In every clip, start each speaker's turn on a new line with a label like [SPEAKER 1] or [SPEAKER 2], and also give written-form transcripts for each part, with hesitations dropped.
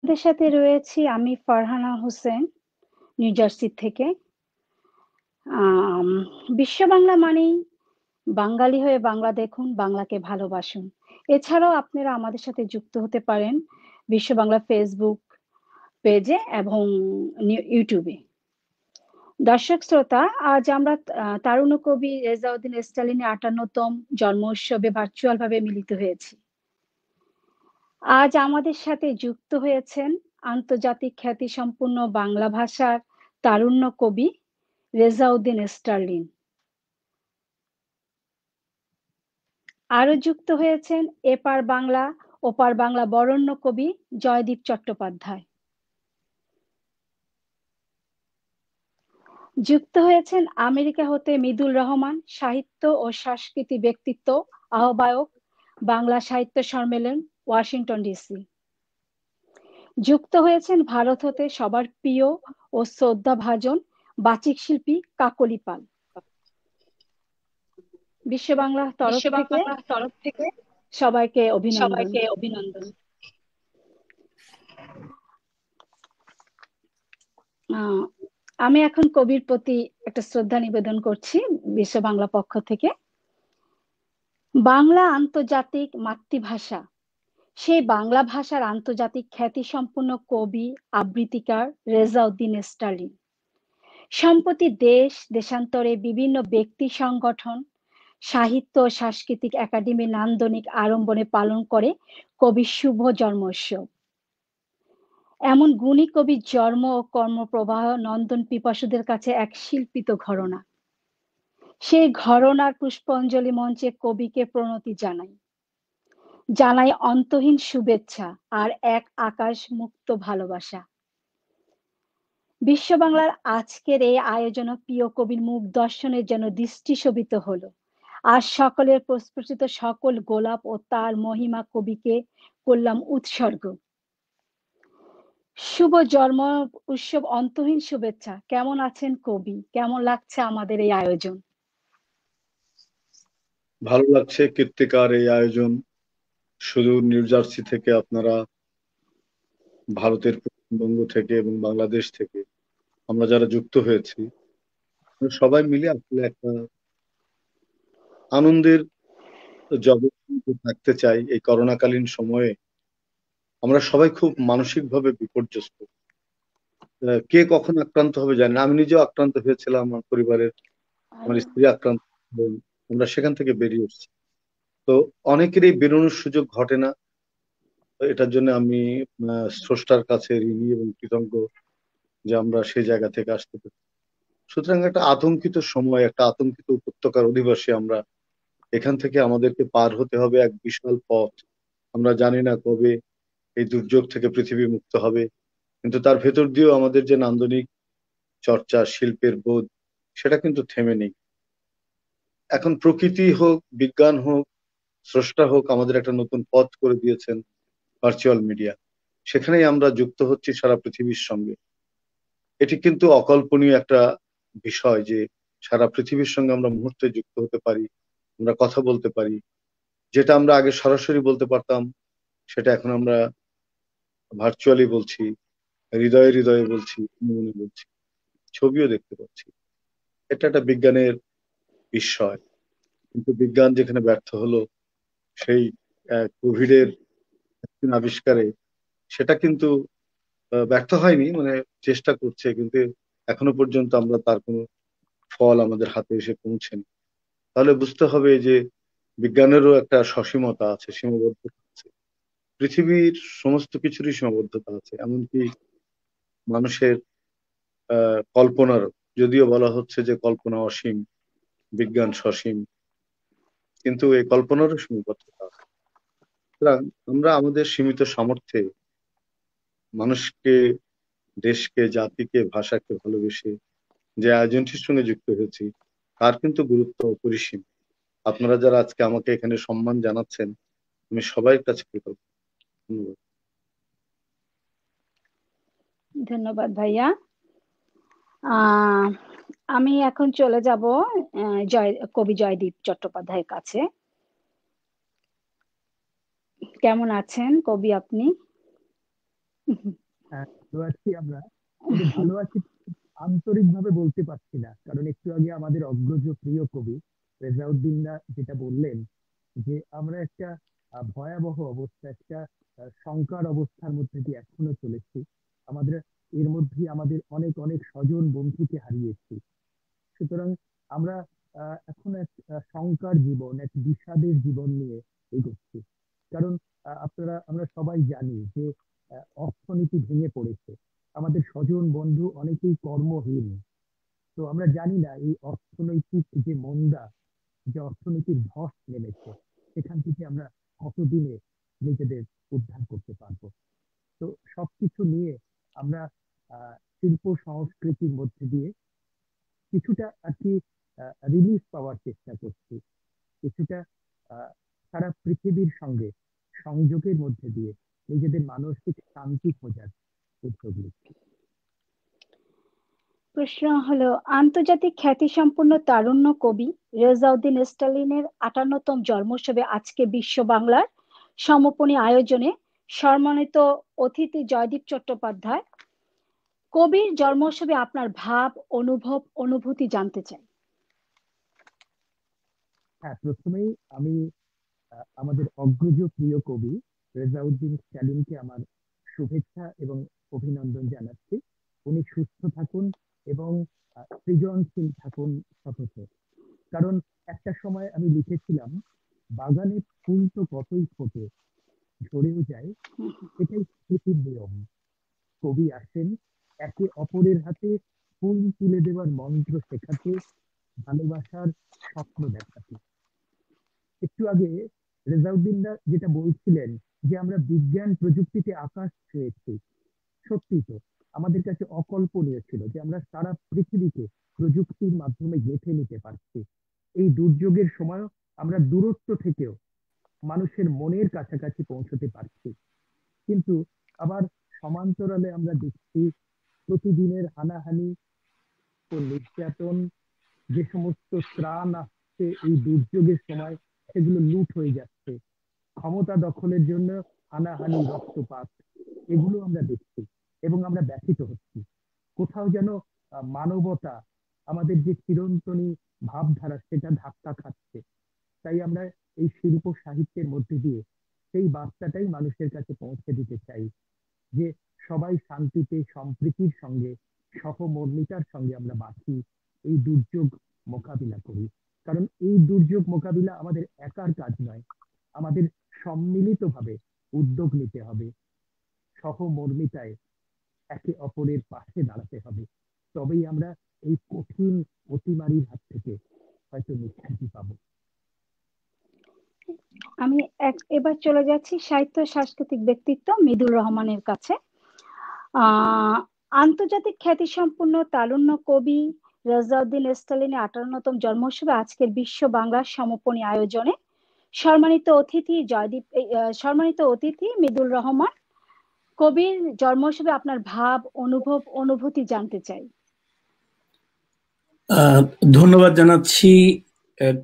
[SPEAKER 1] আপনাদের সাথে রয়েছি আমি ফারহানা হোসেন, নিউ জার্সি থেকে। আম বিশ্ব বাংলা মানেই বাঙালি হয়ে বাংলা দেখুন, বাংলাকে ভালোবাসুন। এছাড়াও আপনারা আমাদের সাথে যুক্ত হতে পারেন বিশ্ব বাংলা ফেসবুক পেজে এবং ইউটিউবে। দর্শক শ্রোতা, আজ আমরা তারুণ্য কবি রেজাউদ্দিন স্টালিনের ৫৮তম জন্ম উৎসবে ভার্চুয়াল ভাবে মিলিত হয়েছি। আজ আমাদের সাথে যুক্ত হয়েছেন আন্তর্জাতিক খ্যাতিসম্পন্ন বাংলা ভাষার তারুণ্য কবি রেজাউদ্দিন স্টার্লিন। আরো যুক্ত হয়েছেন এপার বাংলা ওপার বাংলা বরেণ্য কবি জয়দীপ চট্টোপাধ্যায়। যুক্ত হয়েছেন আমেরিকা হতে মৃদুল রহমান, সাহিত্য ও সংস্কৃতি ব্যক্তিত্ব, আহ্বায়ক, বাংলা সাহিত্য সম্মেলন, ওয়াশিংটন ডিসি। যুক্ত হয়েছেন ভারত হতে সবার প্রিয় ও শ্রদ্ধাভাজন বাচিক শিল্পী কাকলি পাল। বিশ্ব বাংলার তরফ থেকে সবাইকে অভিনন্দন। আমি এখন কবির প্রতি একটা শ্রদ্ধা নিবেদন করছি বিশ্ব বাংলা পক্ষ থেকে। বাংলা আন্তর্জাতিক মাতৃভাষা, সেই বাংলা ভাষার আন্তর্জাতিক খ্যাতিসম্পন্ন কবি আবৃত্তিকার রেজাউদ্দিন স্টার্লিন সম্প্রতি দেশ দেশান্তরে বিভিন্ন ব্যক্তি সংগঠন, সাহিত্য ও সাংস্কৃতিক একাডেমির নান্দনিক আড়ম্বরে পালন করে কবির শুভ জন্মোৎসব। এমন গুণী কবির জন্ম ও কর্মপ্রবাহ নন্দন পিপাসুদের কাছে এক শিল্পিত ঘটনা। সেই ঘটনার পুষ্পাঞ্জলি মঞ্চে কবিকে প্রণতি জানাই অন্তহীন শুভেচ্ছা আর এক আকাশ মুক্ত ভালোবাসা। বিশ্ব বাংলার আজকের এই আয়োজন প্রিয় কবির মুখ দর্শনের যেন দৃষ্টি শোভিত হলো। আর সকলের প্রস্ফুটিত সকল গোলাপ ও তার মহিমা কবিকে করলাম উৎসর্গ। শুভ জন্ম উৎসব অন্তহীন শুভেচ্ছা। কেমন আছেন কবি? কেমন লাগছে আমাদের এই আয়োজন?
[SPEAKER 2] ভালো লাগছে কীর্তিকার এই আয়োজন। সুদূর নিউ জার্সি থেকে আপনারা, ভারতের পশ্চিমবঙ্গ থেকে এবং বাংলাদেশ থেকে আমরা যারা যুক্ত হয়েছি, সবাই মিলে আসলে একটা আনন্দের জগৎ থাকতে চাই। এই করোনাকালীন সময়ে আমরা সবাই খুব মানসিকভাবে বিপর্যস্ত। কে কখন আক্রান্ত হবে জানি না। আমি নিজেও আক্রান্ত হয়েছিলাম, আমার পরিবারের, আমার স্ত্রী আক্রান্ত হলেন। আমরা সেখান থেকে বেরিয়ে এসেছি। তো অনেকেরই বেরোনোর সুযোগ ঘটে না। এটার জন্য আমি স্রষ্টার কাছে ঋণী এবং কৃতজ্ঞ যে আমরা সেই জায়গা থেকে আসতে পারি। সুতরাং একটা আতঙ্কিত সময়, একটা আতঙ্কিত উপত্যকার অধিবাসী আমরা। এখান থেকে আমাদেরকে পার হতে হবে এক বিশাল পথ। আমরা জানি না কবে এই দুর্যোগ থেকে পৃথিবী মুক্ত হবে, কিন্তু তার ভেতর দিয়েও আমাদের যে নান্দনিক চর্চা, শিল্পের বোধ, সেটা কিন্তু থেমে নেই। এখন প্রকৃতি হোক, বিজ্ঞান হোক, স্রষ্টা হোক, আমাদের একটা নতুন পথ করে দিয়েছেন ভার্চুয়াল মিডিয়া। সেখানেই আমরা যুক্ত হচ্ছি সারা পৃথিবীর সঙ্গে। এটি কিন্তু অকল্পনীয় একটা বিষয় যে সারা পৃথিবীর সঙ্গে আমরা মুহূর্তে যুক্ত হতে পারি, আমরা কথা বলতে পারি। যেটা আমরা আগে সরাসরি বলতে পারতাম, সেটা এখন আমরা ভার্চুয়ালি বলছি, হৃদয়ে হৃদয়ে বলছি, মনে মনে বলছি, ছবিও দেখতে পাচ্ছি। এটা একটা বিজ্ঞানের বিস্ময়। কিন্তু বিজ্ঞান যেখানে ব্যর্থ হলো, সেই কোভিডের ভ্যাকসিন আবিষ্কারে, সেটা কিন্তু ব্যর্থ হয়নি, মানে চেষ্টা করছে, কিন্তু এখনো পর্যন্ত আমরা তার কোনো ফল আমাদের হাতে এসে পৌঁছেনি। তাহলে বুঝতে হবে যে বিজ্ঞানেরও একটা সসীমতা আছে, সীমাবদ্ধতা আছে। পৃথিবীর সমস্ত কিছুরই সীমাবদ্ধতা আছে, এমনকি মানুষের কল্পনারও। যদিও বলা হচ্ছে যে কল্পনা অসীম, বিজ্ঞান সসীম, কিন্তু এই কল্পনারও সীমাবদ্ধতা আছে। সুতরাং আমরা আমাদের সীমিত সামর্থ্যে মানুষকে, দেশকে, জাতিকে, ভাষাকে ভালোবেসে যে আয়োজনটির সঙ্গে যুক্ত হয়েছি, তার কিন্তু গুরুত্ব অপরিসীম। আপনারা যারা আজকে আমাকে এখানে সম্মান জানাচ্ছেন, আমি সবার কাছে কৃতজ্ঞ। ধন্যবাদ।
[SPEAKER 1] ধন্যবাদ ভাইয়া। আমি এখন চলে যাব কবি জয়দীপ চট্টোপাধ্যায়ের কাছে। কেমন আছেন কবি আপনি?
[SPEAKER 3] ভালো আছি আমরা, কিন্তু ভালো আছি আন্তরিকভাবে বলতে পারছি না, কারণ একটু আগে আমাদের অগ্রজ প্রিয় কবি রেজাউদ্দিনরা যেটা বললেন, যে আমরা একটা ভয়াবহ অবস্থা, একটা শঙ্কার অবস্থার মধ্যে দিয়ে এখনো চলেছি। আমাদের এর মধ্যে আমাদের অনেক অনেক স্বজন বন্ধুকে হারিয়েছি। সুতরাং আমরা এখন এক শঙ্কার জীবন, এক বিষাদের জীবন নিয়ে এগোচ্ছি। কারণ আমরা সবাই জানি যে অর্থনীতি ভেঙে পড়েছে, আমাদের স্বজন বন্ধু অনেকেই কর্মহীন। তো আমরা জানি না এই অর্থনৈতিক যে মন্দা, যে অর্থনীতির ধস নেমেছে, সেখান থেকে আমরা কতদিনে নিজেদের উদ্ধার করতে পারবো। তো সবকিছু নিয়ে আমরা শিল্প সংস্কৃতির মধ্যে দিয়ে কিছুটা আর কি রিলিফ পাওয়ার চেষ্টা করছি, কিছুটা সারা পৃথিবীর সঙ্গে সংযোগের মধ্যে দিয়ে নিজেদের মানসিক শান্তি খোঁজার উদ্যোগ নিচ্ছি।
[SPEAKER 1] প্রশ্ন হলো, আন্তর্জাতিক খ্যাতিসম্পন্ন তারুণ্য কবি রেজাউদ্দিন স্টালিনের ৫৮তম জন্মোৎসবে আজকে বিশ্ব বাংলার সমাপনী আয়োজনে সম্মানিত অতিথি জয়দীপ চট্টোপাধ্যায়, কবির জন্মোৎসবে আপনার ভাব, অনুভব, অনুভূতি জানতে চাই।
[SPEAKER 3] হ্যাঁ, প্রথমেই আমি আমাদের অগ্রজ প্রিয় কবি রেজাউদ্দিন স্ট্যালিনকে আমার শুভেচ্ছা এবং অভিনন্দন জানাচ্ছি। উনি সুস্থ থাকুন এবং সৃজনশীল থাকুন সতত। কারণ একটা সময় আমি লিখেছিলাম, বাগানে ফুল তো কতই ফোটে, ঝরেও যায়, এটাই স্মৃতির নিয়ম। কবি আসেন একে অপরের হাতে ফুল তুলে দেওয়ার মন্ত্র শেখাতে, ভালোবাসার স্বপ্ন দেখাতে। একটু আগে রেজাউদ্দিনরা যেটা বলছিলেন, যে আমরা বিজ্ঞান প্রযুক্তিতে আকাশ ছুঁয়েছি, সত্যি তো। আমাদের কাছে অকল্পনীয় ছিল যে আমরা সারা পৃথিবীকে প্রযুক্তির মাধ্যমে গেঁথে নিতে পারছি। এই দুর্যোগের সময় আমরা দূরত্ব থেকেও মানুষের মনের কাছাকাছি পৌঁছতে পারছি। কিন্তু আবার সমান্তরালে আমরা দেখছি প্রতিদিনের হানাহানি ও নির্যাতন, যে সমস্ত ত্রাণ আসছে এই দুর্যোগের সময়, সেগুলো লুট হয়ে যাচ্ছে। ক্ষমতা দখলের জন্য হানাহানি, রক্তপাত, এগুলো আমরা দেখছি এবং আমরা ব্যথিত হচ্ছি। কোথাও যেন মানবতা, আমাদের যে চিরন্তনী ভাবধারা, সেটা ধাক্কা খাচ্ছে। তাই আমরা এই শিল্প সাহিত্যের মধ্যে দিয়ে সেই বার্তাটাই মানুষের কাছে পৌঁছে দিতে চাই, যে সবাই শান্তিতে, সম্প্রীতির সঙ্গে, সহমর্মিতার সঙ্গে আমরা বাঁচি, এই দুর্যোগ মোকাবিলা করি। কারণ এই দুর্যোগ মোকাবিলা আমাদের একার কাজ নয়, আমাদের সম্মিলিতভাবে উদ্যোগ নিতে হবে, সহমর্মিতায় একে অপরের পাশে দাঁড়াতে হবে। তবেই আমরা এই কঠিন অতিমারির হাত থেকে হয়তো নিষ্কৃতি পাবো।
[SPEAKER 1] আমি এবার চলে যাচ্ছি সাহিত্য সাংস্কৃতিক ব্যক্তিত্ব মৃদুল রহমানের কাছে। আন্তর্জাতিক খ্যাতিসম্পন্ন তারুণ্য কবি রেজাউদ্দিন স্টালিনের ৫৮তম জন্মোৎসবে আজকের বিশ্ব বাংলার সমাপনী আয়োজনে সম্মানিত অতিথি মৃদুল রহমান, কবির জন্মোৎসবে আপনার ভাব, অনুভব, অনুভূতি জানতে চাই।
[SPEAKER 4] ধন্যবাদ জানাচ্ছি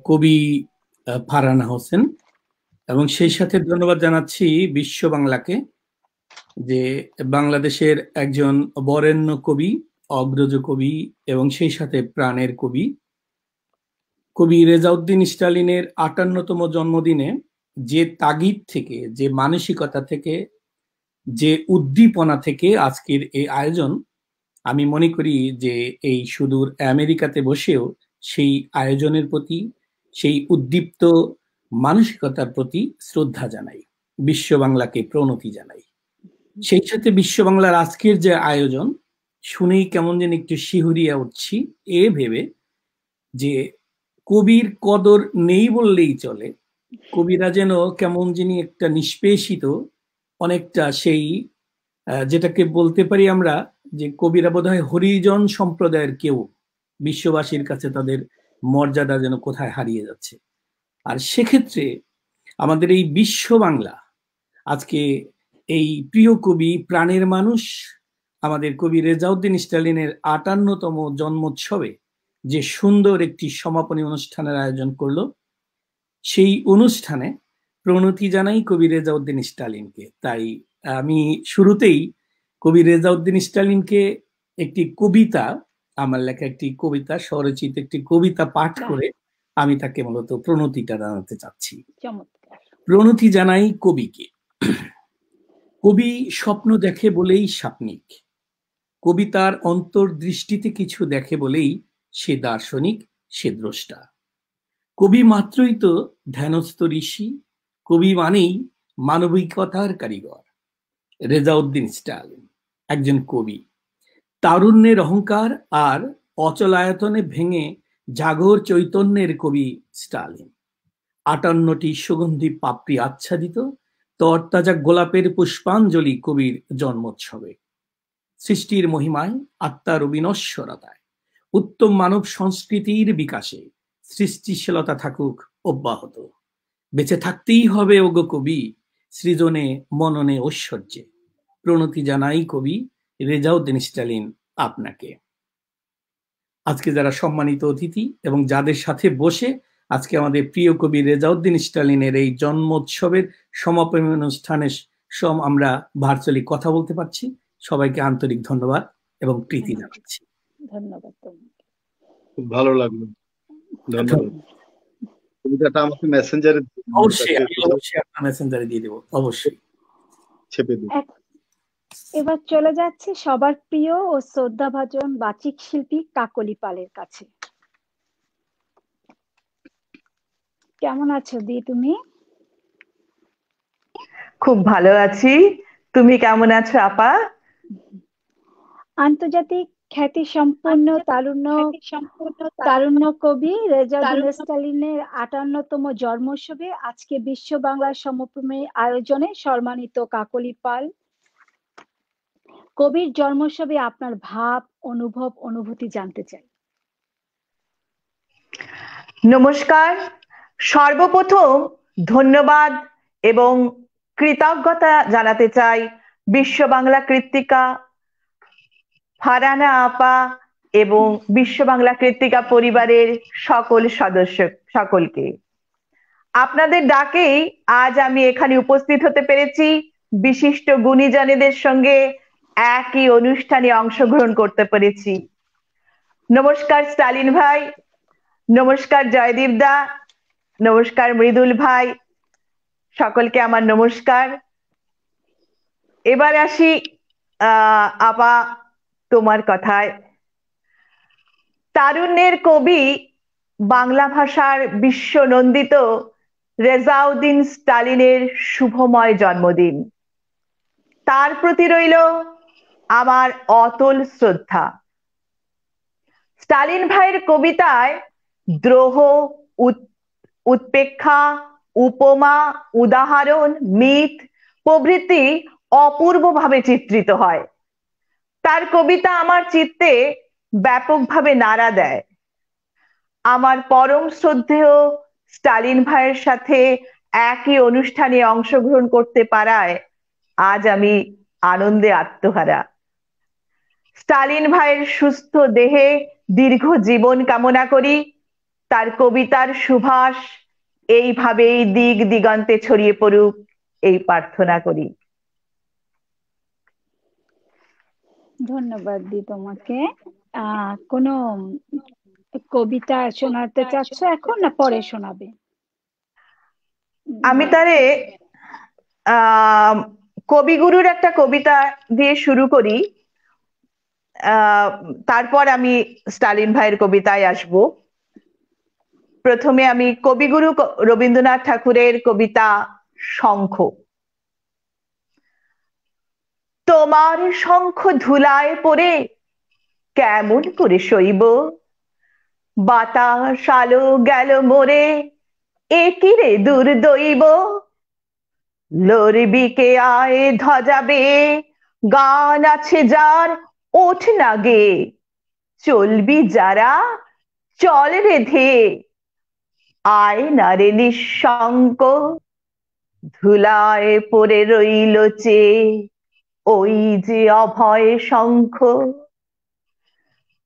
[SPEAKER 4] কবি ফারহানা হোসেন, এবং সেই সাথে ধন্যবাদ জানাচ্ছি বিশ্ব বাংলাকে, যে বাংলাদেশের একজন বরেণ্য কবি, অগ্রজ কবি এবং সেই সাথে প্রাণের কবি, কবি রেজাউদ্দিন স্টালিনের ৫৮তম জন্মদিনে যে তাগিদ থেকে, যে মানসিকতা থেকে, যে উদ্দীপনা থেকে আজকের এই আয়োজন, আমি মনে করি যে এই সুদূর আমেরিকাতে বসেও সেই আয়োজনের প্রতি, সেই উদ্দীপ্ত মানসিকতার প্রতি শ্রদ্ধা জানাই, বিশ্ব বাংলাকে প্রণতি জানাই। সেই সাথে বিশ্ব বাংলার আজকের যে আয়োজন শুনেই কেমন যেন একটু শিহরিয়া উঠছি, এ ভেবে যে কবির কদর নেই বললেই চলে। কবিরা যেন কেমন যিনি একটা নিষ্পেষিত, অনেকটা সেই যেটাকে বলতে পারি আমরা, যে কবিরা বোধহয় হরিজন সম্প্রদায়ের কেউ, বিশ্ববাসীর কাছে তাদের মর্যাদা যেন কোথায় হারিয়ে যাচ্ছে। আর সেক্ষেত্রে আমাদের এই বিশ্ব বাংলা আজকে এই প্রিয় কবি, প্রাণের মানুষ, আমাদের কবি রেজাউদ্দিন স্টালিনের ৫৮তম জন্মোৎসবে যে সুন্দর একটি সমাপনী অনুষ্ঠানের আয়োজন করলো, সেই অনুষ্ঠানে প্রণতি জানাই কবি রেজাউদ্দিন স্টালিনকে। তাই আমি শুরুতেই কবি রেজাউদ্দিন স্টালিনকে একটি কবিতা, আমার লেখা একটি কবিতা, স্বরচিত একটি কবিতা পাঠ করে আমি তাকে মূলত প্রণতিটা জানাতে চাচ্ছি।
[SPEAKER 1] চমৎকার।
[SPEAKER 4] প্রণতি জানাই কবিকে। কবি স্বপ্ন দেখে বলেই স্বপ্নিক, কবিতার অন্তর্দৃষ্টিতে কিছু দেখে বলেই সে দার্শনিক, সে দ্রষ্টা। কবি মাত্রই তো ধ্যানস্থ ঋষি, কবি মানেই মানবিকতার কারিগর। রেজাউদ্দিন স্টালিন একজন কবি, তারুণ্যের অহংকার আর অচলায়তনে ভেঙে জাগর চৈতন্যের কবি স্টালিন। 58টি সুগন্ধি পাপড়ি আচ্ছাদিত তরতাজা গোলাপের পুষ্পাঞ্জলি কবির জন্মোৎসবে। সৃষ্টির মহিমায়, আত্মার অবিনশ্বরতায়, উত্তম মানব সংস্কৃতির বিকাশে সৃষ্টিশীলতা থাকুক অব্যাহত। বেঁচে থাকতেই হবে ওগো কবি, সৃজনে মননে ঐশ্বর্যে। প্রণতি জানাই কবি রেজাউদ্দিন স্টালিন আপনাকে। আজকে যারা সম্মানিত অতিথি এবং যাদের সাথে বসে আজকে আমাদের প্রিয় কবি রেজাউদ্দিন স্টালিনের এই জন্মোৎসবের সমাপনী অনুষ্ঠানে আমরা ভার্চুয়ালি কথা বলতে পারছি, সবাইকে আন্তরিক ধন্যবাদ এবং প্রীতি জানাচ্ছি।
[SPEAKER 1] ধন্যবাদ তোমাকে,
[SPEAKER 2] খুব ভালো লাগলো, ধন্যবাদ। কবিতাটা আমাকে মেসেঞ্জারে
[SPEAKER 4] অবশ্যই আপনার মেসেঞ্জারে দিয়ে দেবো, অবশ্যই
[SPEAKER 2] ছেপে দেব।
[SPEAKER 1] এবার চলে যাচ্ছে সবার প্রিয় ও শ্রদ্ধাভাজন বাচিক শিল্পী কাকলি পালের কাছে। কেমন আছো দি তুমি?
[SPEAKER 5] খুব ভালো আছি, তুমি কেমন আছো আপা?
[SPEAKER 1] আন্তর্জাতিক খ্যাতি সম্পন্ন তারুণ্য কবি রেজাউদ্দিন স্টালিনের 58তম জন্মোৎসবে আজকে বিশ্ব বাংলা সমপর্বে আয়োজনে সম্মানিত কাকলি পাল। কবির জন্মোৎসবে আপনার ভাব, অনুভব, অনুভূতি জানতে চাই।
[SPEAKER 5] নমস্কার, সর্বপ্রথম ধন্যবাদ এবং কৃতজ্ঞতা জানাতে চাই বিশ্ব বাংলা কৃত্তিকা ফারহানা আপা এবং বিশ্ব বাংলা কৃত্তিকা পরিবারের সকল সদস্য সকলকে। আপনাদের ডাকেই আজ আমি এখানে উপস্থিত হতে পেরেছি, বিশিষ্ট গুণীজনেদের সঙ্গে একই অনুষ্ঠানে অংশগ্রহণ করতে পেরেছি। নমস্কার স্টালিন ভাই, নমস্কার জয়দীপ দা, নমস্কার মৃদুল ভাই, সকলকে আমার নমস্কার। এবার আসি আপা তোমার কথায়। তারুণ্যের কবি, বাংলা ভাষার বিশ্বনন্দিত রেজাউদ্দিন স্টালিনের শুভময় জন্মদিন। তার প্রতি রইল আমার অতল শ্রদ্ধা। স্টালিন ভাইয়ের কবিতায় দ্রোহ, উৎপেক্ষা, উপমা, উদাহরণ, মিথ প্রভৃতি অপূর্বভাবে চিত্রিত হয়। তার কবিতা আমার চিত্তে ব্যাপকভাবে নাড়া দেয়। আমার পরম শ্রদ্ধেয় স্টালিন ভাইয়ের সাথে একই অনুষ্ঠানে অংশগ্রহণ করতে পারায় আজ আমি আনন্দে আত্মহারা। স্টালিন ভাইয়ের সুস্থ দেহে দীর্ঘ জীবন কামনা করি। তার কবিতার সুভাষ এইভাবেই দিক দিগন্তে ছড়িয়ে পড়ুক, এই প্রার্থনা করি।
[SPEAKER 1] ধন্যবাদ দি তোমাকে। কোন কবিতা শোনাতে চাচ্ছ এখন না পরে শোনাবে?
[SPEAKER 5] আমি তারে কবিগুরুর একটা কবিতা দিয়ে শুরু করি, তারপর আমি স্টালিন ভাইয়ের কবিতায় আসব। প্রথমে আমি কবিগুরু রবীন্দ্রনাথ ঠাকুরের কবিতা শঙ্খ। তোমার শঙ্খ ধুলায় পড়ে কেমন করে সইব, বাতাস আলো গেল মোরে একই রে দুর্দৈব। লড়বিকে আয় ধ্বজাবে, গান আছে যার ওঠ না গে, চলবি যারা চল রে ধে, আয় না রে নিঃশঙ্ক। ধুলায় পড়ে রইল চে ওই যে অভয় শঙ্খ।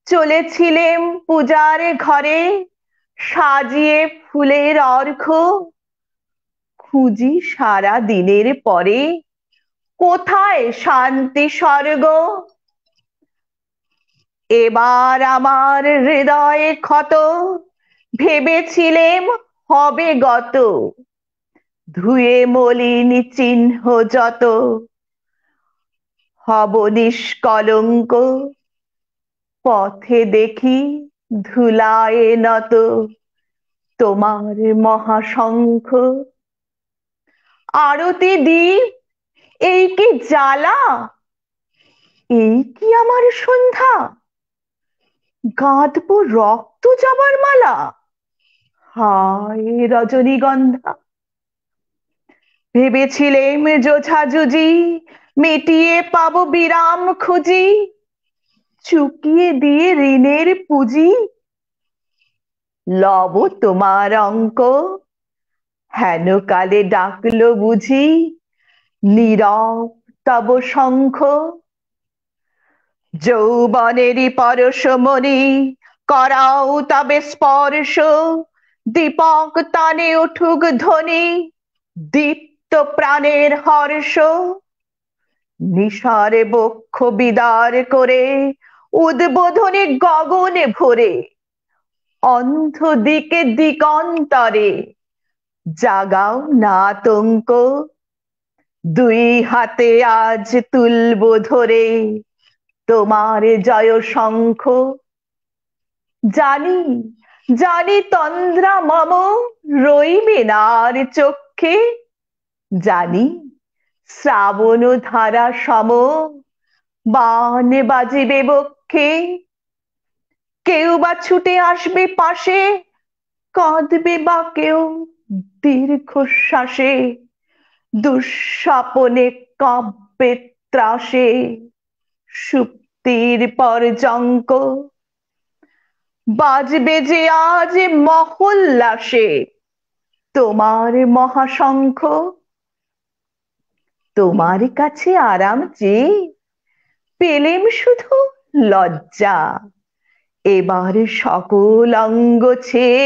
[SPEAKER 5] চলেছিলেম পূজার ঘরে সাজিয়ে ফুলের অর্ঘ্য, খুঁজি সারা দিনের পরে কোথায় শান্তি স্বর্গ? এবার আমার হৃদয়ে ক্ষত, ভেবেছিলেম হবে গত, ধুয়ে মলিন চিহ্ন যত, হব নিষ্কলঙ্ক, পথে দেখি ধুলায় নত তোমার মহাশঙ্খ। আরতি দ্বীপ, এই কি জ্বালা, এই কি আমার সন্ধ্যা, গাঁথবো রক্ত জবার মালা, হায় রজনীগন্ধা। ভেবেছিলেম জোঝাজুজি, মিটিয়ে পাবো বিরাম খুঁজি, চুকিয়ে দিয়ে ঋণের পুঁজি, লব তোমার অঙ্ক, হেন কালে ডাকলো বুঝি নীরব তব শঙ্খ। যৌবনেরই পরশমণি, করাও তবে স্পর্শ, দীপক তানে উঠুক ধ্বনি, দীপ্ত প্রাণের হর্ষ। নিশারে বক্ষ বিদার করে, উদ্বোধনী গগনে ভরে, অন্ধ দিকে দিগন্তরে জাগাও না আতঙ্ক। দুই হাতে আজ তুলব ধরে তোমার জয় শঙ্খ। জানি জানি তন্দ্রা মম রইবে না আর চক্ষে, জানি শ্রাবণ ধারা সম বান বাজিবে বক্ষে। কেউ বা ছুটে আসবে পাশে, কাঁদবে বা কেউ দীর্ঘশ্বাসে, দুঃস্বপনে কাব্যে ত্রাসে সুপ্তির পর্যঙ্ক। বাজবে যে আজ মহোল্লাসে তোমার মহাশঙ্খ। তোমার কাছে আরাম চেয়ে পেলেম শুধু লজ্জা, এবার সকল অঙ্গ ছেয়ে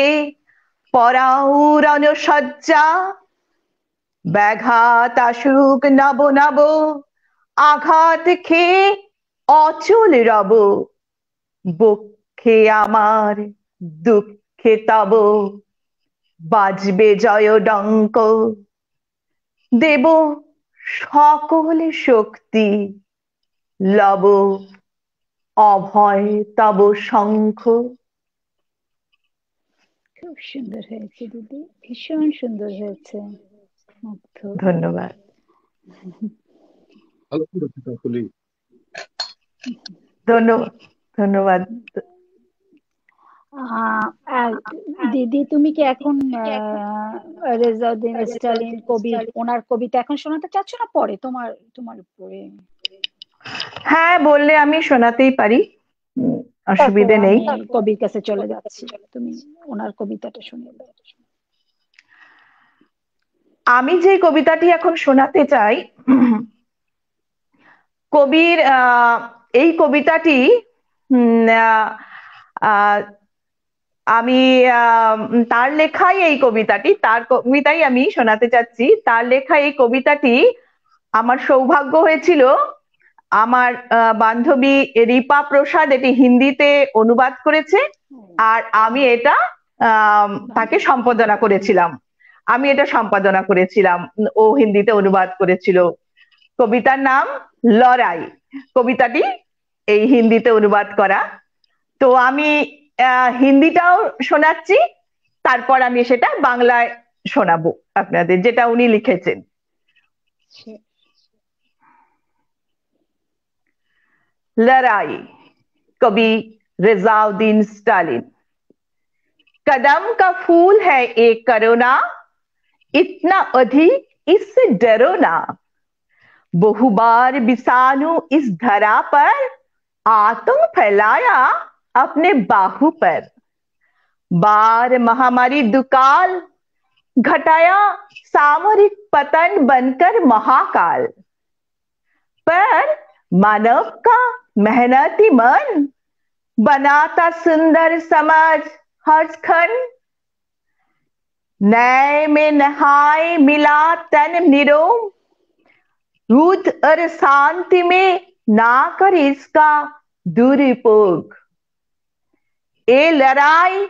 [SPEAKER 5] পরাও রণসজ্জা। ব্যাঘাত আসুক নব নব, আঘাত খেয়ে অচল রব, বক্ষে আমার দুঃখে তব বাজবে জয় ডঙ্ক। দেব সকল শক্তি, লব অভয় তব শঙ্খ।
[SPEAKER 1] খুব সুন্দর হয়েছে দিদি, ভীষণ সুন্দর হয়েছে, মুগ্ধ।
[SPEAKER 5] ধন্যবাদ।
[SPEAKER 2] ভালো করেছো কাকলি।
[SPEAKER 5] ধন্যবাদ ধন্যবাদ।
[SPEAKER 1] দিদি তুমি কি এখন রেজাউদ্দিন স্টালিন কবির ওনার কবিতা এখন শোনাতে চাচ্ছ না পরে? তোমার তোমার উপরে।
[SPEAKER 5] হ্যাঁ, বললে আমি শোনাতেই পারি,
[SPEAKER 1] তারপর
[SPEAKER 5] অসুবিধে নেই।
[SPEAKER 1] আমি কবির কাছে চলে যাচ্ছি, তুমি ওনার কবিতাটা শুনিয়ে দাও।
[SPEAKER 5] আমি যে কবিতাটি এখন শোনাতে চাই, কবির এই কবিতাটি আমি তার লেখাই এই কবিতাটি, তার কবিতাই আমি শোনাতে চাচ্ছি। তার লেখা এই কবিতাটি আমার সৌভাগ্য হয়েছিল, আমার বান্ধবী রিপা প্রসাদ এটি হিন্দিতে অনুবাদ করেছে, আর আমি এটা তাকে সম্পাদনা করেছিলাম। ও হিন্দিতে অনুবাদ করেছিল। কবিতার নাম লড়াই, কবিতাটি এই হিন্দিতে অনুবাদ করা। তো আমি হিন্দিটাও শোনাচ্ছি, তারপর আমি সেটা বাংলায় শোনাবো আপনাদের, যেটা উনি লিখেছেন। लड़ाई, कवि रेजाउद्दीन स्टालिन। कदम का फूल है एक करोना, इतना अधिक इससे डरो ना। बहुबार विषाणु इस धरा पर आतंक फैलाया अपने बाहु पर। बार महामारी दुकाल घटाया सामरिक पतन बनकर महाकाल। पर मानव का मेहनती मन बनाता सुंदर समाज हर खंड। न्याय में नहाय मिला तन निरोम, युद्ध और शांति में ना कर इसका दुरुपयोग। ये लड़ाई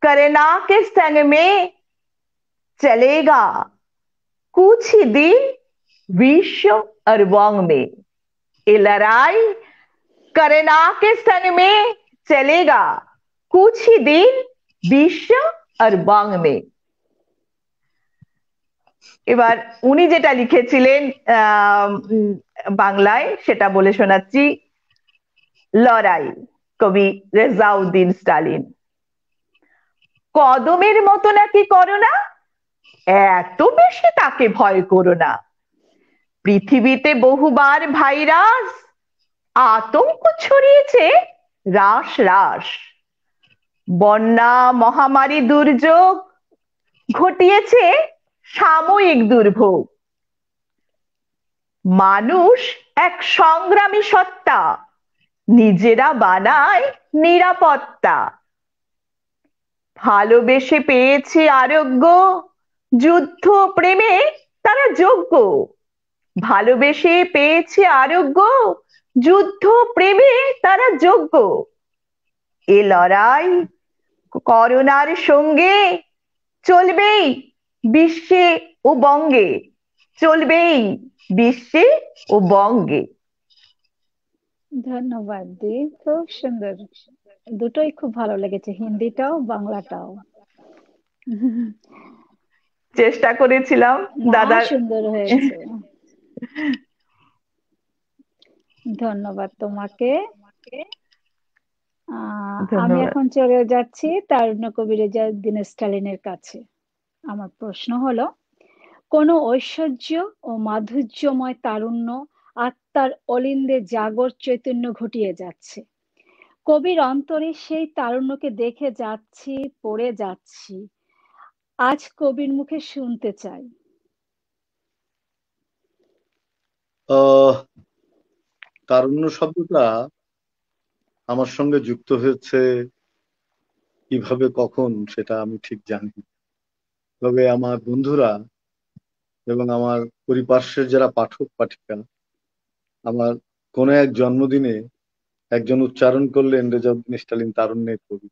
[SPEAKER 5] करना के संग में चलेगा कुछ ही दिन विश्व और वांग में। ये लड़ाई करना के संग में चलेगा कुछ ही दिन বিশ্ব আর বাং মে। এবার উনি যেটা লিখেছিলেন বাংলায় সেটা বলে শোনাচ্ছি। লড়াই, কবি রেজাউদ্দিন স্টালিন। কদমের মতো নাকি করোনা, এত বেশি তাকে ভয় করো না। পৃথিবীতে বহুবার ভাইরাস আতঙ্ক ছড়িয়েছে রাশ রাশ। বন্যা, মহামারী, দুর্যোগ ঘটিয়েছে সাময়িক দুর্ভোগ। মানুষ এক সংগ্রামী সত্তা, নিজেরা বানায় নিরাপত্তা। ভালোবেসে পেয়েছে আরোগ্য, যুদ্ধ প্রেমে তারা যোগ্য। ভালোবেসে পেয়েছে আরোগ্য, যুদ্ধ প্রেমে তারা যোগ্য। এ লড়াই করোনার সঙ্গে চলবেই বিশ্বে ও বঙ্গে, চলবেই বিশ্বে ও বঙ্গে।
[SPEAKER 1] ধন্যবাদ দি, খুব সুন্দর। দুটোই খুব ভালো লেগেছে, হিন্দিটাও বাংলাটাও।
[SPEAKER 5] চেষ্টা করেছিলাম
[SPEAKER 1] না,
[SPEAKER 5] দাদার।
[SPEAKER 1] সুন্দর হয়েছে। ধন্যবাদ তোমাকে। আমি
[SPEAKER 5] ধন্যবাদ।
[SPEAKER 1] এখন চলে যাচ্ছি তারুণ্য কবি রেজাউদ্দিন স্টালিনের কাছে। আমার প্রশ্ন হলো, কোন ঐশ্বর্য ও মাধুর্যময় তারুণ্য আত্মার অলিন্দে জাগর চৈতন্য ঘটিয়ে যাচ্ছে। কবির অন্তরে সেই তারুণ্যকে দেখে যাচ্ছি, পড়ে যাচ্ছি। আজ কবির মুখে শুনতে চাই।
[SPEAKER 2] তারুণ্য শব্দটা আমার সঙ্গে যুক্ত হয়েছে কিভাবে, কখন, সেটা আমি ঠিক জানি না। তবে আমার বন্ধুরা এবং আমার পরিপার্শ্বের যারা পাঠক পাঠিকা, আমার কোনো এক জন্মদিনে একজন উচ্চারণ করলেন রেজাউদ্দিন স্টালিন তারুণ্যের কবি।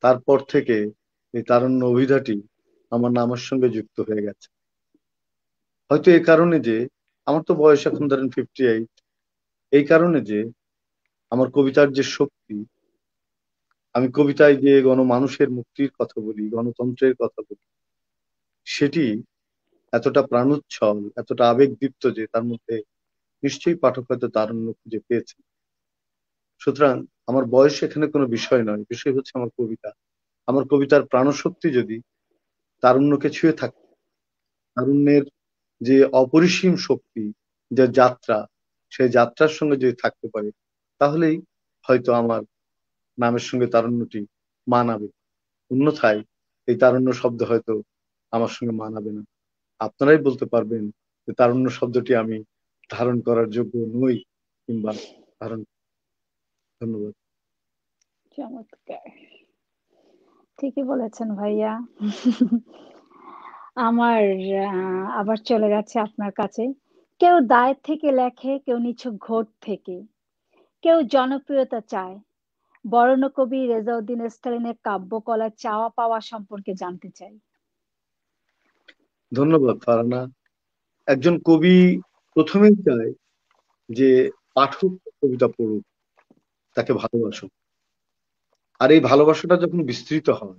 [SPEAKER 2] তারপর থেকে এই তারুণ্য অভিধাটি আমার নামের সঙ্গে যুক্ত হয়ে গেছে। হয়তো এই কারণে যে আমার তো বয়স এখন ধরেন 58, এই কারণে যে আমার কবিতার যে শক্তি, আমি কবিতায় যে গণমানুষের মুক্তির কথা বলি, গণতন্ত্রের কথা বলি, সেটি এতটা প্রাণোচ্ছল, এতটা আবেগদীপ্ত যে তার মধ্যে নিশ্চয়ই পাঠক হয়তো তারুণ্য খুঁজে পেয়েছে। সুতরাং আমার বয়স এখানে কোনো বিষয় নয়, বিষয় হচ্ছে আমার কবিতা। আমার কবিতার প্রাণশক্তি যদি তারুণ্যকে ছুঁয়ে থাকে, তারুণ্যের যে অপরিসীম শক্তি, যে যাত্রা, সেই যাত্রার সঙ্গে যদি থাকতে পারে, তাহলেই হয়তো আমার নামের সঙ্গে তারুণ্যটি মানাবে। অন্যথায় এই তারুণ্য শব্দ হয়তো আমার সঙ্গে মানাবে না। আপনারাই বলতে পারবেন যে তারুণ্য শব্দটি আমি ধারণ করার যোগ্য নই কিংবা ধারণ। ধন্যবাদ।
[SPEAKER 1] চমৎকার, ঠিকই বলেছেন ভাইয়া। আমার আবার চলে যাচ্ছে আপনার কাছে। কেউ দায়ের থেকে লেখে, কেউ নিছক ঘোর থেকে, কেউ জনপ্রিয়তা চায়। বরেণ্য কবি রেজাউদ্দিন স্টালিনের কাব্যকলার চাওয়া পাওয়া সম্পর্কে জানতে চাই।
[SPEAKER 2] ধন্যবাদ ফারহানা। একজন কবি প্রথমেই চায় যে পাঠক কবিতা পড়ুক, তাকে ভালোবাসুক। আর এই ভালোবাসাটা যখন বিস্তৃত হয়,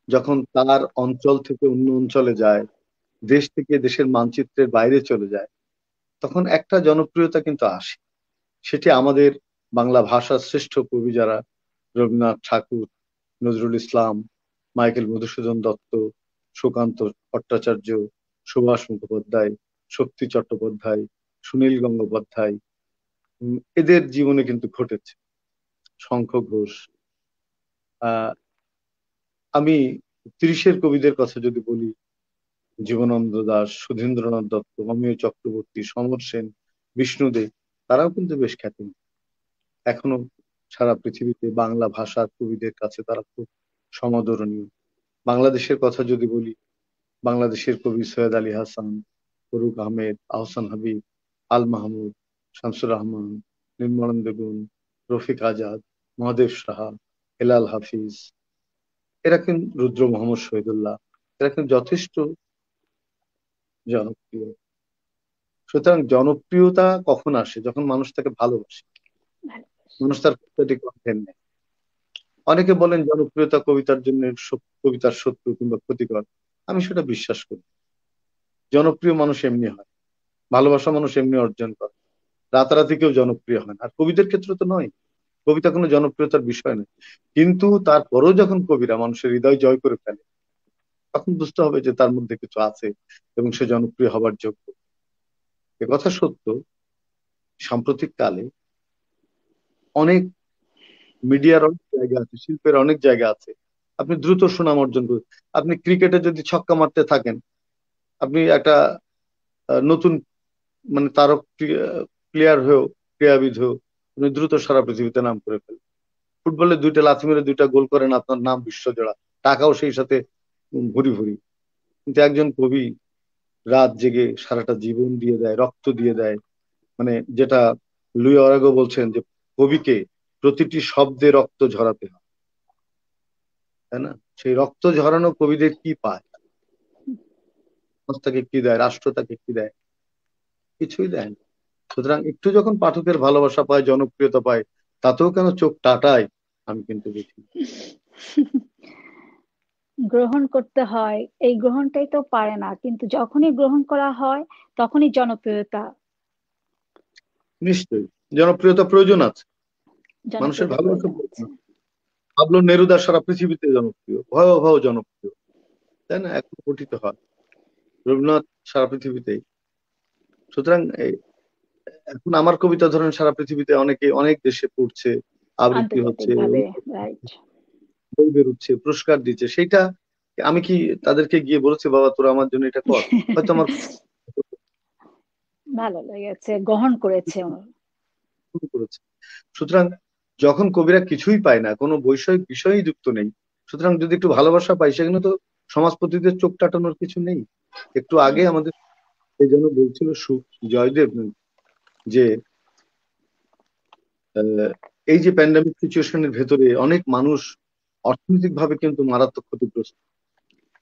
[SPEAKER 2] যখন তার অঞ্চল থেকে অন্য অঞ্চলে যায়, দেশ থেকে দেশের মানচিত্রের বাইরে চলে যায়, তখন একটা জনপ্রিয়তা কিন্তু আসে। সেটি আমাদের বাংলা ভাষার শ্রেষ্ঠ কবি যারা, রবীন্দ্রনাথ ঠাকুর, নজরুল ইসলাম, মাইকেল মধুসূদন দত্ত, সুকান্ত ভট্টাচার্য, সুভাষ মুখোপাধ্যায়, শক্তি চট্টোপাধ্যায়, সুনীল গঙ্গোপাধ্যায়, এদের জীবনে কিন্তু ঘটেছে। শঙ্খ ঘোষ। আমি 30-এর কবিদের কথা যদি বলি, জীবনানন্দ দাশ, সুধীন্দ্রনাথ দত্ত, অমিয় চক্রবর্তী, সমর সেন, বিষ্ণুদে, তারাও কিন্তু বেশ খ্যাতি। এখনো সারা পৃথিবীতে বাংলা ভাষার কবিদের কাছে তারা খুব সমাদরণীয়। বাংলাদেশের কথা যদি বলি, বাংলাদেশের কবি সৈয়দ আলী হাসান, ফরুক আহমেদ, আহসান হাবিব, আল মাহমুদ, শামসুর রহমান, নির্মলানন্দ গুণ, রফিক আজাদ, মহাদেব সাহা, হেলাল হাফিজ, এরা কিন্তু রুদ্র মোহাম্মদ শহীদুল্লাহ, এরা কিন্তু যথেষ্ট জনপ্রিয়। সুতরাং জনপ্রিয়তা কখন আসে? যখন মানুষ তাকে ভালোবাসে, মানুষ তার কন্টেন্ট নেয়। অনেকে বলেন জনপ্রিয়তা কবিতার জন্য কবিতার শত্রু কিংবা ক্ষতিকর। আমি সেটা বিশ্বাস করি। জনপ্রিয় মানুষ এমনি হয়, ভালোবাসা মানুষ এমনি অর্জন করে, রাতারাতি কেউ জনপ্রিয় হয় না। আর কবিদের ক্ষেত্রে তো নয়, কবিতা কোনো জনপ্রিয়তার বিষয় নয়। কিন্তু তারপরেও যখন কবিরা মানুষের হৃদয় জয় করে ফেলে, তখন বুঝতে হবে যে তার মধ্যে কিছু আছে এবং সে জনপ্রিয় হবার যোগ্য। কথা সত্য, সাম্প্রতিক কালে অনেক মিডিয়ার অনেক জায়গা আছে, শিল্পের অনেক জায়গা আছে, আপনি দ্রুত সুনাম অর্জন করুন। আপনি ক্রিকেটে যদি ছক্কা মারতে থাকেন, আপনি একটা নতুন মানে তারক প্লেয়ার হয়েও, ক্রীড়াবিদ হয়েও আপনি দ্রুত সারা পৃথিবীতে নাম করে ফেলেন। ফুটবলে 2টা লাথি মেরে 2টা গোল করেন, আপনার নাম বিশ্বজোড়া, টাকাও সেই সাথে ভুরি ভুরি। কিন্তু একজন কবি রাত জেগে সারাটা জীবন দিয়ে দেয়, রক্ত দিয়ে দেয়, মানে যেটা লুই অরাগো বলছেন যে কবিকে প্রতিটি শব্দে রক্ত ঝরাতে হয়, তাই না? সেই রক্ত ঝরানো কবিদের কি পায়? সমাজ তাকে কি দেয়? রাষ্ট্র তাকে কি দেয়? কিছুই দেয় না। সুতরাং একটু যখন পাঠকের ভালোবাসা পায়, জনপ্রিয়তা পায়, তাতেও কেন চোখ টাটায়, আমি কিন্তু বুঝি।
[SPEAKER 1] গ্রহণ করতে হয়, এই গ্রহণটাই তো পারে না, কিন্তু যখনই গ্রহণ করা হয় তখনই জনপ্রিয়তা
[SPEAKER 2] নিশ্চয়ই জনপ্রিয়তা প্রয়োজন আছে, মানুষের
[SPEAKER 1] জনপ্রিয়তা
[SPEAKER 2] ভালোবাসা
[SPEAKER 1] প্রয়োজন
[SPEAKER 2] প্রয়োজন
[SPEAKER 1] আছে।
[SPEAKER 2] আছে। পাবলো নেরুদা সারা পৃথিবীতে জনপ্রিয়, ভয়াবহ জনপ্রিয়, তাই না? এখন পঠিত হয়। রবীন্দ্রনাথ সারা পৃথিবীতেই। সুতরাং এখন আমার কবিতা ধরেন সারা পৃথিবীতে অনেকে অনেক দেশে পড়ছে, আবৃত্তি
[SPEAKER 1] আন্তর্জাতিক
[SPEAKER 2] হচ্ছে,
[SPEAKER 1] ভাবে, রাইট।
[SPEAKER 2] বই বেরোচ্ছে, পুরস্কার দিচ্ছে। সেইটা আমি কি তাদেরকে গিয়ে বলেছি বাবা তোরা আমার জন্য এটা কর? হয়তো আমার
[SPEAKER 1] ভালো লেগেছে, গ্রহণ করেছে ওনারা।
[SPEAKER 2] শুরু করেছে। সুতরাং যখন কবিরা কিছুই পায় না, কোনো বৈষয়িক বিষয়ই যুক্ত নেই, সুতরাং যদি একটু ভালোবাসা পাই, সেখানে তো সমাজপতিদের চোখ টাটানোর কিছু নেই। একটু আগে আমাদের এই জন্য বলছিল জয়দেব যে এই যে প্যান্ডামিক সিচুয়েশনের ভেতরে অনেক মানুষ অর্থনৈতিক ভাবে কিন্তু মারাত্মক ক্ষতিগ্রস্ত।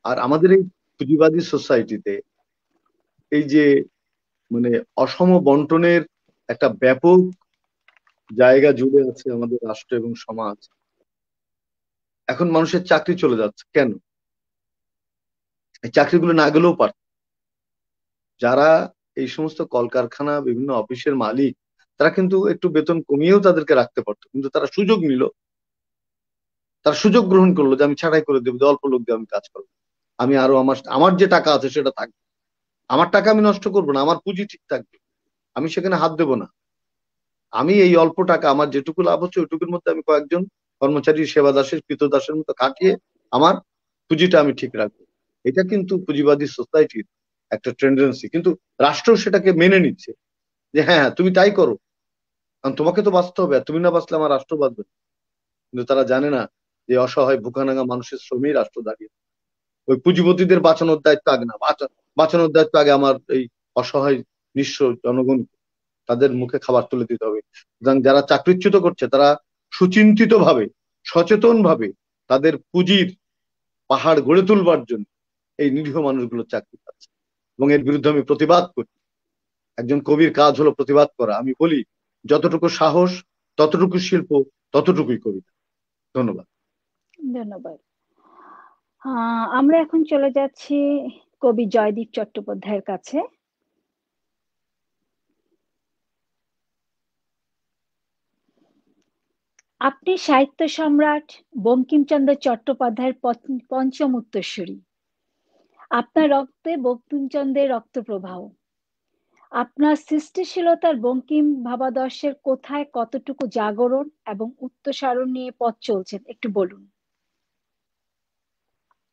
[SPEAKER 2] আর আমাদের এই পুঁজিবাদী সোসাইটিতে এই যে মানে অসম বন্টনের একটা ব্যাপক জায়গা জুড়ে আছে আমাদের রাষ্ট্র এবং সমাজ। এখন মানুষের চাকরি চলে যাচ্ছে কেন? এই চাকরিগুলো না গেলেও পারত। যারা এই সমস্ত কলকারখানা, বিভিন্ন অফিসের মালিক, তারা কিন্তু একটু বেতন কমিয়েও তাদেরকে রাখতে পারতো, কিন্তু তারা সুযোগ নিল, তারা সুযোগ গ্রহণ করলো যে আমি ছাঁটাই করে দেবো, অল্প লোক দিয়ে আমি কাজ করবো, আমি আরো আমার আমার যে টাকা আছে সেটা থাকবে, আমার টাকা আমি নষ্ট করবো না, আমার পুঁজি ঠিক থাকবে, আমি সেখানে হাত দেবো না। আমি এই অল্প টাকা, আমার যেটুকু লাভ হচ্ছে ওইটুকুর মধ্যে আমি কয়েকজন কর্মচারী সেবা দাসের কৃতদাসের মতো কাটিয়ে আমার পুঁজিটা আমি ঠিক রাখবো। এটা কিন্তু পুঁজিবাদী সোসাইটির একটা টেন্ডেন্সি, কিন্তু রাষ্ট্র সেটাকে মেনে নিচ্ছে যে হ্যাঁ হ্যাঁ তুমি তাই করো, কারণ তোমাকে তো বাঁচতে হবে, আর তুমি না বাঁচলে আমার রাষ্ট্র বাঁচবে না। কিন্তু তারা জানে না যে অসহায় ভুখানাঙা মানুষের শ্রমেই রাষ্ট্র দাঁড়িয়ে। ওই পুঁজিপতিদের বাঁচানোর দায়িত্ব আগে না, বাঁচানোর দায়িত্ব আগে আমার এই অসহায় নিঃস্ব জনগণ, তাদের মুখে খাবার তুলে দিতে হবে। সুতরাং যারা চাকরিচ্যুত করছে তারা সুচিন্তিত ভাবে, সচেতন ভাবে তাদের পুঁজির পাহাড় গড়ে তুলবার জন্য এই নিরীহ মানুষগুলো চাকরি পাচ্ছে, এবং এর বিরুদ্ধে আমি প্রতিবাদ করি। একজন কবির কাজ হলো প্রতিবাদ করা। আমি বলি যতটুকু সাহস ততটুকু শিল্প, ততটুকুই কবিতা। ধন্যবাদ।
[SPEAKER 1] ধন্যবাদ। আমরা এখন চলে যাচ্ছি কবি জয়দীপ চট্টোপাধ্যায়ের কাছে। আপনি সাহিত্য সম্রাট বঙ্কিমচন্দ্র চট্টোপাধ্যায়ের পঞ্চম উত্তরসূরি। আপনার রক্তে বঙ্কিমচন্দ্রের রক্তপ্রবাহ। আপনার সৃষ্টিশীলতার বঙ্কিম ভাবাদর্শের কোথায় কতটুকু জাগরণ এবং উত্তরসারণ নিয়ে পথ চলছেন, একটু বলুন।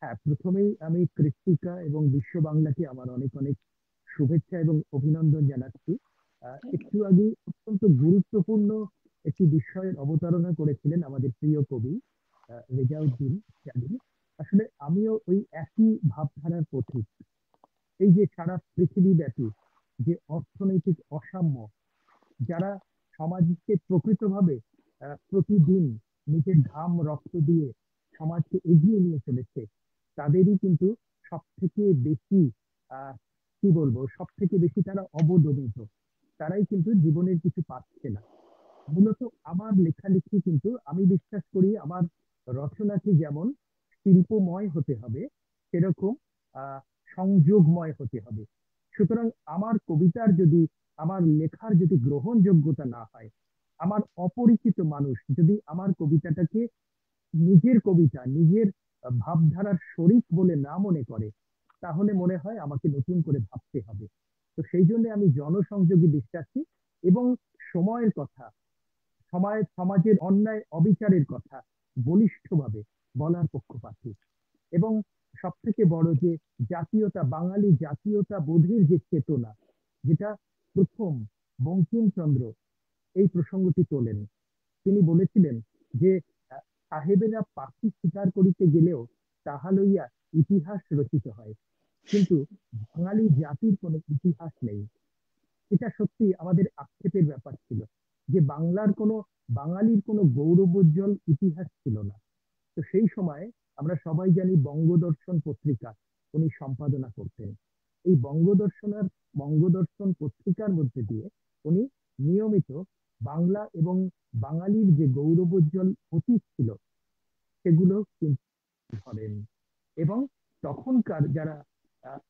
[SPEAKER 3] হ্যাঁ, প্রথমেই আমি কৃত্তিকা এবং বিশ্ব বাংলাকে আমার অনেক অনেক শুভেচ্ছা এবং অভিনন্দন জানাচ্ছি। একটু আগে অত্যন্ত গুরুত্বপূর্ণ একটি বিষয়ের অবতারণা করেছিলেন আমাদের প্রিয় কবি রেজাউদ্দিন সেলিম। আসলে আমিও ওই একই ভাবধারার পথিক। এই যে সারা পৃথিবীব্যাপী যে অর্থনৈতিক অসাম্য, যারা সমাজকে প্রকৃতভাবে প্রতিদিন নিজের ঘাম রক্ত দিয়ে সমাজকে এগিয়ে নিয়ে চলেছে, তাদেরই কিন্তু সব থেকে বেশি আহ কি বলবো, সব থেকে বেশি তারা অবদমিত, তারাই কিন্তু জীবনের কিছু পাচ্ছে না। মূলত আমার লেখালেখি কিন্তু আমি বিশ্বাস করি আমার রচনাটি যেমন শিল্পময় হতে হবে, সেরকম আহ সংযোগময় হতে হবে। সুতরাং আমার কবিতার যদি, আমার লেখার যদি গ্রহণযোগ্যতা না হয়, আমার অপরিচিত মানুষ যদি আমার কবিতাটাকে নিজের কবিতা, নিজের ভাবধারার শরিক বলে না মনে করে, তাহলে মনে হয় আমাকে নতুন করে ভাবতে হবে। তো সেই জন্য আমি জনসংযোগে বিশ্বাসী এবং সময়ের কথা, সমাজের অন্যায় অবিচারের কথা বলিষ্ঠভাবে বলার পক্ষপাতী। এবং সব থেকে বড় যে জাতীয়তা, বাঙালি জাতীয়তা বোধের যে চেতনা, যেটা প্রথম বঙ্কিমচন্দ্র এই প্রসঙ্গটি তোলেন। তিনি বলেছিলেন যে সাহেবেরা পাখি শিকার করিতে গেলেও তাহা লইয়া ইতিহাস রচিত হয়, কিন্তু বাঙালি জাতির কোনো ইতিহাস নেই। এটা সত্যি আমাদের আক্ষেপের ব্যাপার ছিল যে বাঙালির কোনো গৌরবোজ্জ্বল ইতিহাস ছিল না। তো সেই সময় আমরা সবাই জানি বঙ্গদর্শন পত্রিকা উনি সম্পাদনা করতেন। এই বঙ্গদর্শন পত্রিকার মধ্যে দিয়ে উনি নিয়মিত বাংলা এবং বাঙালির যে গৌরবোজ্জ্বল অতীত ছিল সেগুলো কিন্তু ধরেন, এবং তখনকার যারা আহ,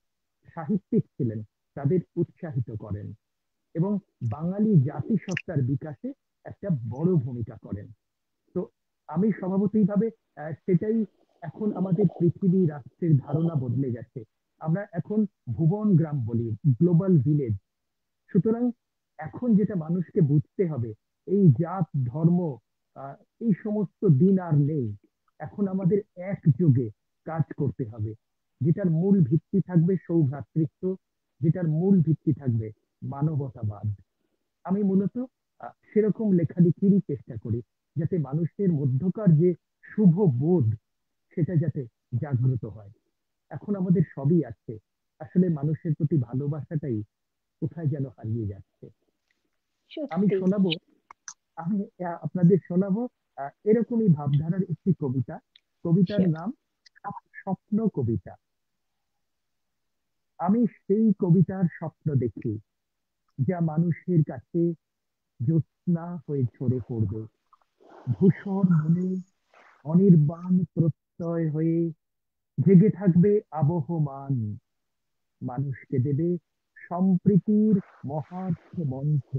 [SPEAKER 3] সাহিত্যিক ছিলেন তাদের উৎসাহিত করেন, এবং বাঙালি জাতিসত্তার বিকাশে একটা বড় ভূমিকা করেন। তো আমি স্বভাবতইভাবে সেটাই, এখন আমাদের পৃথিবী রাষ্ট্রের ধারণা বদলে গেছে। আমরা এখন ভুবন গ্রাম বলি, গ্লোবাল ভিলেজ। সুতরাং এখন যেটা মানুষকে বুঝতে হবে, এই জাত ধর্ম আহ, এই সমস্ত দিন আর নেই। এখন আমাদের একযোগে কাজ করতে হবে, যেটার মূল ভিত্তি থাকবে সৌভ্রাতৃত্ব, যেটার মূল ভিত্তি থাকবে মানবতাবাদ। আমি মূলত সেরকম লেখালেখিরই চেষ্টা করি, যাতে মানুষের মধ্যকার যে শুভ বোধ সেটা যাতে জাগ্রত হয়। এখন আমাদের সবই আছে, আসলে মানুষের প্রতি ভালোবাসাটাই কোথায় যেন হারিয়ে যাচ্ছে। আমি
[SPEAKER 1] সত্যি।
[SPEAKER 3] শোনাবো, আমি আপনাদের শোনাবো এরকমই ভাবধারার একটি কবিতা। কবিতার
[SPEAKER 1] Sure.
[SPEAKER 3] নাম স্বপ্ন কবিতা। আমি সেই কবিতার স্বপ্ন দেখি যা মানুষের কাছে জ্যোৎস্না হয়ে ঝরে পড়বে, ধূসর মনে অনির্বাণ প্রত্যয় হয়ে জেগে থাকবে আবহমান, মানুষকে দেবে সম্প্রীতির মহার্থ মন্ত্র।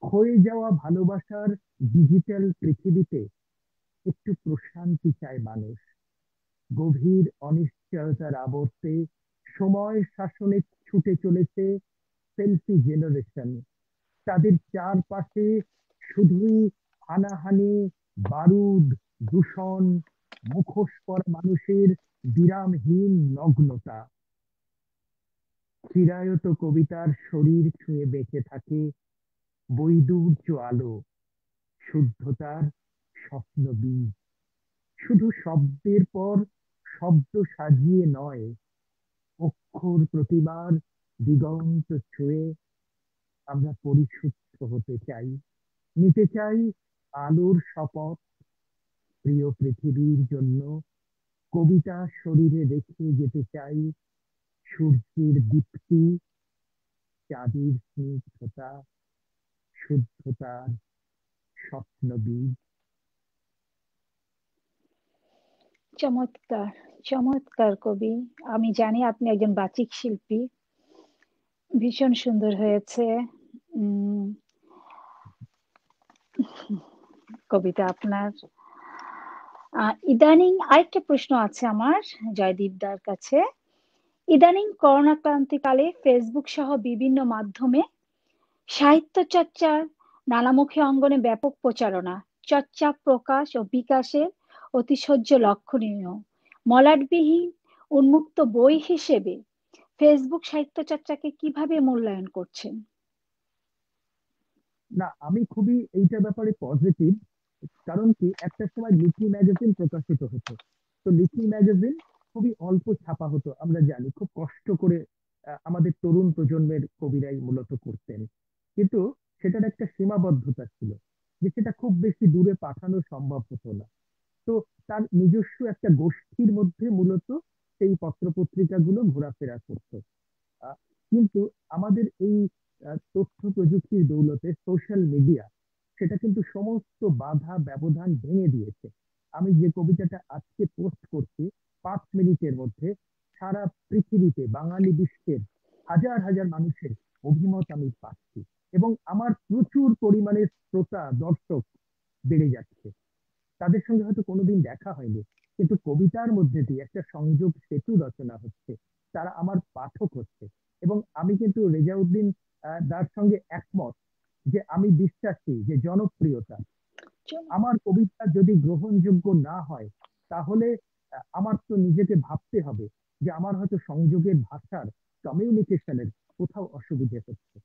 [SPEAKER 3] ক্ষয়ে যাওয়া ভালোবাসার ডিজিটাল পৃথিবীতে একটু প্রশান্তি চায় মানুষ। গভীর অনিশ্চয়তার আবর্তে সময় শাসনে ছুটে চলেছে সেলফি জেনারেশন। তাদের চারপাশে শুধুই হানাহানি, বারুদ, দূষণ, মুখোশ পরা মানুষের বিরামহীন নগ্নতা। চিরায়ত কবিতার শরীর ছুঁয়ে বেঁচে থাকে বৈদুর্য আলো, শুদ্ধতার স্বপ্ন বীজ। শুধু শব্দের পর শব্দ সাজিয়ে নয়, অক্ষর প্রতিমার দিগন্ত ছুঁয়ে আমরা পরিশুদ্ধ হতে চাই, নিতে চাই আলোর শপথ। প্রিয় পৃথিবীর জন্য কবিতা শরীরে রেখে যেতে চাই সূর্যের দীপ্তি, চাঁদের স্নিগ্ধতা, শুদ্ধতার স্বপ্ন বীজ।
[SPEAKER 1] চমৎকার, চমৎকার কবি। আমি জানি আপনি একজন বাচিক শিল্পী। ভীষণ সুন্দর হয়েছে উম কবিতা আপনার। ইদানিং আরেকটা প্রশ্ন আছে আমার জয়দীপ দার কাছে। ইদানিং করোনা ক্রান্তিকালে ফেসবুক সহ বিভিন্ন মাধ্যমে সাহিত্য চর্চার নানামুখী অঙ্গনে ব্যাপক প্রচারণা, চর্চা, প্রকাশ ও বিকাশের অতিশয্য লক্ষণীয়। মলাটবিহীন উন্মুক্ত বই হিসেবে ফেসবুক সাহিত্য চর্চাকে কিভাবে মূল্যায়ন করছেন?
[SPEAKER 3] না, আমি খুবই এইটার ব্যাপারে পজিটিভ। কারণ কি, একটা সময় লিখি ম্যাগাজিন প্রকাশিত হতো। তো লিখি ম্যাগাজিন খুবই অল্প ছাপা হতো, আমরা জানি খুব কষ্ট করে আমাদের তরুণ প্রজন্মের কবিরাই মূলত করতেন, কিন্তু সেটার একটা সীমাবদ্ধতা ছিল যে সেটা খুব বেশি দূরে পাঠানো সম্ভব হতো না। তো তার নিজস্ব একটা গোষ্ঠীর মধ্যে মূলত সেই পত্রপত্রিকাগুলো ঘোরাফেরা করতো। কিন্তু আমাদের এই তথ্য প্রযুক্তির দৌলতে সোশ্যাল মিডিয়া সেটা কিন্তু সমস্ত বাধা ব্যবধান ভেঙে দিয়েছে। আমি যে কবিতাটা আজকে পোস্ট করছি 5 মিনিটের মধ্যে সারা পৃথিবীতে বাঙালি বিশ্বের হাজার হাজার মানুষের অভিমত আমি পাচ্ছি, এবং আমার প্রচুর পরিমাণে শ্রোতা দর্শক বেড়ে যাচ্ছে। তাদের সঙ্গে হয়তো কোনোদিন দেখা হয়নি, কিন্তু কবিতার মধ্যে দিয়ে একটা সংযোগ সেতু রচনা হচ্ছে, তারা আমার পাঠক হচ্ছে। এবং আমি কিন্তু রেজাউদ্দিন দার সঙ্গে একমত যে আমি বিশ্বাসী যে জনপ্রিয়তা, আমার কবিতা যদি গ্রহণযোগ্য না হয় তাহলে আমার তো নিজেকে ভাবতে হবে যে আমার হয়তো সংযোগের ভাষার কমিউনিকেশনের কোথাও অসুবিধে হচ্ছে।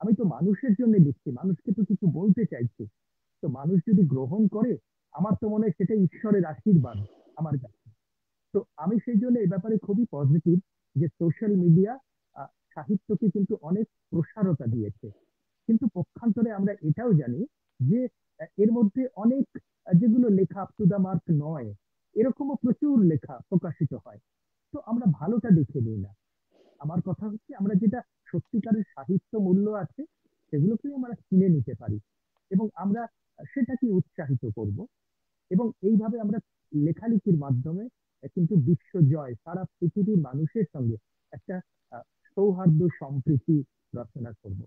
[SPEAKER 3] আমি তো মানুষের জন্য লিখছি, মানুষকে তো কিছু বলতে চাইছি। তো মানুষ যদি গ্রহণ করে, আমার তো মনে হয় সেটা ঈশ্বরের আশীর্বাদ আমার কাছে। তো আমি সেই জন্য এই ব্যাপারে খুবই পজিটিভ যে সোশ্যাল মিডিয়া সাহিত্যকে কিন্তু অনেক প্রসারতা দিয়েছে। কিন্তু পক্ষান্তরে আমরা এটাও জানি যে এর মধ্যে অনেক যেগুলো লেখা আপ টু দা মার্ক নয়, এরকমও প্রচুর লেখা প্রকাশিত হয়। তো আমরা ভালোটা দেখে নিই না। আমার কথা হচ্ছে আমরা যেটা সত্যিকারের সাহিত্য মূল্য আছে সেগুলোকেই আমরা কিনে নিতে পারি, এবং আমরা সেটাকে উৎসাহিত করব। এবং এইভাবে আমরা লেখালেখির মাধ্যমে কিন্তু বিশ্ব জয়, সারা পৃথিবীর মানুষের সঙ্গে একটা সৌহার্দ্য সম্প্রীতি রচনা করব।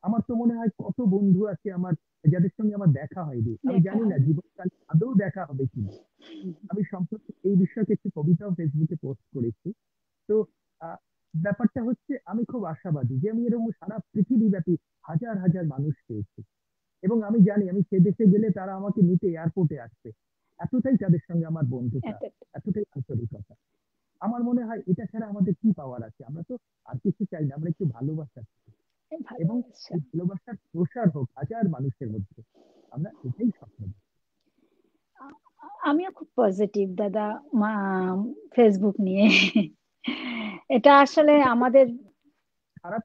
[SPEAKER 3] আমার তো মনে হয় কত বন্ধু আছে আমার যাদের সঙ্গে আমার দেখা হয়নি, আমি জানি না জীবনকাল আদৌ দেখা হবে কিনা। আমি সম্প্রতি এই বিষয়ে একটি কবিতাও ফেসবুকে পোস্ট করেছি। তো ব্যাপারটা হচ্ছে আমি খুব আশাবাদী যে আমি এরকম সারা পৃথিবীব্যাপী হাজার হাজার মানুষ পেয়েছি, এবং আমি জানি আমি সে দেশে গেলে তারা আমাকে নিতে এয়ারপোর্টে আসবে। এতটাই তাদের সঙ্গে আমার বন্ধুতা, এতটাই আন্তরিকতা। আমার মনে হয় এটা ছাড়া আমাদের কি পাওয়ার আছে? আমরা তো আর কিছু চাই না, আমরা একটু ভালোবাসা চাই, এবং এই ভালোবাসার প্রসার হোক হাজার মানুষের মধ্যে, আমরা এটাই স্বপ্ন দেখি।
[SPEAKER 1] আমিও খুব পজিটিভ দাদা ফেসবুক নিয়ে। এটা আসলে আমাদের
[SPEAKER 3] খারাপ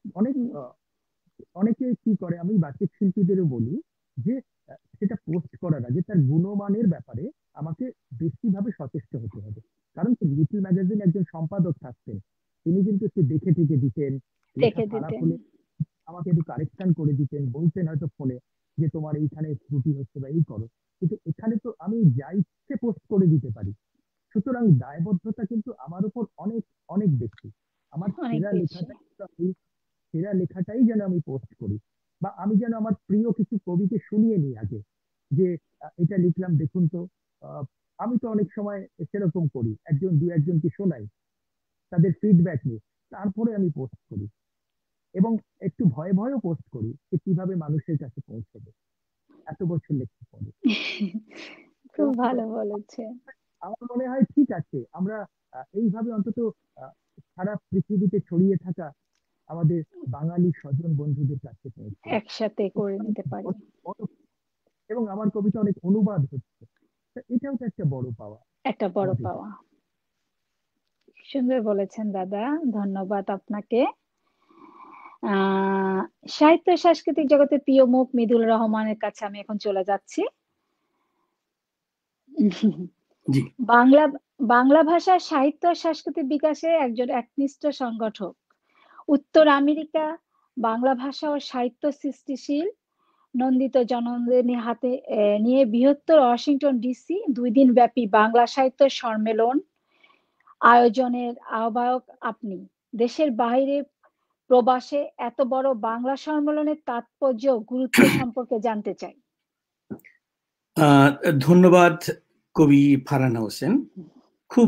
[SPEAKER 3] অনেকে কি করে, আমি বাচিক শিল্পীদেরও বলি যে সেটা পোস্ট করার আগে তার গুণমানের ব্যাপারে আমাকে বেশিভাবে সচেষ্ট হতে হবে। কারণ কি, লিটল ম্যাগাজিন একজন সম্পাদক থাকতেন, তিনি কিন্তু একটু দেখে টেকে দিতেন, লেখা খারাপ হলে আমাকে একটু কারেকশন করে দিতেন, বলতেন হয়তো ফোনে যে তোমার এইখানে ত্রুটি হচ্ছে বা এই করো। কিন্তু এখানে তো আমি যা ইচ্ছে পোস্ট করে দিতে পারি, সুতরাং দায়বদ্ধতা কিন্তু আমার উপর অনেক অনেক বেশি। আমার সেরা লেখাটাই যেন আমি পোস্ট করি, বা আমি যেন আমার প্রিয় কিছু কবিকে শুনিয়ে নিই আগে যে এটা লিখলাম দেখুন তো। আমি তো অনেক সময় সেরকম করি, দু একজনকে শোনাই, তাদের ফিডব্যাক নিই, তারপরে আমি পোস্ট করি, এবং একটু ভয়ে ভয়েও পোস্ট করি যে কিভাবে মানুষের কাছে পৌঁছবে এত বছর লেখার পরে।
[SPEAKER 1] খুব ভালো বলেছে।
[SPEAKER 3] আমার মনে হয় ঠিক আছে, আমরা এইভাবে অন্তত সারা পৃথিবীতে ছড়িয়ে থাকা আমাদের বাঙালি স্বজন বন্ধুদের কাছে পৌঁছে
[SPEAKER 1] একসাথে করে নিতে পারি,
[SPEAKER 3] এবং আমার কবিতা অনেক অনুবাদ হচ্ছে, এটাও তো একটা বড় পাওয়া।
[SPEAKER 1] সুন্দর বলেছেন দাদা, ধন্যবাদ আপনাকে। সাহিত্য সাংস্কৃতিক জগতের প্রিয় মুখ মিদুল রহমানের কাছে আমি এখন চলে যাচ্ছি। বাংলা ভাষা সাহিত্য সাংস্কৃতিক বিকাশে একজন একনিষ্ঠ সংগঠক, উত্তর আমেরিকা বাংলা ভাষা ও সাহিত্য সৃষ্টিশীল নন্দিত জনন্দিনী হাতে নিয়ে বৃহত্তর ওয়াশিংটন ডিসি 2 দিন ব্যাপী বাংলা সাহিত্য সম্মেলন আয়োজনের আহ্বায়ক আপনি। দেশের বাইরে প্রবাসে এত বড় বাংলা সম্মেলনের তাৎপর্য গুরুত্ব সম্পর্কে জানতে চাই।
[SPEAKER 4] ধন্যবাদ কবি ফারহানা হোসেন। খুব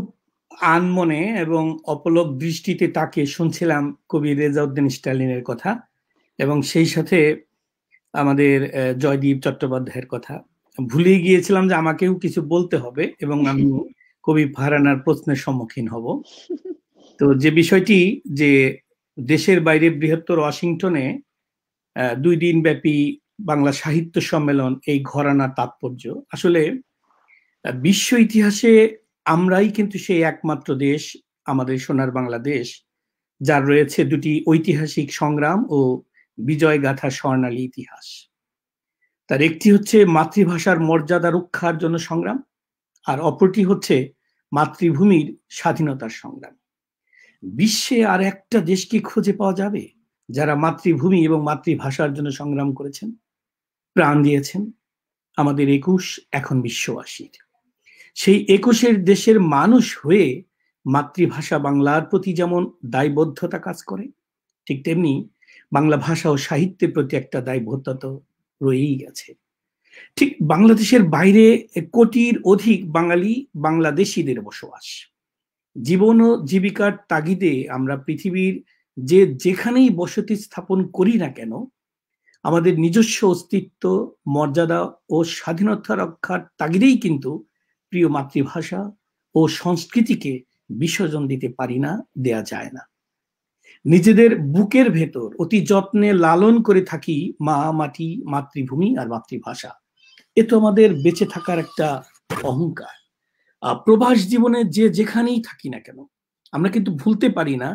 [SPEAKER 4] আনমনে এবং অপলক দৃষ্টিতে তাকে শুনছিলাম কবি রেজাউদ্দিন স্টালিনের কথা, এবং সেই সাথে আমাদের জয়দীপ চট্টোপাধ্যায়ের কথা। ভুলে গিয়েছিলাম যে আমাকেও কিছু বলতে হবে এবং আমি কবি ফারহানার প্রশ্নের সম্মুখীন হব। তো যে বিষয়টি যে দেশের বাইরে বৃহত্তর ওয়াশিংটনে 2 দিন ব্যাপী বাংলা সাহিত্য সম্মেলন, এই ঘরানার তাৎপর্য আসলে বিশ্ব ইতিহাসে আমরাই কিন্তু সেই একমাত্র দেশ, আমাদের সোনার বাংলাদেশ, যার রয়েছে দুটি ঐতিহাসিক সংগ্রাম ও বিজয়গাথা স্বর্ণালী ইতিহাস। তার একটি হচ্ছে মাতৃভাষার মর্যাদা রক্ষার জন্য সংগ্রাম, আর অপরটি হচ্ছে মাতৃভূমির স্বাধীনতার সংগ্রাম। বিশ্বে আর একটা দেশকে খুঁজে পাওয়া যাবে যারা মাতৃভূমি এবং মাতৃভাষার জন্য সংগ্রাম করেছেন, প্রাণ দিয়েছেন? আমাদের ২১ এখন বিশ্ববাসীর। সেই ২১-এর দেশের মানুষ হয়ে মাতৃভাষা বাংলার প্রতি যেমন দায়বদ্ধতা কাজ করে, ঠিক তেমনি বাংলা ভাষা ও সাহিত্যের প্রতি একটা দায়বদ্ধতা তো রয়েই গেছে। ঠিক বাংলাদেশের বাইরে কোটির অধিক বাঙালি বাংলাদেশিদের বসবাস। জীবন ও জীবিকার তাগিদে আমরা পৃথিবীর যেখানেই বসতি স্থাপন করি না কেন, আমাদের নিজস্ব অস্তিত্ব, মর্যাদা ও স্বাধীনতা রক্ষার তাগিদেই কিন্তু প্রিয় মাতৃভাষা ও সংস্কৃতিকে বিসর্জন দিতে পারি না, দেয়া যায় না। নিজেদের বুকের ভেতর অতি যত্নে লালন করে থাকি মা, মাটি, মাতৃভূমি আর মাতৃভাষা। এ তো আমাদের বেঁচে থাকার একটা অহংকার। প্রবাস জীবনে যেখানেই থাকি না কেন, আমরা কিন্তু ভুলতে পারি না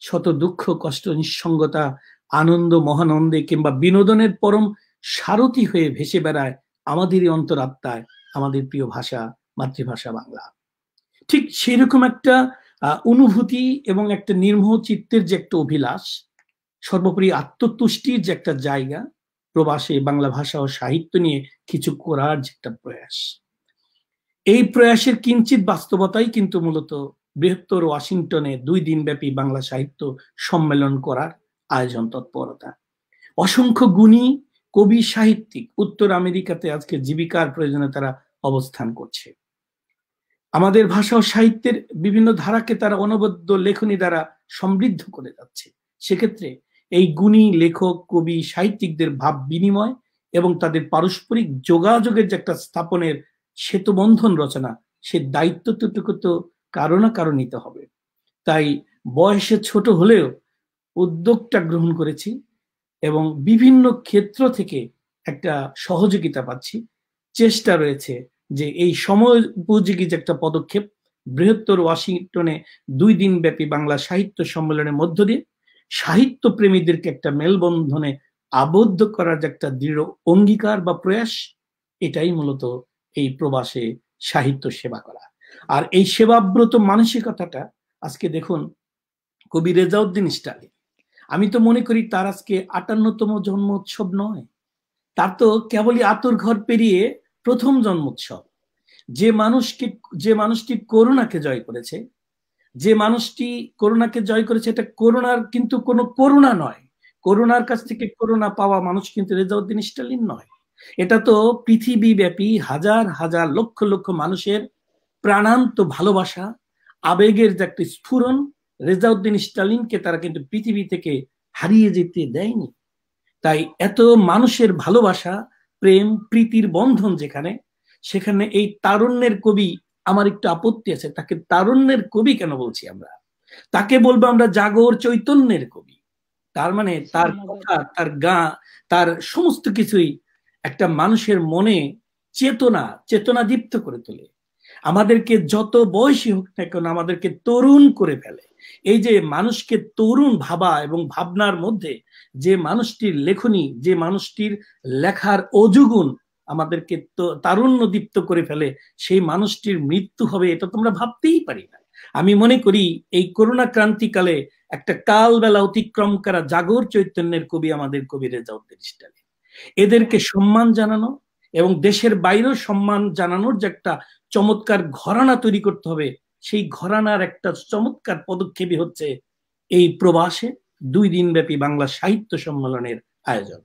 [SPEAKER 4] শত দুঃখ, কষ্ট, নিঃসঙ্গতা, আনন্দ, মহানন্দে কিংবা বিনোদনের পরম সারথি হয়ে ভেসে বেড়ায় আমাদেরই অন্তরাত্মায় আমাদের প্রিয় ভাষা, মাতৃভাষা বাংলা। ঠিক সেরকম একটা অনুভূতি এবং একটা নির্মোহ চিত্তের যে একটা অভিলাষ, সর্বোপরি আত্মতুষ্টির যে একটা জায়গা, প্রবাসে বাংলা ভাষা ও সাহিত্য নিয়ে কিছু করার যে একটা প্রয়াস, এই প্রয়াসের কিঞ্চিত বাস্তবতাই কিন্তু মূলত বৃহত্তর ওয়াশিংটনে 2 দিনব্যাপী বাংলা সাহিত্য সম্মেলন করার আয়োজন তৎপরতা। অসংখ্য গুণী কবি, সাহিত্যিক উত্তর আমেরিকাতে আজকে জীবিকার প্রয়োজনে তারা অবস্থান করছে। আমাদের ভাষা ও সাহিত্যের বিভিন্ন ধারাকে তারা অনবদ্য লেখনী দ্বারা সমৃদ্ধ করে যাচ্ছে। সেক্ষেত্রে এই গুণী লেখক, কবি, সাহিত্যিকদের ভাব বিনিময় এবং তাদের পারস্পরিক যোগাযোগের যে একটা স্থাপনের সেতুবন্ধন রচনা, সে দায়িত্বটুকু তো কারো না কারো নিতে হবে। তাই বয়সে ছোট হলেও উদ্যোগটা গ্রহণ করেছি এবং বিভিন্ন ক্ষেত্র থেকে একটা সহযোগিতা পাচ্ছি। চেষ্টা রয়েছে যে এই সময় উপযোগী যে একটা পদক্ষেপ, বৃহত্তর ওয়াশিংটনে 2 দিনব্যাপী বাংলা সাহিত্য সম্মেলনের মধ্য দিয়ে সাহিত্য প্রেমীদেরকে একটা মেলবন্ধনে আবদ্ধ করার যে একটা দৃঢ় অঙ্গীকার বা প্রয়াস, এটাই মূলত এই প্রবাসে সাহিত্য সেবা করা। আর এই সেবাব্রত মানসিকতাটা আজকে দেখুন, কবি রেজাউদ্দিন স্টালিন, আমি তো মনে করি তার আজকে 58তম জন্মোৎসব নয়, তার তো কেবলই আতর ঘর পেরিয়ে প্রথম জন্মোৎসব। যে মানুষটি করোনাকে জয় করেছে, এটা করোনার কিন্তু কোনো করুণা নয়, করোনার কাছ থেকে করোনা পাওয়া মানুষ কিন্তু রেজাউদ্দিন স্টালিন নয়। এটা তো পৃথিবীব্যাপী হাজার হাজার লক্ষ লক্ষ মানুষের প্রাণান্ত ভালোবাসা, আবেগের যে একটা স্ফুরণ। রেজাউদ্দিন স্টালিনকে তারা কিন্তু পৃথিবী থেকে হারিয়ে যেতে দেয়নি। তাই এত মানুষের ভালোবাসা, প্রেম, প্রীতির বন্ধন যেখানে, সেখানে এই তারুণ্যের কবি, আমার একটু আপত্তি আছে, তাকে তারুণ্যের কবি কেন বলছি আমরা? তাকে বলবো আমরা জাগর চৈতন্যের কবি। তার মানে তার কথা, তার গান, তার সমস্ত কিছুই একটা মানুষের মনে চেতনা দীপ্ত করে তোলে। আমাদেরকে যত বয়সী হোক না কেন, আমাদেরকে তরুণ করে ফেলে। এই যে মানুষকে তরুণ ভাবা এবং ভাবনার মধ্যে যে মানুষটির লেখনী, যে মানুষটির লেখার অজুগুণ আমাদেরকে তারুণ্য দীপ্ত করে ফেলে, সেই মানুষটির মৃত্যু হবে এটা তোমরা ভাবতেই পারি না। আমি মনে করি এই করোনা ক্রান্তিকালে একটা কালবেলা অতিক্রম করা জাগর চৈতন্যের কবি আমাদের কবি রেজাউদ্দিন স্টালিন। এদেরকে সম্মান জানানো এবং দেশের বাইরেও সম্মান জানানোর যে একটা চমৎকার ঘরানা তৈরি করতে হবে, সেই ঘরানার একটা চমৎকার পদক্ষেপই হচ্ছে এই প্রবাসে 2 দিনব্যাপী বাংলা সাহিত্য সম্মেলনের আয়োজন।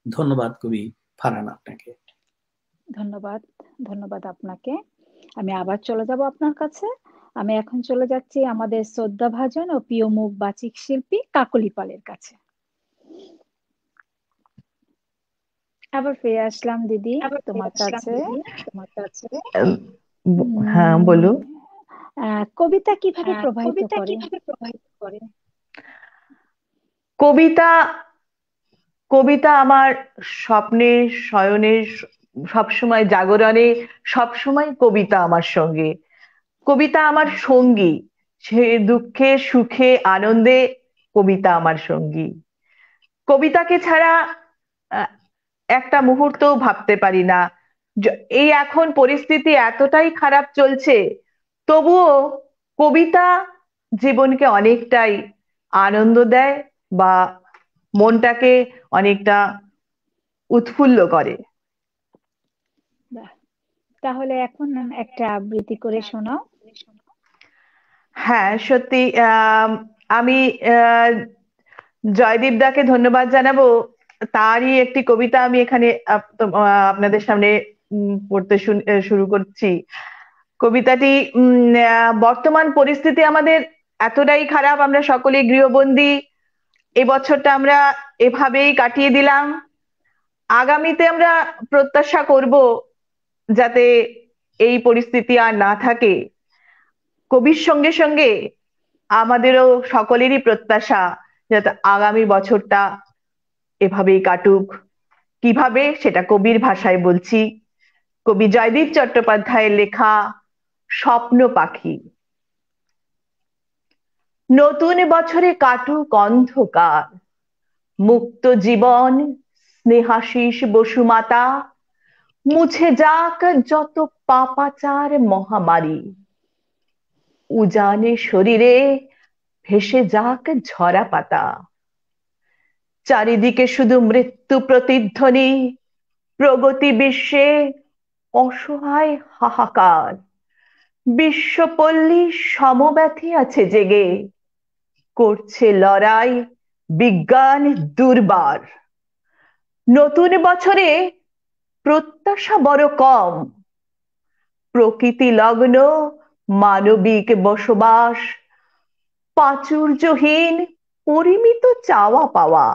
[SPEAKER 4] ধন্যবাদ কবি ফারহান আপনাকে।
[SPEAKER 1] ধন্যবাদ আপনাকে। আমি আবার চলে যাব আপনার কাছে। আমি এখন চলে যাচ্ছি আমাদের শ্রদ্ধাভাজন ও প্রিয় মুখ বাচিক শিল্পী কাকলি পালের কাছে। আবার ফিরে আসলাম দিদি তোমার কাছে।
[SPEAKER 5] হ্যাঁ, বলুন।
[SPEAKER 1] কবিতা কিভাবে প্রভাবিত করে?
[SPEAKER 5] কবিতা আমার স্বপ্নে, শয়নে, সবসময় জাগরণে, সবসময় কবিতা আমার সঙ্গে। কবিতা আমার সঙ্গী, সে দুঃখে সুখে আনন্দে কবিতা আমার সঙ্গী। কবিতাকে ছাড়া একটা মুহূর্ত ভাবতে পারি না। এই এখন পরিস্থিতি এতটাই খারাপ চলছে, তবুও কবিতা জীবনকে অনেকটাই আনন্দ দেয় বা মনটাকে অনেকটা উৎফুল্ল করে।
[SPEAKER 1] বাহ! তাহলে এখন একটা আবৃত্তি করে শোনাও।
[SPEAKER 5] হ্যাঁ, সত্যি আমি জয়দীপ দাকে ধন্যবাদ জানাবো। তারই একটি কবিতা আমি এখানে আপনাদের সামনে পড়তে শুরু করছি। কবিতাটি বর্তমান পরিস্থিতি আমাদের এতটাই খারাপ, আমরা সকলে গৃহবন্দী। এবছরটা আমরা এভাবেই কাটিয়ে দিলাম। আগামীতে আমরা প্রত্যাশা করব যাতে এই পরিস্থিতি আর না থাকে। কবির সঙ্গে সঙ্গে আমাদেরও সকলেরই প্রত্যাশা যাতে আগামী বছরটা এভাবেই কাটুক। কিভাবে, সেটা কবির ভাষায় বলছি। কবি জয়দীপ চট্টোপাধ্যায়ের লেখা স্বপ্ন পাখি। নতুন বছরে কাটুক অন্ধকার, মুক্ত জীবন স্নেহাশিস বসুমাতা, মুছে যাক যত পাপাচার মহামারী, উজানে শরীরে ভেসে যাক ঝরা পাতা। চারিদিকে শুধু মৃত্যু প্রতিধ্বনি, প্রগতি বিশ্বে অসহায় হাহাকার। বিশ্বপল্লী সমব্যথী আছে জেগে, করছে লড়াই বিজ্ঞান দুর্বার। নতুন বছরে প্রত্যাশা বড় কম, প্রকৃতি লগ্ন মানবিক বসবাস, প্রাচুর্যহীন পরিমিত চাওয়া পাওয়া,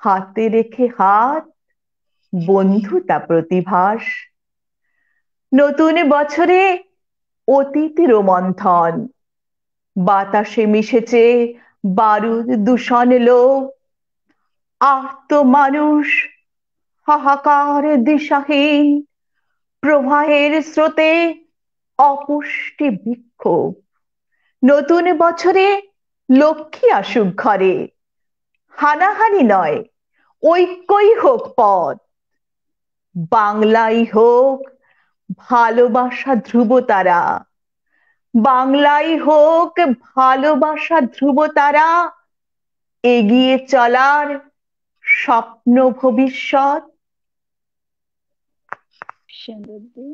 [SPEAKER 5] হাতে রেখে হাত বন্ধুতা প্রতিভাস। নতুন বছরে অতীত রোমন্থন, বাতাসে মিশেছে বারুদ দূষণ লোক, আর্ত মানুষ হাহাকার দিশাহীন, প্রবাহের স্রোতে অপুষ্টি বিক্ষোভ। নতুন বছরে লক্ষ্মী আসুক ঘরে, হানাহানি নয় ঐক্যই হোক পথ। বাংলাই হোক ভালোবাসা ধ্রুবতারা, বাংলাই হোক ভালোবাসা ধ্রুবতারা, এগিয়ে চলার স্বপ্ন ভবিষ্যৎ।
[SPEAKER 1] সুন্দর দি।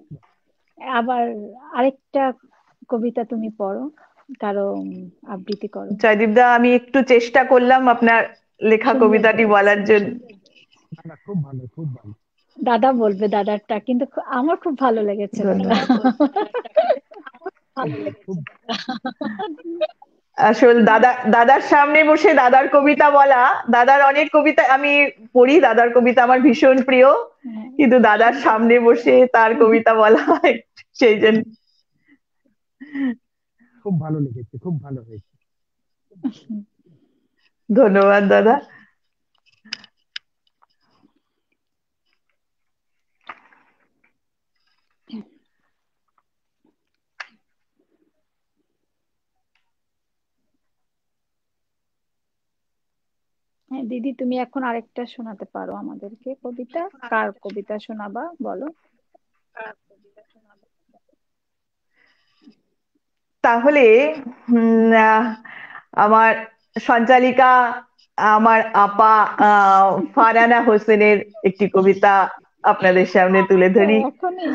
[SPEAKER 1] আবার আরেকটা কবিতা তুমি পড়ো, কারো আবৃত্তি করো।
[SPEAKER 5] জয়দীপ দা, আমি একটু চেষ্টা করলাম আপনার লেখা
[SPEAKER 1] সুন্দর
[SPEAKER 5] কবিতাটি
[SPEAKER 1] হয়েছে,
[SPEAKER 5] বলার জন্য।
[SPEAKER 1] সুন্দর।
[SPEAKER 3] না, খুব ভালো, খুব ভালো।
[SPEAKER 1] দাদা বলবে দাদারটা, কিন্তু আমার খুব ভালো লেগেছে দাদা।
[SPEAKER 3] খুব
[SPEAKER 5] আসলে দাদার সামনে বসে দাদার কবিতা বলা, দাদার অনেক কবিতা আমি পড়ি, দাদার কবিতা আমার ভীষণ প্রিয়,
[SPEAKER 1] হ্যাঁ,
[SPEAKER 5] কিন্তু দাদার সামনে বসে তার কবিতা বলা সেই জন্য
[SPEAKER 3] খুব ভালো লেগেছে, খুব ভালো হয়েছে।
[SPEAKER 5] ধন্যবাদ দাদা।
[SPEAKER 1] হ্যাঁ দিদি, তুমি এখন আরেকটা শোনাতে পারো আমাদেরকে কবিতা। কার কবিতা শোনাবা বলো।
[SPEAKER 5] তাহলে আমার সঞ্চালিকা, আমার আপা ফারহানা হোসেনের একটি কবিতা আপনাদের সামনে তুলে ধরি।
[SPEAKER 1] এখনই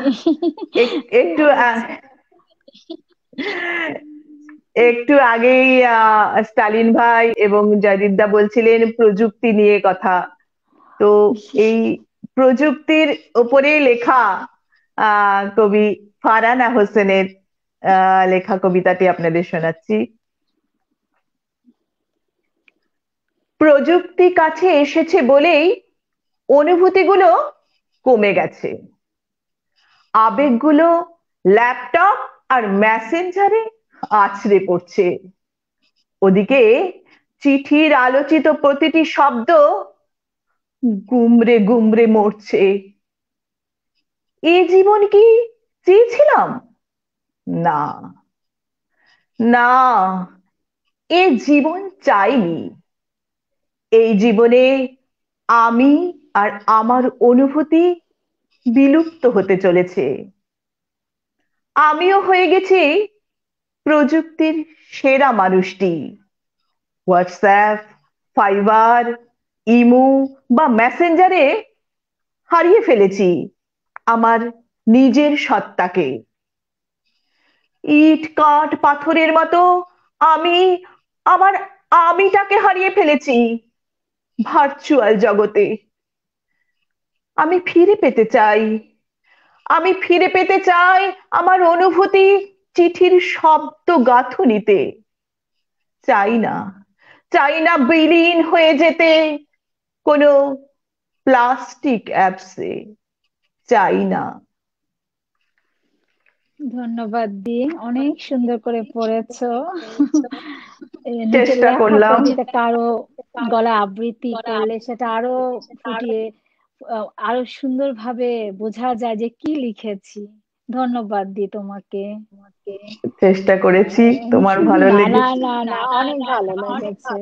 [SPEAKER 5] একটু একটু আগেই স্টালিন ভাই এবং জয়দীপ দা বলছিলেন প্রযুক্তি নিয়ে কথা। তো এই প্রযুক্তির উপরে লেখা কবি ফারহানা হোসেনের লেখা কবিতাটি আপনাদের শোনাচ্ছি। প্রযুক্তি কাছে এসেছে বলেই অনুভূতিগুলো কমে গেছে, আবেগগুলো ল্যাপটপ আর মেসেঞ্জারে আছড়ে পড়ছে। ওদিকে চিঠির আলোচিত প্রতিটি শব্দ গুমরে গুমরে মরছে। এ জীবন কি চেয়েছিলাম? না, না, এ জীবন চাইনি। এই জীবনে আমি আর আমার অনুভূতি বিলুপ্ত হতে চলেছে। আমিও হয়ে গেছি প্রযুক্তির সেরা মানুষটি। হোয়াটসঅ্যাপ, ফাইবার, ইমো বা মেসেঞ্জারে হারিয়ে ফেলেছি আমার নিজের সত্তাকে। ইট কাঠ পাথরের মতো আমি আমার আমিটাকে হারিয়ে ফেলেছি ভার্চুয়াল জগতে। আমি ফিরে পেতে চাই, আমি ফিরে পেতে চাই আমার অনুভূতি চিঠির শব্দ গাঁথুনিতে। চাই না, চাই না বিলীন হয়ে যেতে কোনো প্লাস্টিক অ্যাপসে। চাই না।
[SPEAKER 1] ধন্যবাদ দি, অনেক সুন্দর করে পড়েছো। নিজের
[SPEAKER 5] চেষ্টা
[SPEAKER 1] লেখা
[SPEAKER 5] করলাম।
[SPEAKER 1] কবিতা কারো গলা আবৃত্তি করলে সেটা আরো ফুটিয়ে আরো সুন্দরভাবে বোঝা যায় যে কি লিখেছি। ধন্যবাদ দি তোমাকে।
[SPEAKER 5] চেষ্টা করেছি, তোমার ভালো
[SPEAKER 1] না না
[SPEAKER 5] লেগেছে?
[SPEAKER 1] না না, অনেক ভালো লেগেছে।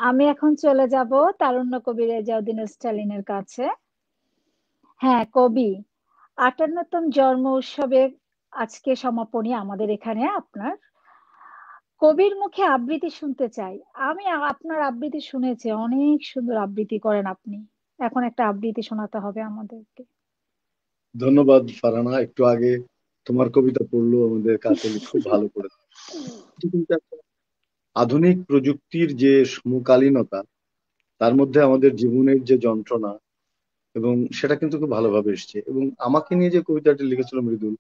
[SPEAKER 1] আমি এখন চলে যাব তারুণ্য কবি রেজাউদ্দিন স্টালিনের কাছে। হ্যাঁ, কবি 58তম জন্ম উৎসবের আজকে সমাপনী আমাদের এখানে। আপনার কবির মুখে আবৃত্তি শুনতে চাই। আমি আপনার আবৃত্তি শুনেছি, অনেক সুন্দর আবৃত্তি করেন আপনি। এখন একটা আবৃত্তি শোনাতে হবে আমাদেরকে।
[SPEAKER 2] ধন্যবাদ ফারহানা, একটু আগে তোমার কবিতা পড়লো আমাদের কাকলি, খুব ভালো করে। কিন্তু একটা আধুনিক প্রযুক্তির যে সমকালীনতা, তার মধ্যে আমাদের জীবনের যে যন্ত্রণা, এবং সেটা কিন্তু খুব ভালোভাবে এসছে। এবং আমাকে নিয়ে যে কবিতাটি লিখেছিল মৃদুল,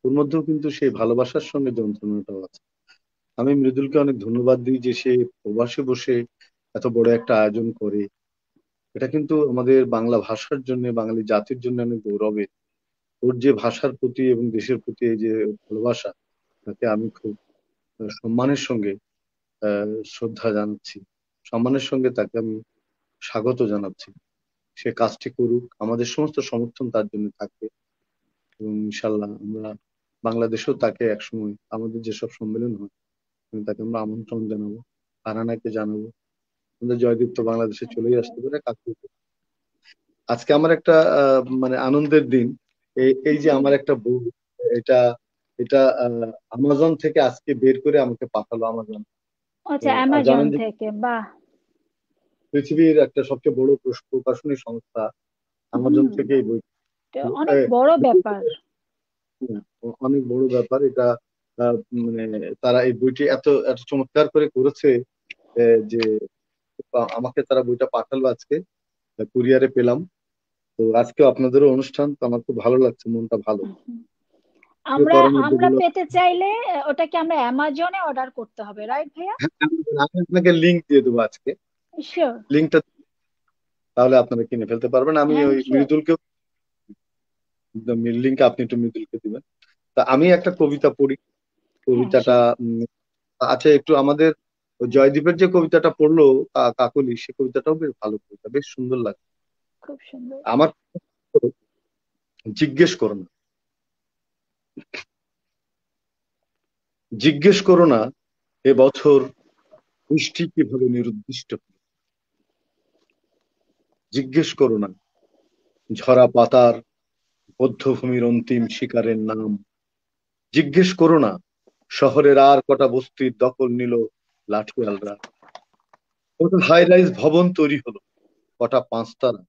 [SPEAKER 2] ওর মধ্যেও কিন্তু সেই ভালোবাসার সঙ্গে যন্ত্রণাটাও আছে। আমি মৃদুলকে অনেক ধন্যবাদ দিই যে সে প্রবাসে বসে এত বড় একটা আয়োজন করে। এটা কিন্তু আমাদের বাংলা ভাষার জন্য, বাঙালি জাতির জন্য অনেক গৌরবের। ওর যে ভাষার প্রতি এবং দেশের প্রতি এই যে ভালোবাসা, তাকে আমি খুব সম্মানের সঙ্গে শ্রদ্ধা জানাচ্ছি, সম্মানের সঙ্গে তাকে আমি স্বাগত জানাচ্ছি। সে কাজটি করুক, আমাদের সমস্ত সমর্থন তার জন্য থাকবে। এবং ইনশাল্লাহ আমরা বাংলাদেশেও তাকে একসময় আমাদের যেসব সম্মেলন হয় তাকে আমরা আমন্ত্রণ জানাবো, ফারহানাকে জানাবো। আমাদের জয়দীপ তো বাংলাদেশে চলেই আসতে পারে কাকু। আজকে আমার একটা মানে আনন্দের দিন। এই যে আমার একটা বই, এটা এটা আমাজন থেকে আজকে বের করে আমাকে পাঠালো আমাজন।
[SPEAKER 1] আচ্ছা,
[SPEAKER 2] আর
[SPEAKER 1] অ্যামাজন
[SPEAKER 2] জানেন যে
[SPEAKER 1] থেকে, বাহ।
[SPEAKER 2] পৃথিবীর একটা সবচেয়ে বড় প্রকাশনী সংস্থা আমাজন
[SPEAKER 1] হুম,
[SPEAKER 2] থেকে এই বই।
[SPEAKER 1] এটা অনেক বড় ব্যাপার।
[SPEAKER 2] অনেক বড় ব্যাপার এটা। মানে তারা এই বইটি এত এত চমৎকার করে করেছে যে আমাকে তারা বইটা পাঠালো আজকে, কুরিয়ারে পেলাম। তো আজকে আপনাদেরও অনুষ্ঠান, তো আমার খুব ভালো লাগছে, মনটা ভালো।
[SPEAKER 1] আমরা
[SPEAKER 2] করোনার
[SPEAKER 1] আমরা
[SPEAKER 2] যেগুলো,
[SPEAKER 1] পেতে চাইলে ওটাকে আমরা অ্যামাজনে অর্ডার করতে হবে, রাইট ভাইয়া?
[SPEAKER 2] আমি আপনাকে লিংক দিয়ে দেবো আজকে,
[SPEAKER 1] শিওর।
[SPEAKER 2] লিংকটা, তাহলে আপনারা কিনে ফেলতে পারবেন। আমি
[SPEAKER 1] হ্যাঁ,
[SPEAKER 2] ওই
[SPEAKER 1] শিওর।
[SPEAKER 2] মৃদুলকে লিংক আপনি একটু মৃদুলকে দিবেন। তা আমি একটা কবিতা পড়ি,
[SPEAKER 1] হ্যাঁ,
[SPEAKER 2] কবিতাটা
[SPEAKER 1] শিওর।
[SPEAKER 2] আচ্ছা একটু আমাদের ওই জয়দীপের যে কবিতাটা পড়লো কাকলি, সে কবিতাটাও বেশ ভালো কবিতা, বেশ সুন্দর লাগে
[SPEAKER 1] খুব সুন্দর।
[SPEAKER 2] আমার। জিজ্ঞেস করো না, জিজ্ঞেস করো না এবছর বৃষ্টি কিভাবে নিরুদ্দিষ্ট হলো। জিজ্ঞেস করো না ঝরা পাতার বধ্যভূমির অন্তিম শিকারের নাম। জিজ্ঞেস করো না শহরের আর কটা বস্তির দখল নিল লাঠিয়ালরা। কত হাই রাইজ ভবন তৈরি হলো, কটা পাঁচতারা।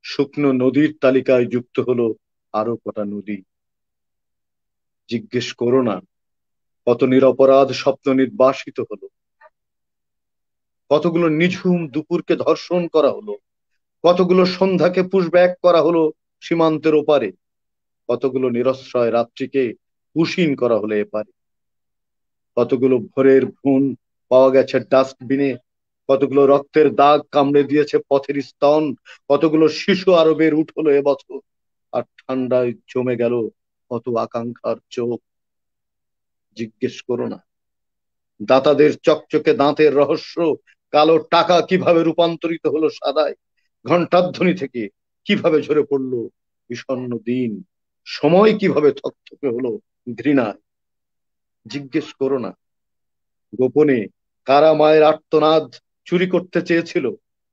[SPEAKER 2] শুকনো নদীর তালিকায় যুক্ত হলো আরো কটা নদী। জিজ্ঞেস করো না কত নিরপরাধ স্বপ্ন নির্বাসিত হলো, কতগুলো নিঝুম দুপুরকে ধর্ষণ করা হলো, কতগুলো সন্ধ্যাকে পুশব্যাক করা হলো সীমান্তের ওপারে, কতগুলো নিরশ্রয় রাত্রিকে হুসিন করা হলো এপারে, কতগুলো ভোরের ভ্রূণ পাওয়া গেছে ডাস্টবিনে, কতগুলো রক্তের দাগ কামড়ে দিয়েছে পথের স্তন, কতগুলো শিশু আরো বের উঠলো এবছর, আর ঠান্ডায় জমে গেল কত আকাঙ্ক্ষার চোখ। জিজ্ঞেস করো না দাতাদের চকচকে দাঁতের রহস্য, কালো টাকা কিভাবে রূপান্তরিত হলো সাদায়, ঘণ্টাধ্বনি থেকে কিভাবে ঝরে পড়লো বিষণ্ণ দিন। সময় কিভাবে থকথকে হলো ঘৃণায়। জিজ্ঞেস করো না গোপনে কারা মায়ের আর্তনাদ চুরি করতে চেয়েছিল,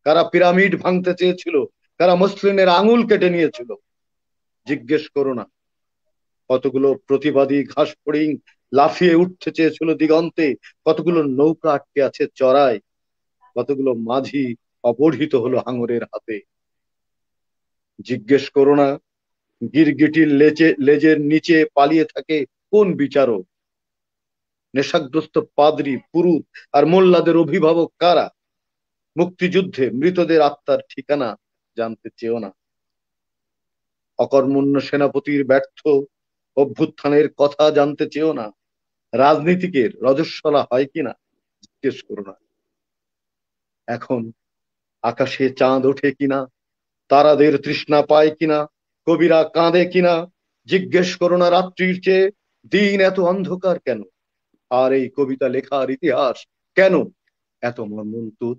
[SPEAKER 2] কারা পিরামিড ভাঙতে চেয়েছিল, কারা মসলিনের আঙুল কেটে নিয়েছিল। জিজ্ঞেস করো না কতগুলো প্রতিবাদী ঘাস ফড়িং লাফিয়ে উঠতে চেয়েছিল দিগন্তে, কতগুলো নৌকা আটকে আছে চড়ায়, কতগুলো মাঝি অপহৃত হলো হাঙরের হাতে। জিজ্ঞেস করো না গিরগিটির লেজের নিচে পালিয়ে থাকে কোন বিচারক, নেশাগ্রস্ত পাদ্রী পুরুত আর মোল্লাদের অভিভাবক কারা। মুক্তিযুদ্ধে মৃতদের আত্মার ঠিকানা জানতে চেও না। অকর্মণ্য সেনাপতির ব্যর্থ অভ্যুত্থানের কথা জানতে চেও না। রাজনীতিকের রজস্বলা হয় কিনা জিজ্ঞেস করো না। এখন আকাশে চাঁদ ওঠে কিনা, তারাদের তৃষ্ণা পায় কিনা, কবিরা কাঁদে কিনা জিজ্ঞেস করো না। রাত্রির চেয়ে দিন এত অন্ধকার কেন, আর এই কবিতা লেখার ইতিহাস কেন এত মর্মন্তুদ।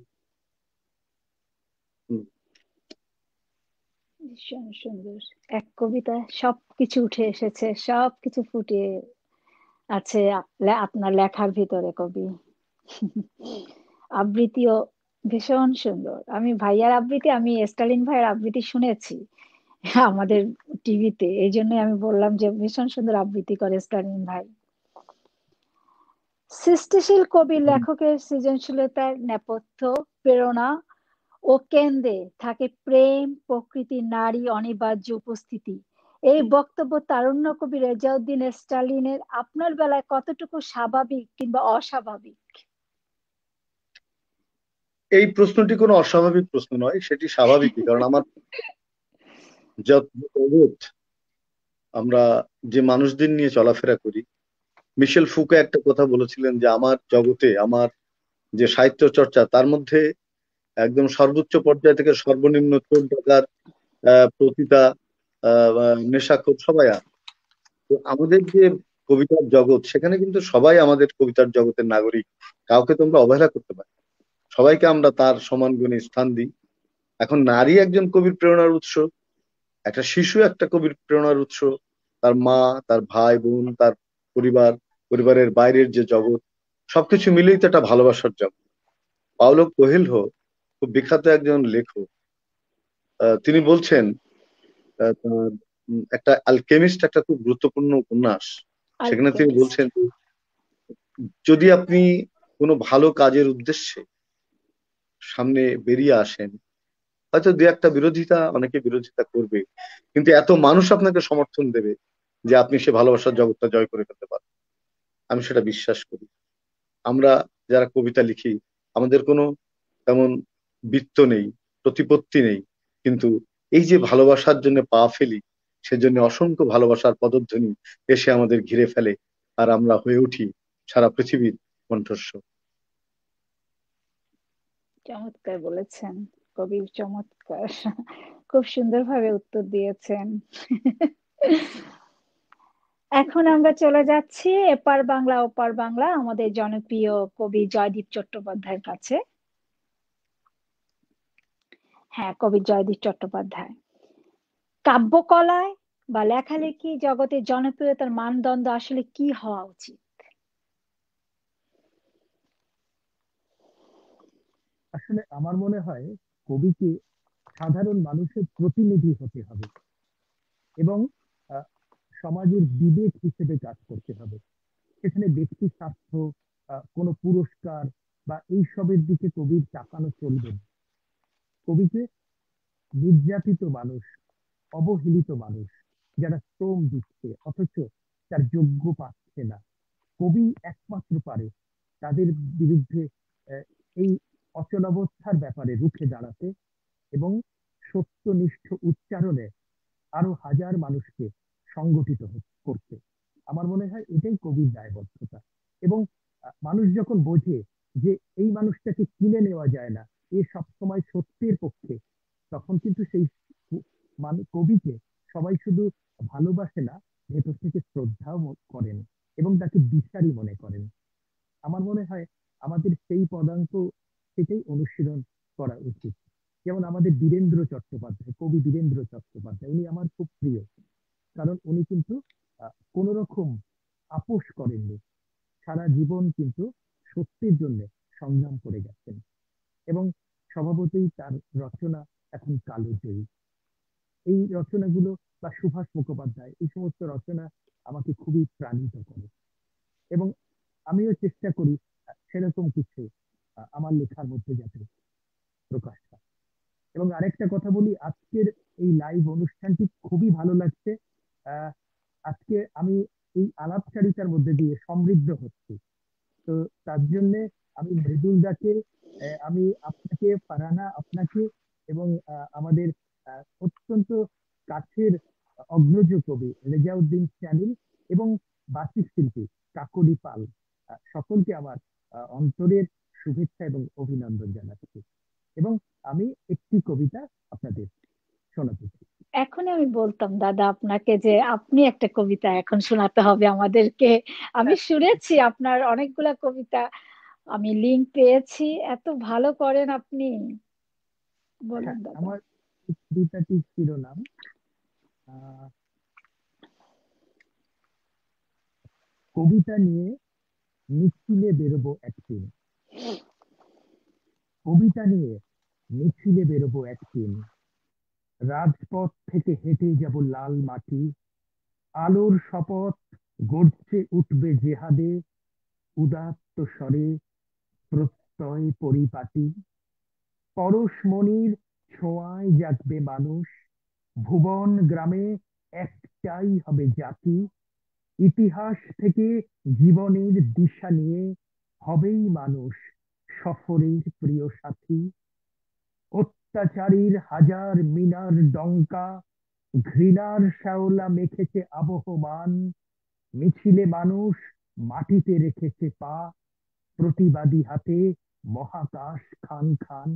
[SPEAKER 1] ভীষণ সুন্দর এক কবিতা, সবকিছু উঠে এসেছে, সবকিছু ফুটিয়ে আছে আপনার লেখার ভিতরে কবি। আবৃত্তিও ভীষণ সুন্দর। আমি ভাইয়ার আবৃত্তি, আমি স্টালিন ভাইয়ের আবৃত্তি শুনেছি আমাদের টিভিতে, এই জন্যই আমি বললাম যে ভীষণ সুন্দর আবৃত্তি করে স্টালিন ভাই। সৃষ্টিশীল কবি লেখকের সৃজনশীলতার নেপথ্য, প্রেরণা ও কেন্দ্রে থাকে প্রেম, প্রকৃতি, নারী অনিবার্য উপস্থিতি। এই বক্তব্য তারুণ্য কবি রেজাউদ্দিন স্টালিনের আপনার বেলায় কতটুকু স্বাভাবিক কিংবা অস্বাভাবিক?
[SPEAKER 2] এই প্রশ্নটি কোনো অস্বাভাবিক প্রশ্ন নয়, সেটি স্বাভাবিকই। কারণ আমার জগৎ, আমরা যে মানুষদের নিয়ে চলাফেরা করি, মিশেল ফুকো একটা কথা বলেছিলেন যে আমার জগতে আমার যে সাহিত্য চর্চা তার মধ্যে একদম সর্বোচ্চ পর্যায় থেকে সর্বনিম্ন চোর ডাকাত পতিতা নেশাখোর সবাই আছে। তো আমাদের যে কবিতার জগৎ, সেখানে কিন্তু সবাই আমাদের কবিতার জগতের নাগরিক, কাউকে তোমরা অবহেলা করতে পারো, সবাইকে আমরা তার সমান গুণে স্থান দিই। এখন নারী একজন কবির প্রেরণার উৎস, একটা শিশু একটা কবির প্রেরণার উৎস, তার মা, তার ভাই বোন, তার পরিবার, পরিবারের বাইরের যে জগৎ, সবকিছু মিলেই তো একটা ভালোবাসার জগৎ। পাওলো কোয়েলহো খুব বিখ্যাত একজন লেখক, তিনি বলছেন তোমার, একটা অ্যালকেমিস্ট একটা খুব গুরুত্বপূর্ণ উপন্যাস, সেখানে তিনি
[SPEAKER 1] আলকেমিস্ট।
[SPEAKER 2] বলছেন যদি আপনি কোনো ভালো কাজের উদ্দেশ্যে সামনে বেরিয়ে আসেন, হয়তো দু একটা বিরোধিতা, অনেকে বিরোধিতা করবে, কিন্তু এত মানুষ আপনাকে সমর্থন দেবে যে আপনি সে ভালোবাসার জগৎটা জয় করে ফেলতে পারেন। আমি সেটা বিশ্বাস করি। আমরা যারা কবিতা লিখি, আমাদের কোনো তেমন বৃত্ত নেই, প্রতিপত্তি নেই, কিন্তু এই যে ভালোবাসার জন্য পা ফেলি, সেজন্য অসংখ্য ভালোবাসার পদধ্বনি এসে আমাদের ঘিরে ফেলে, আর আমরা হয়ে উঠি সারা পৃথিবীর কণ্ঠস্বর।
[SPEAKER 1] চমৎকার বলেছেন কবি, চমৎকার। খুব সুন্দরভাবে উত্তর দিয়েছেন। এখন আমরা চলে যাচ্ছি এপার বাংলা ওপার বাংলা, আমাদের জনপ্রিয় কবি জয়দীপ চট্টোপাধ্যায়ের কাছে। হ্যাঁ, কবি জয়দীপ চট্টোপাধ্যায়। কাব্যকলায় বা লেখালেখি জগতে জনপ্রিয়তার মানদণ্ড আসলে কি হওয়া উচিত?
[SPEAKER 3] আসলে আমার মনে হয় কবিকে সাধারণ মানুষের প্রতিনিধি হতে হবে এবং আহ, সমাজের বিবেক হিসেবে কাজ করতে হবে। সেখানে ব্যক্তি স্বার্থ, কোনো পুরস্কার বা এইসবের দিকে কবির তাকানো চলবে না। কবিকে নির্যাতিত মানুষ, অবহেলিত মানুষ, যারা শ্রম দিচ্ছে অথচ তার যোগ্য পাচ্ছে না, কবি একমাত্র পারে তাদের বিরুদ্ধে আহ, এই অচলাবস্থার ব্যাপারে রুখে দাঁড়াতে এবং সত্যনিষ্ঠ উচ্চারণে আরো হাজার মানুষকে সংগঠিত করতে। আমার মনে হয় এটাই কবির দায়বদ্ধতা। এবং মানুষ যখন বোঝে যে এই মানুষটাকে কিনে নেওয়া যায় না, এ সবসময় সত্যের পক্ষে, তখন কিন্তু সেই কবিকে সবাই শুধু ভালোবাসে না, ভেতর থেকে শ্রদ্ধাও করেন এবং তাকে বিচারী মনে করেন। আমার মনে হয় আমাদের সেই পদাঙ্ক থেকেই অনুশীলন করা উচিত। যেমন আমাদের বীরেন্দ্র চট্টোপাধ্যায়, কবি বীরেন্দ্র চট্টোপাধ্যায়, উনি আমার খুব প্রিয়। কারণ উনি কিন্তু কোন রকম আপোষ করেননি, সারা জীবন কিন্তু সত্যের জন্য সংগ্রাম করে গেছেন এবং স্বভাবতই তার রচনা এখন কালজয়ী। এই রচনাগুলো বা সুভাষ মুখোপাধ্যায়, এই সমস্ত রচনা আমাকে খুবই প্রাণিত করে এবং আমিও চেষ্টা করি সেরকম কিছু আমার লেখার মধ্যে যাতে প্রকাশ পায়। এবং আরেকটা কথা বলি, আজকের এই লাইভ অনুষ্ঠানটি খুবই ভালো লাগছে। আহ, আজকে আমি এই আলাপচারিতার মধ্যে দিয়ে সমৃদ্ধ হচ্ছি। তো তার জন্য আমি মৃদুল দাকে, আমি আপনাকে, ফারহানা আপনাকে এবং আমাদের অত্যন্ত কাছের অগ্রজ কবি রেজাউদ্দিন সালিম এবং বাচিক শিল্পী কাকলি পাল, সকলকে আমার অন্তরের শুভেচ্ছা এবং অভিনন্দন জানাচ্ছি এবং আমি একটি কবিতা আপনাদের শোনাতে চাই।
[SPEAKER 1] এখন আমি বলতাম দাদা আপনাকে যে আপনি একটা কবিতা এখন শোনাতে হবে আমাদেরকে। আমি শুনেছি আপনার অনেকগুলা কবিতা, আমি লিংক পেয়েছি, এত ভালো করেন আপনি। বলুন
[SPEAKER 3] হ্যাঁ,
[SPEAKER 1] দাদা।
[SPEAKER 3] আমার এই কবিতাটির শিরোনাম আহ, কবিতা নিয়ে মিছিলে বেরোবো একদিন। কবিতা নিয়ে মিছিলে বেরোবো একদিন, রাজপথ থেকে হেঁটে যাব লাল মাটি, আলোর শপথ গর্জে উঠবে জেহাদে, উদাত্ত স্বরে প্রত্যয় পরিপাটি, পরশমণির ছোঁয়ায় জাগবে মানুষ, ভুবন গ্রামে একটাই হবে জাতি, ইতিহাস থেকে জীবনের দিশা নিয়ে হবেই মানুষ সফরের প্রিয় সাথী। অত্যাচারীর হাজার মিনার ডঙ্কা, ঘৃণার শ্যাওলা মেখেছে আবহমান, মিছিলে মানুষ মাটিতে রেখেছে পা, প্রতিবাদী হাতে মহাকাশ খান খান।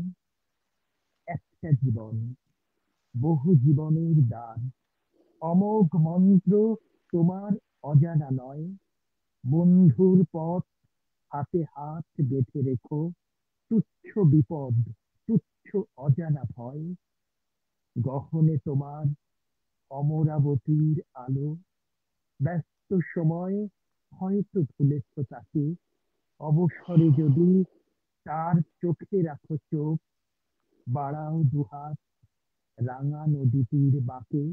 [SPEAKER 3] একটা জীবন, বহু জীবনের দান, অমোঘ মন্ত্র তোমার অজানা নয়, বন্ধুর পথ হাতে হাত বেঁধে রেখো, তুচ্ছ বিপদ, তুচ্ছ অজানা ভয়, গহনে তোমার অমরাবতীর আলো, ব্যস্ত সময় হয়তো ভুলেছ তাকে, অবসরে যদি তার চোখে রাখো চোখ, বাড়াও দুহাত রাঙা নদীটির বাঁকে,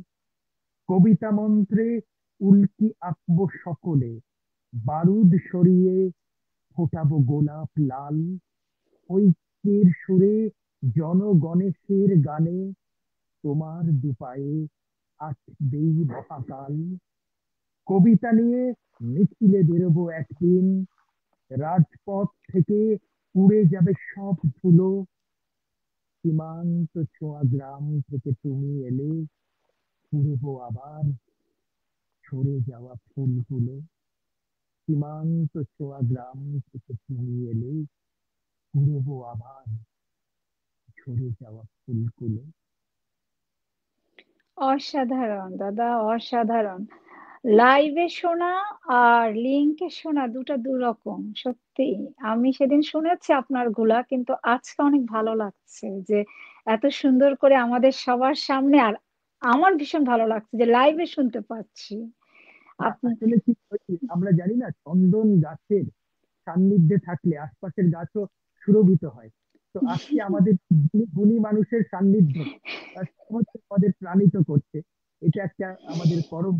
[SPEAKER 3] কবিতা মন্ত্রে উল্কি আঁকবো সকলে, বারুদ সরিয়ে ফোটাবো গোলাপ লাল, ঐক্যের সুরে জনগণেশের গানে তোমার দুপায়ে আসবেই মহাকাল। কবিতা নিয়ে মিছিলে বেরোবো একদিন, রাজপথ থেকে উড়ে যাবে সব ধুলো, সীমান্ত ছোঁয়া গ্রাম থেকে তুমি এলে, উড়বো আবার ঝরে যাওয়া ফুলগুলো, সীমান্ত ছোঁয়া গ্রাম থেকে তুমি এলে, উড়বো আবার ঝরে যাওয়া ফুলগুলো।
[SPEAKER 1] অসাধারণ দাদা, অসাধারণ। লাইভে শোনা আর লিংকে শোনা দুটো দুরকম সত্যি। আমি সেদিন শুনেছি আপনার গুলা, কিন্তু আজকে অনেক ভালো লাগছে যে এত সুন্দর করে আমাদের সবার সামনে, আর আমার ভীষণ ভালো লাগছে যে লাইভে শুনতে পাচ্ছি আপনি।
[SPEAKER 3] আসলে কি হয়েছে, আমরা জানি না, চন্দন গাছের সান্নিধ্যে থাকলে আশপাশের গাছও সুরভিত হয়। তো আজকে আমাদের গুণী মানুষের সান্নিধ্য আমাদের প্রাণিত করছে, এটা একটা আমাদের পরম,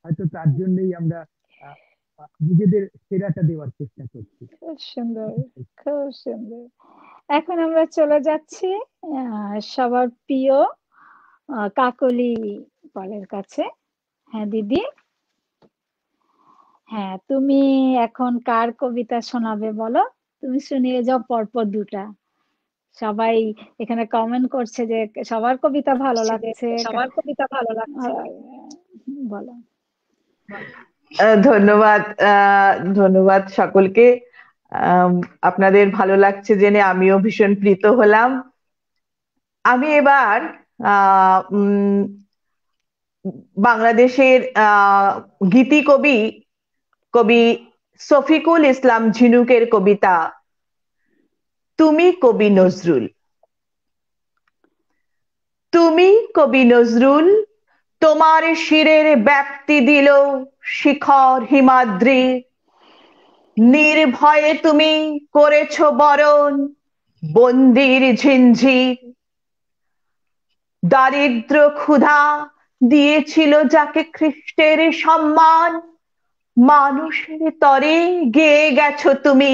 [SPEAKER 3] হয়তো তার জন্যই আমরা আহ, নিজেদের সেরাটা দেওয়ার চেষ্টা করছি।
[SPEAKER 1] খুব সুন্দর, খুব সুন্দর। এখন আমরা চলে যাচ্ছি সবার প্রিয় কাকলি পালের কাছে। হ্যাঁ দিদি, হ্যাঁ তুমি এখন কার কবিতা শোনাবে বলো? তুমি শুনিয়ে যাও পরপর দুটা। সবাই এখানে কমেন্ট করছে যে সবার কবিতা ভালো লাগছে।
[SPEAKER 5] সবার কবিতা ভালো লাগছে।
[SPEAKER 1] আহ, বলো।
[SPEAKER 5] ধন্যবাদ, ধন্যবাদ সকলকে। আপনাদের ভালো লাগছে জেনে আমিও ভীষণ প্রীত হলাম। আমি এবার বাংলাদেশের গীতি কবি কবি শফিকুল ইসলাম ঝিনুকের কবিতা তুমি কবি নজরুল। তুমি কবি নজরুল, তোমার শিরের ব্যাপ্তি দিল শিখর হিমাদ্রি, নির্ভয়ে তুমি করেছ বরণ বন্দির ঝিঞ্ঝির। দারিদ্র ক্ষুধা দিয়েছিল যাকে খ্রিস্টের সম্মান, মানুষের তরে গেয়ে গেছো তুমি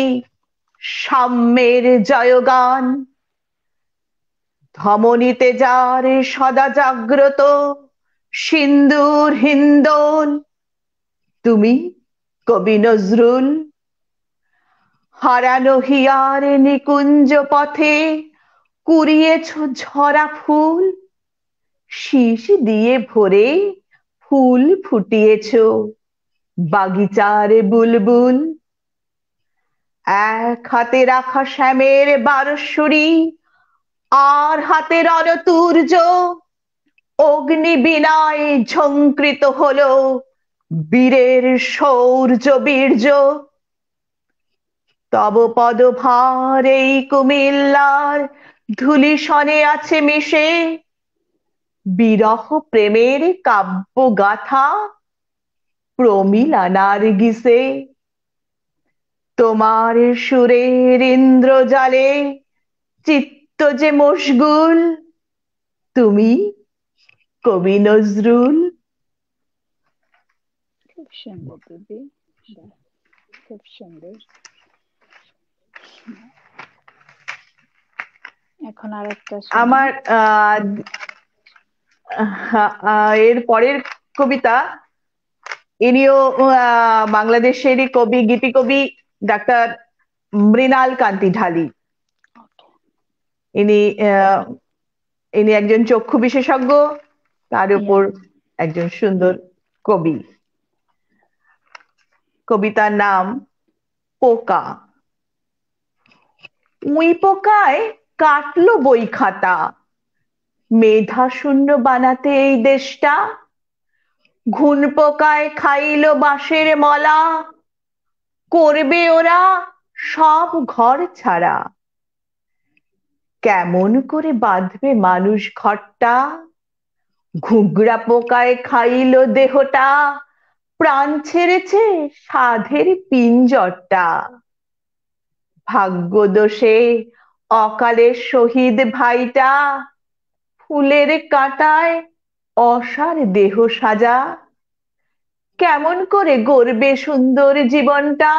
[SPEAKER 5] সাম্যের জয়গান। ধমনীতে যার সদা জাগ্রত সিন্দুর হিন্দোল, তুমি কবি নজরুল। হারানো হিয়ার নিকুঞ্জ পথে কুড়িয়েছ ঝরা ফুল, শীষ দিয়ে ভরে ফুল ফুটিয়েছ বাগিচার বুলবুল। এক হাতে রাখা শ্যামের বারস্বরী, আর হাতে রণতুর্য, অগ্নি বিনায় ঝঙ্কৃত হলো বীরের শৌর্য বীর্য। তব পদভার এই কুমিল্লার ধূলিসনে আছে মিশে, বিরহ প্রেমের কাব্য গাথা প্রমিলা নার্গিসে। তোমার সুরের ইন্দ্রজালে চিত্ত যে মশগুল, তুমি কবি নজরুল।
[SPEAKER 1] খুব সুন্দর দিদি, বাহ, খুব সুন্দর। এখন আর একটা
[SPEAKER 5] আমার এর পরের কবিতা, ইনিও বাংলাদেশেরই কবি, গীতি কবি ডাক্তার মৃণাল কান্তি ঢালি। ইনি একজন চক্ষু বিশেষজ্ঞ, তার উপর একজন সুন্দর কবি। কবিতার নাম পোকা। উই পোকায় কাটলো বই খাতা, মেধা শূন্য বানাতে এই দেশটা। ঘুন পোকায় খাইলো বাঁশের মলা, করবে ওরা সব ঘর ছাড়া। কেমন করে বাঁধবে মানুষ ঘরটা, ঘুগরা পোকায় খাইলো দেহটা, প্রাণ ছেড়েছে সাধের পিঞ্জরটা। ভাগ্য দোষে অকালে শহীদ ভাইটা, ফুলের কাঁটায় অসার দেহ সাজা। কেমন করে গড়বে সুন্দর জীবনটা,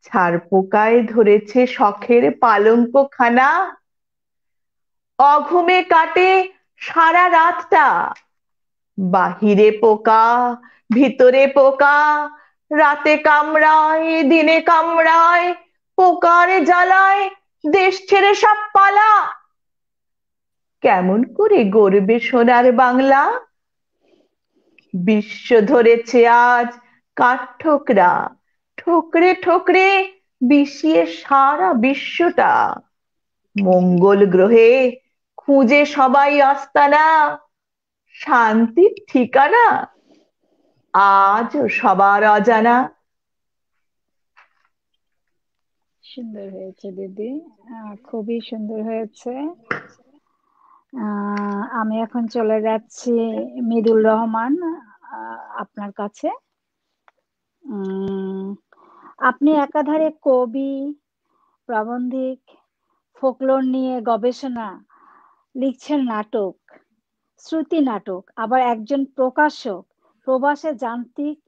[SPEAKER 5] ছাড় পোকায় ধরেছে শখের পালঙ্ক খানা। অঘুমে কাটে সারা রাতটা, বাহিরে পোকা ভিতরে পোকা, রাতে কামড়ায় দিনে কামড়ায়, পোকার জ্বালায় দেশ ছেড়ে সব পালা। কেমন করে গড়বে সোনার বাংলা, বিশ্ব ধরেছে আজ কাঠ ঠোকরা, ঠোকরে ঠোকরে বিষিয়ে সারা বিশ্বটা। মঙ্গল গ্রহে খুঁজে সবাই আস্তানা, শান্তির ঠিকানা আজও সবার অজানা।
[SPEAKER 1] সুন্দর হয়েছে দিদি, খুবই সুন্দর হয়েছে। আমি এখন চলে যাচ্ছি মৃদুল রহমান আপনার কাছে। আপনি একাধারে কবি, প্রাবন্ধিক, ফোকলোর নিয়ে গবেষণা লিখছেন, নাটক, শ্রুতি নাটক, আবার একজন প্রকাশক। প্রবাসে যান্ত্রিক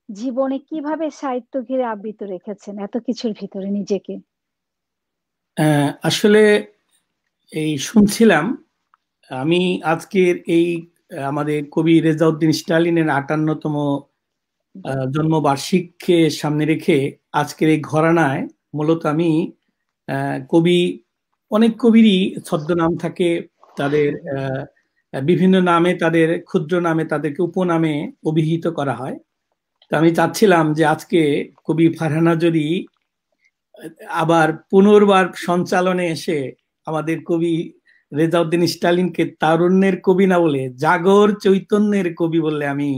[SPEAKER 1] জীবনে কিভাবে সাহিত্য ঘিরে আবৃত রেখেছেন এত কিছুর ভিতরে নিজেকে?
[SPEAKER 4] আসলে এই শুনছিলাম, আমি আজকের এই আমাদের কবি রেজাউদ্দিন স্টালিনের 58তম জন্মবার্ষিককে সামনে রেখে আজকের এই ঘরানায় মূলত আমি অনেক কবিরই ছদ্মনাম থাকে, তাদের বিভিন্ন নামে, তাদের ক্ষুদ্র নামে, তাদেরকে উপনামে অভিহিত করা হয়। তো আমি চাচ্ছিলাম যে আজকে কবি ফারহানা যদি আবার পুনর্বার সঞ্চালনে এসে আমাদের কবি রেজাউদ্দিন স্টালিনকে তারুণ্যের কবি না বলে জাগর চৈতন্যের কবি বললে আমি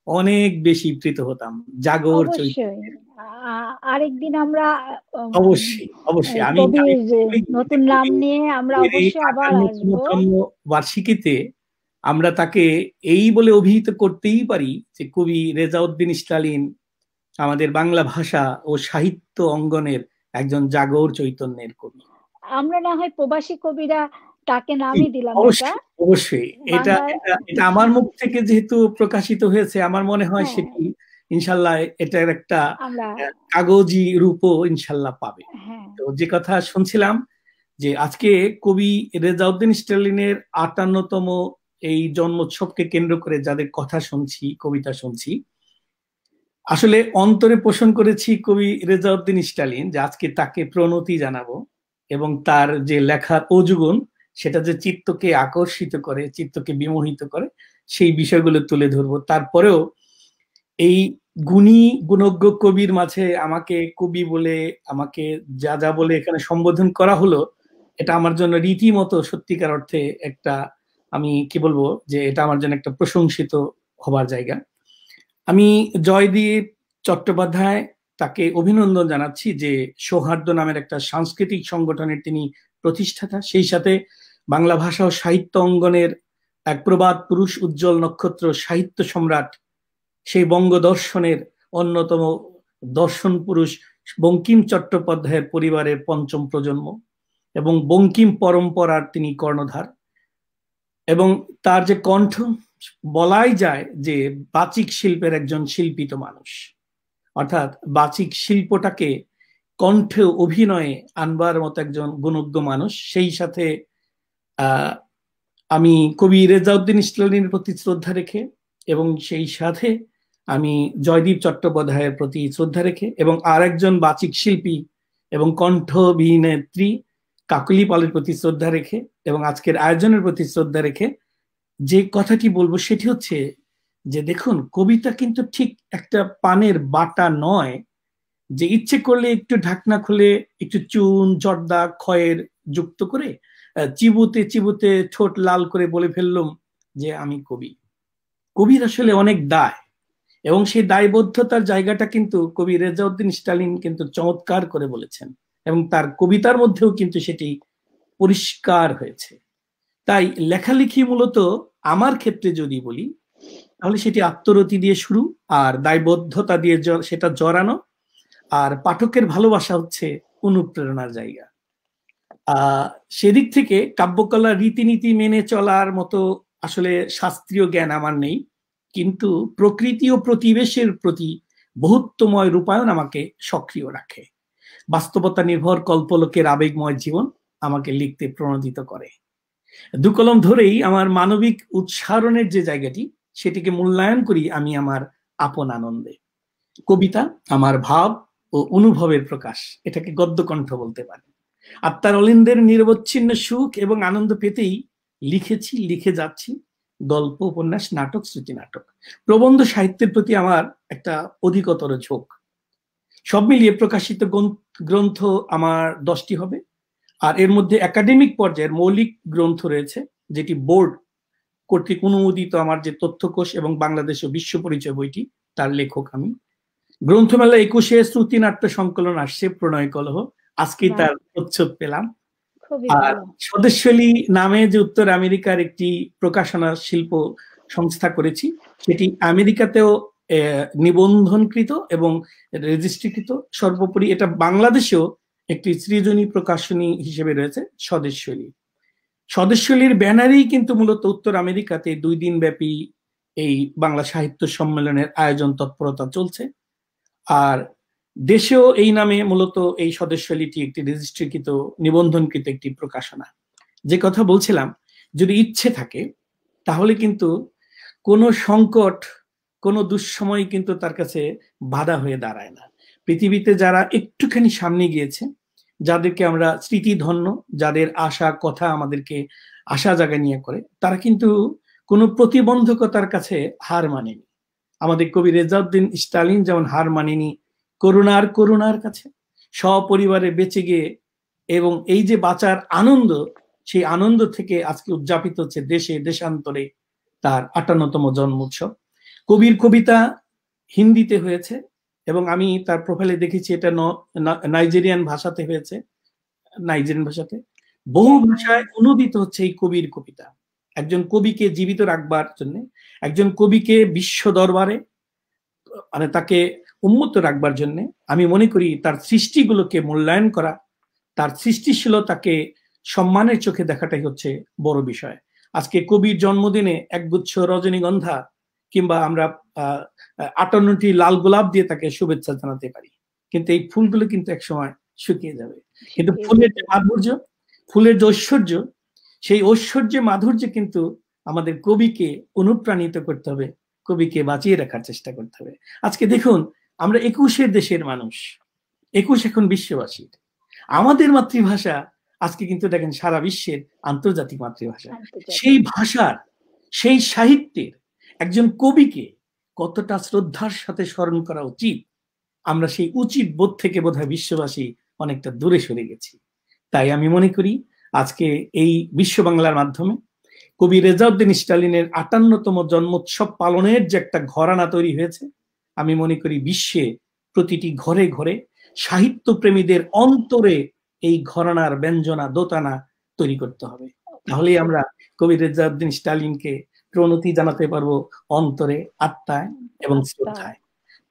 [SPEAKER 4] অনেক বেশি প্রীত হতাম। জাগর চৈতন্য।
[SPEAKER 1] আরেকদিন আমরা
[SPEAKER 4] অবশ্যই আমি
[SPEAKER 1] নতুন নাম নিয়ে আমরা অবশ্যই আবার আসবো।
[SPEAKER 4] বার্ষিকীতে আমরা তাকে এই বলে অভিহিত করতেই পারি যে কবি রেজাউদ্দিন স্টালিন আমাদের বাংলা ভাষা ও সাহিত্য অঙ্গনের একজন জাগর চৈতন্যের কবি।
[SPEAKER 1] আমরা না হয় প্রবাসী কবিরা তাকে নামই দিলাম, এটা
[SPEAKER 4] অবশ্যই অবশ্যই এটা
[SPEAKER 1] বাংলা
[SPEAKER 4] এটা এটা আমার মুখ থেকে যেহেতু প্রকাশিত হয়েছে, আমার মনে হয়
[SPEAKER 1] হ্যাঁ
[SPEAKER 4] সেটি ইনশাল্লাহ এটার একটা
[SPEAKER 1] আমরা
[SPEAKER 4] কাগজি রূপও ইনশাল্লাহ পাবে।
[SPEAKER 1] হ্যাঁ
[SPEAKER 4] তো যে কথা শুনছিলাম যে আজকে কবি রেজাউদ্দিন স্টালিনের 58তম এই জন্মোৎসবকে কেন্দ্র করে যাদের কথা শুনছি, কবিতা শুনছি, আসলে অন্তরে পোষণ করেছি কবি রেজাউদ্দিন স্টালিন যে আজকে তাকে প্রণতি জানাবো এবং তার যে লেখার অজুগুণ সেটা যে চিত্তকে আকর্ষিত করে, চিত্তকে বিমোহিত করে, সেই বিষয়গুলো তুলে ধরবো। তারপরেও এই গুণী গুণজ্ঞ কবির মাঝে আমাকে কবি বলে, আমাকে যা যা বলে এখানে সম্বোধন করা হলো, এটা আমার জন্য রীতিমতো সত্যিকার অর্থে একটা, আমি কি বলবো, যে এটা আমার জন্য একটা প্রশংসিত হবার জায়গা। আমি জয়দীপ চট্টোপাধ্যায় তাকে অভিনন্দন জানাচ্ছি যে সৌহার্দ্য নামের একটা সাংস্কৃতিক সংগঠনের তিনি প্রতিষ্ঠাতা, সেই সাথে বাংলা ভাষা ও সাহিত্য অঙ্গনের এক প্রবাদ পুরুষ, উজ্জ্বল নক্ষত্র, সাহিত্য সম্রাট, সেই বঙ্গদর্শনের অন্যতম দর্শন পুরুষ বঙ্কিম চট্টোপাধ্যায়ের পরিবারের পঞ্চম প্রজন্ম এবং বঙ্কিম পরম্পরার তিনি কর্ণধার। এবং তার যে কণ্ঠ, বলাই যায় যে বাচিক শিল্পের একজন শিল্পিত মানুষ, অর্থাৎ বাচিক শিল্পটাকে কণ্ঠে অভিনয়ে আনবার মতো একজন গুণজ্ঞ মানুষ। সেই সাথে আমি কবি রেজাউদ্দিন স্টালিনের প্রতি শ্রদ্ধা রেখে এবং সেই সাথে আমি জয়দীপ চট্টোপাধ্যায়ের প্রতি শ্রদ্ধা রেখে এবং আর একজন বাচিক শিল্পী এবং কণ্ঠ অভিনেত্রী কাকলি পালের প্রতি শ্রদ্ধা রেখে এবং আজকের আয়োজনের প্রতি শ্রদ্ধা রেখে যে কথাটি বলবো সেটি হচ্ছে যে দেখুন, কবিতা কিন্তু ঠিক একটা পানের বাটা নয় যে ইচ্ছে করলে একটু ঢাকনা খুলে একটু চুন, জর্দা, খয়ের যুক্ত করে চিবুতে চিবুতে ঠোঁট লাল করে বলে ফেললাম যে আমি কবি। কবির আসলে অনেক দায় এবং সেই দায়বদ্ধতার জায়গাটা কিন্তু কবি রেজাউদ্দিন স্টালিন কিন্তু চমৎকার করে বলেছেন এবং তার কবিতার মধ্যেও কিন্তু সেটি পরিষ্কার হয়েছে। তাই লেখালেখি মূলত আমার ক্ষেত্রে যদি বলি তাহলে সেটি আত্মরতি দিয়ে শুরু, আর দায়বদ্ধতা দিয়ে সেটা জড়ানো, আর পাঠকের ভালোবাসা হচ্ছে অনুপ্রেরণার জায়গা। সেদিক থেকে কাব্যকলা রীতিনীতি মেনে চলার মতো আসলে শাস্ত্রীয় জ্ঞান আমার নেই, কিন্তু প্রকৃতি ও প্রতিবেশের প্রতি বহুত্বময় রূপায়ণ আমাকে সক্রিয় রাখে। বাস্তবতা নির্ভর কল্পলোকের আবেগময় জীবন আমাকে লিখতে প্রণোদিত করে। দু কলম ধরেই আমার মানবিক উচ্চারণের যে জায়গাটি, সেটিকে মূল্যায়ন করি আমি আমার আপন আনন্দে। কবিতা আমার ভাব ও অনুভবের প্রকাশ, এটাকে গদ্যকণ্ঠ বলতে পারে। আত্মার অলিন্দের নিরবচ্ছিন্ন সুখ এবং আনন্দ পেতেই লিখেছি, লিখে যাচ্ছি গল্প, উপন্যাস, নাটক, শ্রুতি নাটক, প্রবন্ধ সাহিত্যের প্রতি আমার একটা অধিকতর ঝোঁক। সব মিলিয়ে প্রকাশিত গ্রন্থ আমার 10টি হবে, আর এর মধ্যে একাডেমিক পর্যায়ের মৌলিক গ্রন্থ রয়েছে যেটি বোর্ড কর্তৃক অনুমোদিত, আমার যে তথ্যকোষ এবং বাংলাদেশ ও বিশ্ব পরিচয় বইটি, তার লেখক আমি। গ্রন্থমেলা 21-এ শ্রুতি নাট্য সংকলন আসছে, প্রণয় কলহ, আজকেই তার প্রচ্ছদ পেলাম। আর স্বদেশলী নামে যে উত্তর আমেরিকার একটি প্রকাশনা শিল্প সংস্থা করেছি, সেটি আমেরিকাতেও নিবন্ধনকৃত এবং রেজিস্ট্রিকৃত। সর্বোপরি এটা বাংলাদেশেও একটি সৃজনী প্রকাশনী হিসেবে রয়েছে স্বদেশলী। স্বদেশলীর ব্যানারেই কিন্তু মূলত উত্তর আমেরিকাতে 2 দিন ব্যাপী এই বাংলা সাহিত্য সম্মেলনের আয়োজন তৎপরতা চলছে, আর দেশেও এই নামে মূলত এই স্বদেশলীটি একটি রেজিস্ট্রিকৃত, নিবন্ধনকৃত একটি প্রকাশনা। যে কথা বলছিলাম, যদি ইচ্ছে থাকে তাহলে কিন্তু কোনো সংকট, কোনো দুঃসময় কিন্তু তার কাছে বাধা হয়ে দাঁড়ায় না। পৃথিবীতে যারা একটুখানি সামনে গিয়েছে, যাদেরকে আমরা স্মৃতিধন্য, যাদের আশা কথা আমাদেরকে আশা জাগা নিয়ে করে, তারা কিন্তু কোনো প্রতিবন্ধকতার কাছে হার মানেনি। আমাদের কবি রেজাউদ্দিন স্টালিন যেমন হার মানেনি করুণার কাছে, সপরিবারে বেঁচে গিয়ে এবং এই যে বাঁচার আনন্দ, সেই আনন্দ থেকে আজকে উদযাপিত হচ্ছে দেশে দেশান্তরে তার 58তম জন্মোৎসব। কবির কবিতা হিন্দিতে হয়েছে এবং আমি তার প্রোফাইলে দেখেছি এটা নাইজেরিয়ান ভাষাতে হয়েছে, নাইজেরিয়ান ভাষাতে। বহু ভাষায় অনুদিত হচ্ছে এই কবির কবিতা। একজন কবিকে জীবিত রাখবার জন্য, একজন কবিকে বিশ্ব দরবারে মানে তাকে উন্মুক্ত রাখবার জন্য আমি মনে করি তার সৃষ্টিগুলোকে মূল্যায়ন করা, তার সৃষ্টিশীলতাকে সম্মানের চোখে দেখাটাই হচ্ছে বড় বিষয়। আজকে কবির জন্মদিনে একগুচ্ছ রজনীগন্ধা কিংবা আমরা 58টি লাল গোলাপ দিয়ে তাকে শুভেচ্ছা জানাতে পারি, কিন্তু এই ফুলগুলো কিন্তু একসময় শুকিয়ে যাবে। কিন্তু ফুলের যে মাধুর্য, ফুলের যে ঐশ্বর্য, সেই ঐশ্বর্য মাধুর্য কিন্তু আমাদের কবিকে অনুপ্রাণিত করতে হবে, কবিকে বাঁচিয়ে রাখার চেষ্টা করতে হবে। আজকে দেখুন, আমরা 21 দেশের মানুষ, 21 এখন বিশ্ববাসীর। আমাদের মাতৃভাষা আজকে কিন্তু দেখেন সারা বিশ্বের আন্তর্জাতিক মাতৃভাষা। সেই ভাষার, সেই সাহিত্যের একজন কবিকে কতটা শ্রদ্ধার সাথে স্মরণ করা উচিত, আমরা সেই উচিত বোধ থেকে বোধহয় বিশ্ববাসী অনেকটা দূরে সরে গেছি। তাই আমি মনে করি আজকে এই বিশ্ব বাংলার মাধ্যমে কবি রেজাউদ্দিন স্টালিনের 58তম জন্মোৎসব পালনের যে একটা ঘরানা তৈরি হয়েছে, আমি মনে করি বিশ্বে প্রতিটি ঘরে ঘরে সাহিত্য প্রেমীদের অন্তরে এই ঘরানার ব্যঞ্জনা দোতানা তৈরি করতে হবে। তাহলেই আমরা কবি রেজাউদ্দিন স্টালিনকে প্রণতি জানাতে পারবো অন্তরে, আত্মায় এবং শ্রদ্ধায়।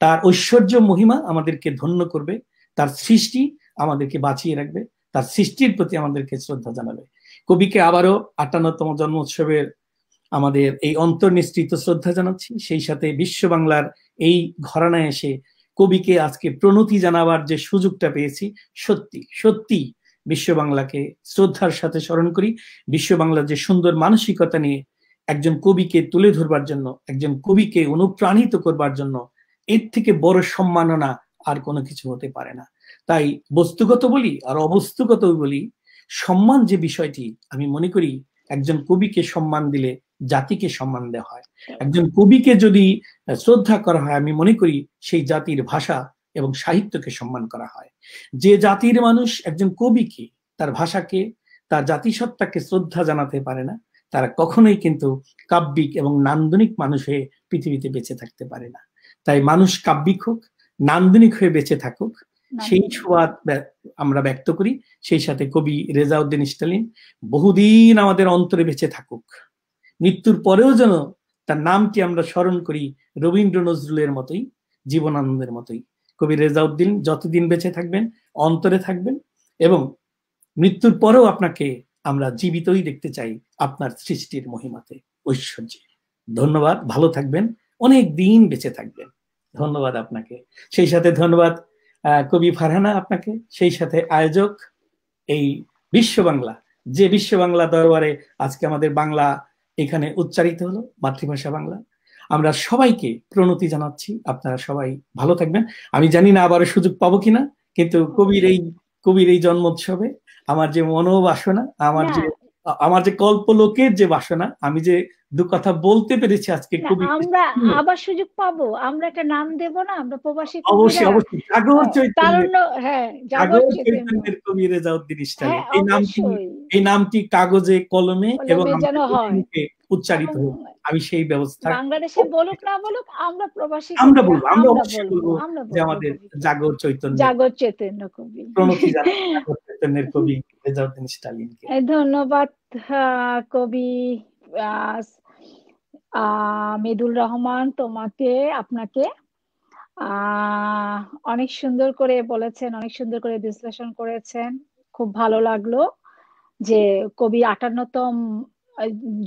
[SPEAKER 4] তার ঐশ্বর্য মহিমা আমাদেরকে ধন্য করবে, তার সৃষ্টি আমাদেরকে বাঁচিয়ে রাখবে, তার সৃষ্টির প্রতি আমাদেরকে শ্রদ্ধা জানাবে। কবিকে আবারও 58তম জন্মোৎসবের আমাদের এই অন্তর্নিষ্ঠিত শ্রদ্ধা জানাচ্ছি। সেই সাথে বিশ্ব বাংলার এই ঘরানায় এসে কবিকে আজকে প্রণতি জানাবার যে সুযোগটা পেয়েছি, সত্যি সত্যি বিশ্ব বাংলাকে শ্রদ্ধার সাথে স্মরণ করি। বিশ্ব বাংলার যে সুন্দর মানসিকতা নিয়ে একজন কবিকে তুলে ধরবার জন্য, একজন কবিকে অনুপ্রাণিত করবার জন্য এর থেকে বড় সম্মাননা আর কোনো কিছু হতে পারে না। তাই বস্তুগত বলি আর অবস্তুগত বলি, সম্মান যে বিষয়টি, আমি মনে করি একজন কবিকে সম্মান দিলে জাতিকে সম্মান দেওয়া হয়। একজন কবিকে যদি শ্রদ্ধা করা হয়, আমি মনে করি সেই জাতির ভাষা এবং সাহিত্যকে সম্মান করা হয়। যে জাতির মানুষ একজন কবিকে, তার ভাষাকে, তার জাতিসত্তাকে শ্রদ্ধা জানাতে পারে না, তারা কখনোই কিন্তু কাব্যিক এবং নান্দনিক মানুষ হয়ে পৃথিবীতে বেঁচে থাকতে পারে না। তাই মানুষ কাব্যিক হোক, নান্দনিক হয়ে বেঁচে থাকুক, সেই ছোঁয়াদ আমরা ব্যক্ত করি। সেই সাথে কবি রেজাউদ্দিন স্টালিন বহুদিন আমাদের অন্তরে বেঁচে থাকুক, মৃত্যুর পরেও যেন তার নামটি আমরা স্মরণ করি রবীন্দ্র নজরুলের মতোই, জীবনানন্দের মতোই। কবি রেজাউদ্দিন যতদিন বেঁচে থাকবেন, অন্তরে থাকবেন, এবং মৃত্যুর পরেও আপনাকে আমরা জীবিতই দেখতে চাই আপনার সৃষ্টির মহিমাতে, ঐশ্বর্যে। ধন্যবাদ, ভালো থাকবেন, অনেক দিন বেঁচে থাকবেন। ধন্যবাদ আপনাকে। সেই সাথে ধন্যবাদ কবি ফারহানা আপনাকে, সেই সাথে আয়োজক এই বিশ্ব বাংলা, যে বিশ্ব বাংলা দরবারে আজকে আমাদের বাংলা এখানে উচ্চারিত হলো, মাতৃভাষা বাংলা। আমরা সবাইকে প্রণতি জানাচ্ছি, আপনারা সবাই ভালো থাকবেন। আমি জানি না আবার সুযোগ পাবো কিনা, কিন্তু কবির এই জন্মোৎসবে আমার যে মনোবাসনা, আমার যে কল্পলোকের যে বাসনা, আমি যে দু কথা বলতে পেরেছি আজকে কবি,
[SPEAKER 1] আমরা আবার সুযোগ পাবো। আমরা একটা নাম দেব না, আমরা প্রবাসী কবিরা।
[SPEAKER 4] অবশ্যই অবশ্যই, জাগর চৈতন্যের কবি রেজাউদ্দিন স্টালিন, এই নামটি কাগজে কলমে এবং উচ্চারিত হোক, আমি সেই ব্যবস্থা।
[SPEAKER 1] বাংলাদেশে বলুক না বলুক, আমরা প্রবাসী,
[SPEAKER 4] আমরা বলবো, আমরা অবশ্যই বলবো যে আমাদের জাগর চৈতন্য কবি, প্রণতি জানাই জাগর চৈতন্যের কবি রেজাউদ্দিন স্টালিনকে।
[SPEAKER 1] ধন্যবাদ কবি মৃদুল রহমান, তোমাকে, আপনাকে অনেক সুন্দর করে বলেছেন, অনেক সুন্দর করে বিশ্লেষণ করেছেন। খুব ভালো লাগলো যে কবি 58তম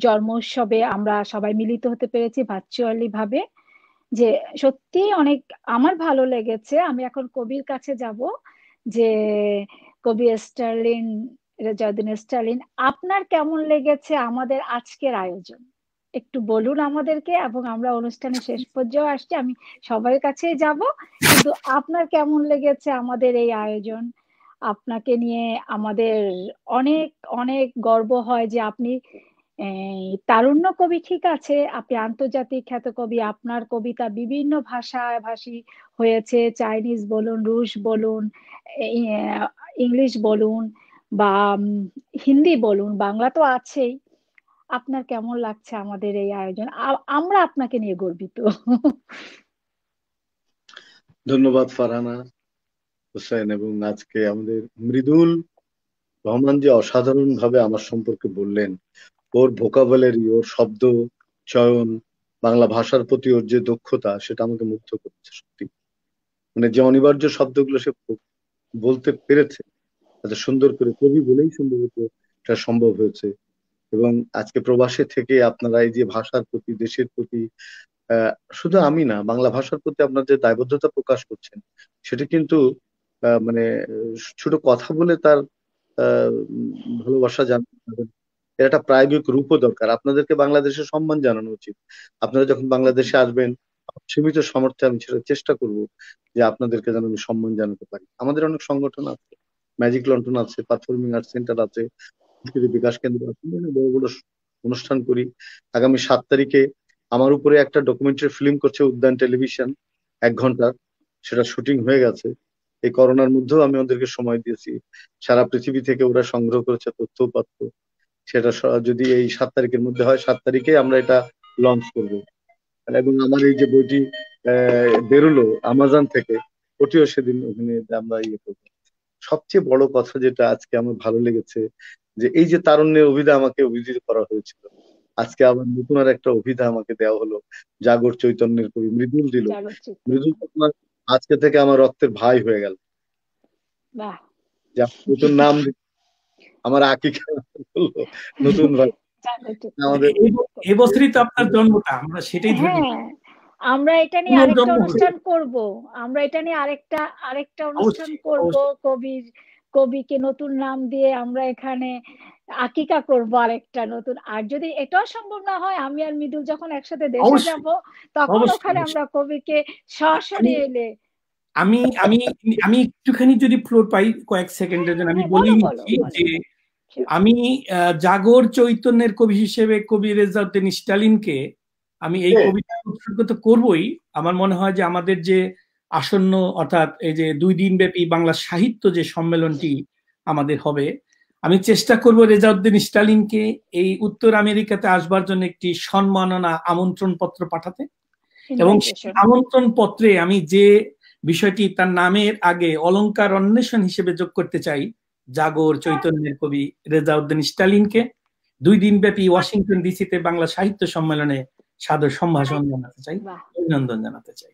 [SPEAKER 1] জন্মোৎসবে আমরা সবাই মিলিত হতে পেরেছি ভার্চুয়ালি ভাবে, যে সত্যি অনেক আমার ভালো লেগেছে। আমি এখন কবির কাছে যাব, যে কবি স্টালিন, রেজাউদ্দিন স্টালিন, আপনার কেমন লেগেছে আমাদের আজকের আয়োজন? একটু বলুন আমাদেরকে, এবং আমরা অনুষ্ঠানের শেষ পর্যায়ে আসছি, আমি সবার কাছেই যাব, কিন্তু আপনার কেমন লেগেছে আমাদের এই আয়োজন? আপনাকে নিয়ে আমাদের অনেক অনেক গর্ব হয় যে আপনি তারুণ্য কবি, ঠিক আছে, আপনি আন্তর্জাতিক খ্যাত কবি, আপনার কবিতা বিভিন্ন ভাষী হয়েছে, চাইনিজ বলুন, রুশ বলুন, ইংলিশ বলুন, বা হিন্দি বলুন, বাংলা তো আছেই। আপনার কেমন লাগছে আমাদের এই আয়োজন? আমরা আপনাকে নিয়ে গর্বিত।
[SPEAKER 2] ধন্যবাদ ফারহানা হোসেন, এবং আজকে আমাদের মৃদুল রহমান যে অসাধারণ ভাবে আমার সম্পর্কে বললেন, ওর ভোকাবুলারি, ওর শব্দ চয়ন, বাংলা ভাষার প্রতি ওর যে দক্ষতা, সেটা আমাকে মুগ্ধ করেছে সত্যি। মানে যে অনিবার্য শব্দগুলো সে বলতে পেরেছে এত সুন্দর করে, কবি বলেই সম্ভবত এটা সম্ভব হয়েছে। এবং আজকে প্রবাসে থেকে আপনারা এই যে ভাষার প্রতি, দেশের প্রতি, আহ, শুধু আমি না, বাংলা ভাষার প্রতি আপনার যে দায়বদ্ধতা প্রকাশ করছেন, সেটা কিন্তু মানে ছোট কথা বলে তার ভালোবাসা জানাবেন, এর একটা প্রায়োগিক রূপও দরকার। আপনাদেরকে বাংলাদেশের সম্মান জানানো উচিত। আপনারা যখন বাংলাদেশে আসবেন, সীমিত সামর্থ্যে আমি সেটা চেষ্টা করব যে আপনাদেরকে যেন আমি সম্মান জানাতে পারি। আমাদের অনেক সংগঠন আছে, ম্যাজিক লন্ঠন আছে, পারফর্মিং আর্ট সেন্টার আছে, সংস্কৃতি বিকাশ কেন্দ্র আছে, বিভিন্ন বড় বড় অনুষ্ঠান করি। আগামী 7 তারিখে আমার উপরে একটা ডকুমেন্টারি ফিল্ম করছে উদ্যান টেলিভিশন, 1 ঘন্টার, সেটা শুটিং হয়ে গেছে। এই করোনার মধ্যেও আমি ওদেরকে সময় দিয়েছি, সারা পৃথিবী থেকে ওরা সংগ্রহ করেছে তথ্য উপাত্ত। সেটা যদি এই 7 তারিখের মধ্যে হয়, 7 তারিখে আমরা এটা লঞ্চ করব। এবং আমার এই যে বইটি বেরোলো আমাজন থেকে, ওটিও সেদিন ওখানে আমরা ইয়ে করবো। সবচেয়ে বড় কথা যেটা আজকে আমার ভালো লেগেছে, যে এই যে তারুণ্যের অভিধা আমাকে অভিহিত করা হয়েছিল, আজকে আবার নতুন আর একটা অভিধা আমাকে দেওয়া হলো, জাগর চৈতন্যের কবি মৃদুল দিল।
[SPEAKER 1] জাগর চৈতন্য।
[SPEAKER 2] মৃদুল তোমার আজকে থেকে আমার রক্তের ভাই হয়ে গেল।
[SPEAKER 1] বাহ।
[SPEAKER 2] যে নতুন নাম আমার আকিকা বললো নতুন ভাই
[SPEAKER 1] জাগর চৈতন্য।
[SPEAKER 2] আমাদের।
[SPEAKER 4] এবছরই তো আপনার জন্মটা, আমরা সেটাই ধরি।
[SPEAKER 1] হ্যাঁ, আমরা এটা নিয়ে আরেকটা
[SPEAKER 4] পুনর্জন্ম
[SPEAKER 1] অনুষ্ঠান করব। আমরা এটা নিয়ে আরেকটা অনুষ্ঠান
[SPEAKER 4] অবশ্যই,
[SPEAKER 1] করব।
[SPEAKER 4] অবশ্যই।
[SPEAKER 1] কবিকে নতুন নাম দিয়ে আমরা এখানে আকিকা করব আরেকটা নতুন। আর যদি এটাও সম্ভব না হয়, আমি আর মৃদুল যখন একসাথে দেশে
[SPEAKER 4] অবশ্যই,
[SPEAKER 1] যাব, তখন
[SPEAKER 4] অবশ্যই,
[SPEAKER 1] ওখানে
[SPEAKER 4] অবশ্যই।
[SPEAKER 1] আমরা কবিকে সরাসরি এলে।
[SPEAKER 4] আমি আমি আমি একটুখানি যদি ফ্লোর পাই কয়েক সেকেন্ডের জন্য, আমি
[SPEAKER 1] হ্যাঁ,
[SPEAKER 4] বলেই
[SPEAKER 1] বলো,
[SPEAKER 4] নিচ্ছি
[SPEAKER 1] বলো,
[SPEAKER 4] যে
[SPEAKER 1] Sure.
[SPEAKER 4] আমি জাগর চৈতন্যের কবি হিসেবে কবি রেজাউদ্দিন স্টালিনকে আমি এই কবিতা উৎসর্গ তো করবই। আমার মনে হয় যে আমাদের যে আসন্ন, অর্থাৎ এই যে 2 দিন ব্যাপী বাংলা সাহিত্য যে সম্মেলনটি আমাদের হবে, আমি চেষ্টা করব রেজাউদ্দিন স্টালিনকে এই উত্তর আমেরিকাতে আসবার জন্য একটি সম্মাননা আমন্ত্রণ পত্র পাঠাতে, এবং
[SPEAKER 1] Invitation.
[SPEAKER 4] আমন্ত্রণ পত্রে আমি যে বিষয়টি তার নামের আগে অলংকার অন্বেষণ হিসেবে যোগ করতে চাই, জাগর চৈতন্যের কবি রেজাউদ্দিন স্টালিনকে 2 দিন ব্যাপী ওয়াশিংটন ডিসিতে বাংলা সাহিত্য সম্মেলনে সাদর সম্ভাষণ জানাতে চাই,
[SPEAKER 1] বাহ।
[SPEAKER 4] অভিনন্দন জানাতে চাই।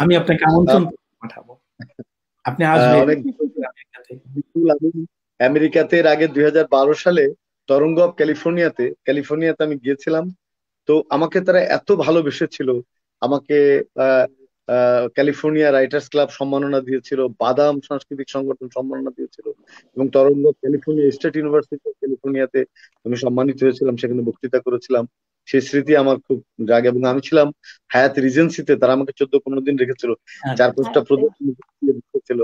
[SPEAKER 4] আমি আপনাকে আমন্ত্রণ পাঠাবো, আপনি আসবেন
[SPEAKER 2] অনেক
[SPEAKER 4] আমেরিকাতে।
[SPEAKER 2] আমি আমেরিকাতে এর আগে 2012 সালে তরঙ্গ অফ ক্যালিফোর্নিয়াতে আমি গিয়েছিলাম। তো আমাকে তারা এত ভালোবেসেছিল, আমাকে ক্যালিফোর্নিয়া রাইটার্স ক্লাব সম্মাননা দিয়েছিল, বাদাম সাংস্কৃতিক সংগঠন সম্মাননা দিয়েছিল, এবং তরঙ্গ ক্যালিফোর্নিয়া স্টেট ইউনিভার্সিটি অফ ক্যালিফোর্নিয়াতে আমি সম্মানিত হয়েছিলাম, সেখানে বক্তৃতা করেছিলাম। সেই স্মৃতি আমার খুব জাগে। এবং আমি ছিলাম হায়াত রিজেন্সিতে, তারা আমাকে 14-15 দিন রেখেছিল, 4-5টা প্রদর্শনী ছিল।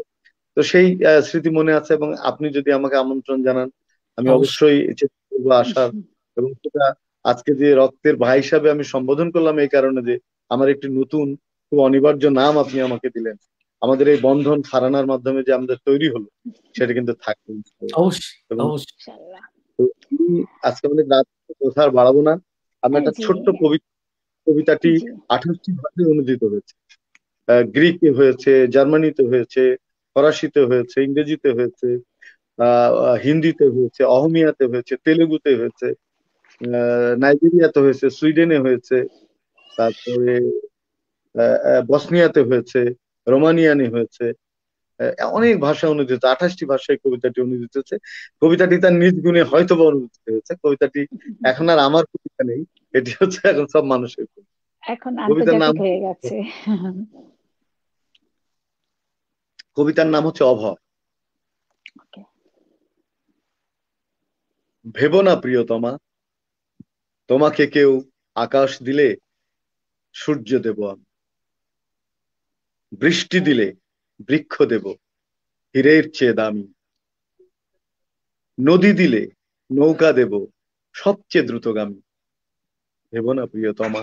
[SPEAKER 2] তো সেই স্মৃতি মনে আছে। এবং আপনি যদি আমাকে আমন্ত্রণ জানান, আমি অবশ্যই চেষ্টা করবো আসার। এবং সেটা আজকে যে রক্তের ভাই হিসাবে আমি সম্বোধন করলাম এই কারণে যে আমার একটি নতুন খুব অনিবার্য নাম আপনি আমাকে দিলেন। আমাদের এই বন্ধন ফারানার মাধ্যমে যে আমাদের তৈরি হলো, সেটা কিন্তু থাকবে। এবং আজকে অনেক রাত কথা আর বাড়াবো না। আমি একটা ছোট্ট কবিতাটি 28টি ভাষায় অনুদিত হয়েছে। গ্রিকে হয়েছে, জার্মানিতে হয়েছে, ফরাসিতে হয়েছে, ইংরেজিতে হয়েছে, হিন্দিতে হয়েছে, অহমিয়াতে হয়েছে, তেলেগুতে হয়েছে, নাইজেরিয়াতে হয়েছে, সুইডেনে হয়েছে, তারপরে বসনিয়াতে হয়েছে, রোমানিয়ানে হয়েছে। অনেক ভাষা অনুদিত, 28টি ভাষায় কবিতাটি অনুদিত হয়েছে। কবিতাটি তার নিজ গুণে হয়তো বা অনুদিত হয়েছে। কবিতাটি এখন আর আমার কবিতা নেই, এটি হচ্ছে এখন সব মানুষের কবিতা।
[SPEAKER 1] এখন আন্তর্জাতিক হয়ে গেছে।
[SPEAKER 2] কবিতার নাম হচ্ছে অভয়। ভেবো না প্রিয়তমা, তোমাকে কেউ আকাশ দিলে সূর্য দেব আমি, বৃষ্টি দিলে বৃক্ষ দেব হীরের চেয়ে দামি, নদী দিলে নৌকা দেব সবচেয়ে দ্রুতগামী। ভেবো না প্রিয়তমা,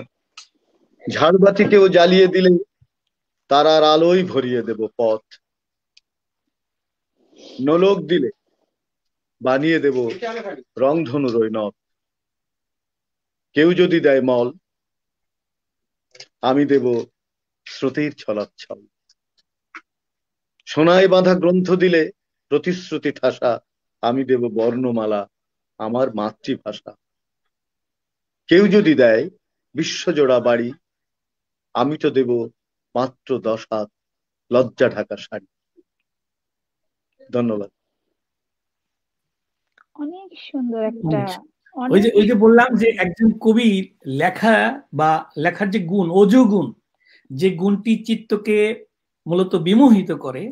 [SPEAKER 2] ঝাড়বাতি কেউ জ্বালিয়ে দিলে তারার আলোয় ভরিয়ে দেব পথ, নোলক দিলে বানিয়ে দেব রংধনুর ওই নথ, কেউ যদি দেয় মল আমি দেব স্রোতের ছলাচ্ছল, সোনায় বাঁধা গ্রন্থ দিলে প্রতিশ্রুতি ঠাসা আমি দেব বর্ণমালা, আমার মাতৃভাষা। কেউ যদি দেয় বিশ্বজোড়া বাড়ি, আমি তো দেব মাত্র 10 হাত লজ্জা ঢাকা শাড়ি। ধন্যবাদ।
[SPEAKER 1] অনেক সুন্দর একটা,
[SPEAKER 4] ওই যে
[SPEAKER 1] অনেক
[SPEAKER 4] বললাম যে একজন কবির লেখা বা লেখার যে গুণ, ওজো গুণ, যে গুণটি চিত্তকে মূলত বিমোহিত করে,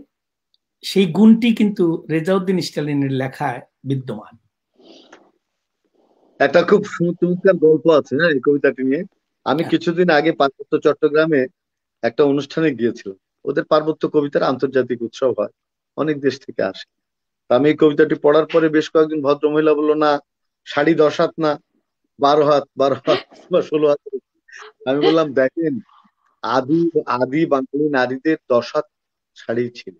[SPEAKER 4] সেই গুণটি কিন্তু রেজাউদ্দিন স্টালিনের লেখায় বিদ্যমান।
[SPEAKER 2] একটা খুব চমৎকার গল্প আছে হ্যাঁ এই কবিতাটি নিয়ে। আমি কিছুদিন আগে পার্বত্য চট্টগ্রামে একটা অনুষ্ঠানে গিয়েছিলাম। ওদের পার্বত্য কবিতার আন্তর্জাতিক উৎসব হয়, অনেক দেশ থেকে আসে। তা আমি এই কবিতাটি পড়ার পরে বেশ কয়েকজন ভদ্রমহিলা বললো, না শাড়ি 10 হাত না 12 হাত, 12 হাত বা 16 হাত। আমি বললাম, দেখেন, আদি আদি বাঙালি নারীদের 10 হাত শাড়ি ছিল,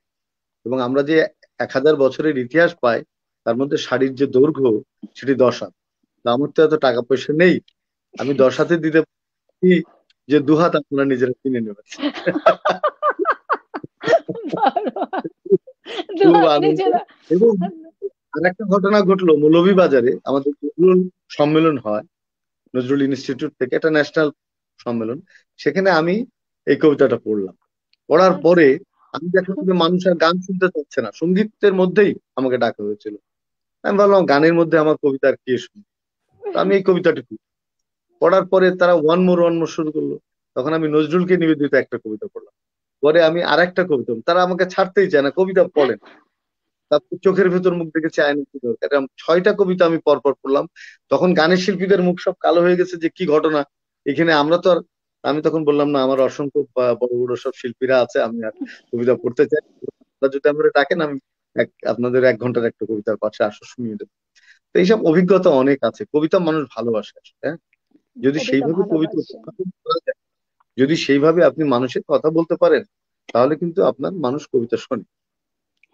[SPEAKER 2] এবং আমরা যে 1000 বছরের ইতিহাস পাই তার মধ্যে শাড়ির যে দৈর্ঘ্য সেটি 10 হাত। তা আমার তো এত টাকা পয়সা নেই, আমি 10 হাতে দিতে পারি, যে 2 হাত আপনারা নিজেরা কিনে নেবেন। খুব আনন্দ। এবং আরেকটা ঘটনা ঘটলো, মৌলভীবাজারে আমাদের নজরুল সম্মেলন হয়, নজরুল ইনস্টিটিউট থেকে, একটা ন্যাশনাল সম্মেলন। সেখানে আমি এই কবিতাটা পড়লাম। পড়ার পরে আমি দেখলাম যে মানুষ আর গান শুনতে চাচ্ছে না, সঙ্গীতের মধ্যেই আমাকে ডাকা হয়েছিল। আমি ভাবলাম গানের মধ্যে আমার কবিতা আর কে শুনবে। আমি এই কবিতাটি পড়ার পরে তারা ওয়ান মোর শুরু করলো। তখন আমি নজরুলকে নিবেদিত একটা কবিতা পড়লাম। পরে আমি আর একটা কবিতা, তারা আমাকে ছাড়তেই চায় না, কবিতা পড়েন। তারপর চোখের ভেতর মুখ দেখে চায় না কি দরকার, এরকম 6টা কবিতা আমি পরপর পড়লাম। তখন গানের শিল্পীদের মুখ সব কালো হয়ে গেছে, যে কি ঘটনা এখানে। আমরা তো আর, আমি তখন বললাম, না আমার অসংখ্য বড় বড় সব শিল্পীরা আছে, আমি আর কবিতা পড়তে চাই, যদি আমরা ডাকেন আমি আপনাদের 1 ঘন্টার একটা কবিতার পাশে আসো শুনিয়ে দেবো। তো এইসব অভিজ্ঞতা অনেক আছে। কবিতা মানুষ ভালোবাসে আসলে, হ্যাঁ, যদি সেইভাবে কবিতা উপস্থাপন করা যায়, যদি সেইভাবে আপনি মানুষের কথা বলতে পারেন, তাহলে কিন্তু আপনার মানুষ কবিতা শোনে।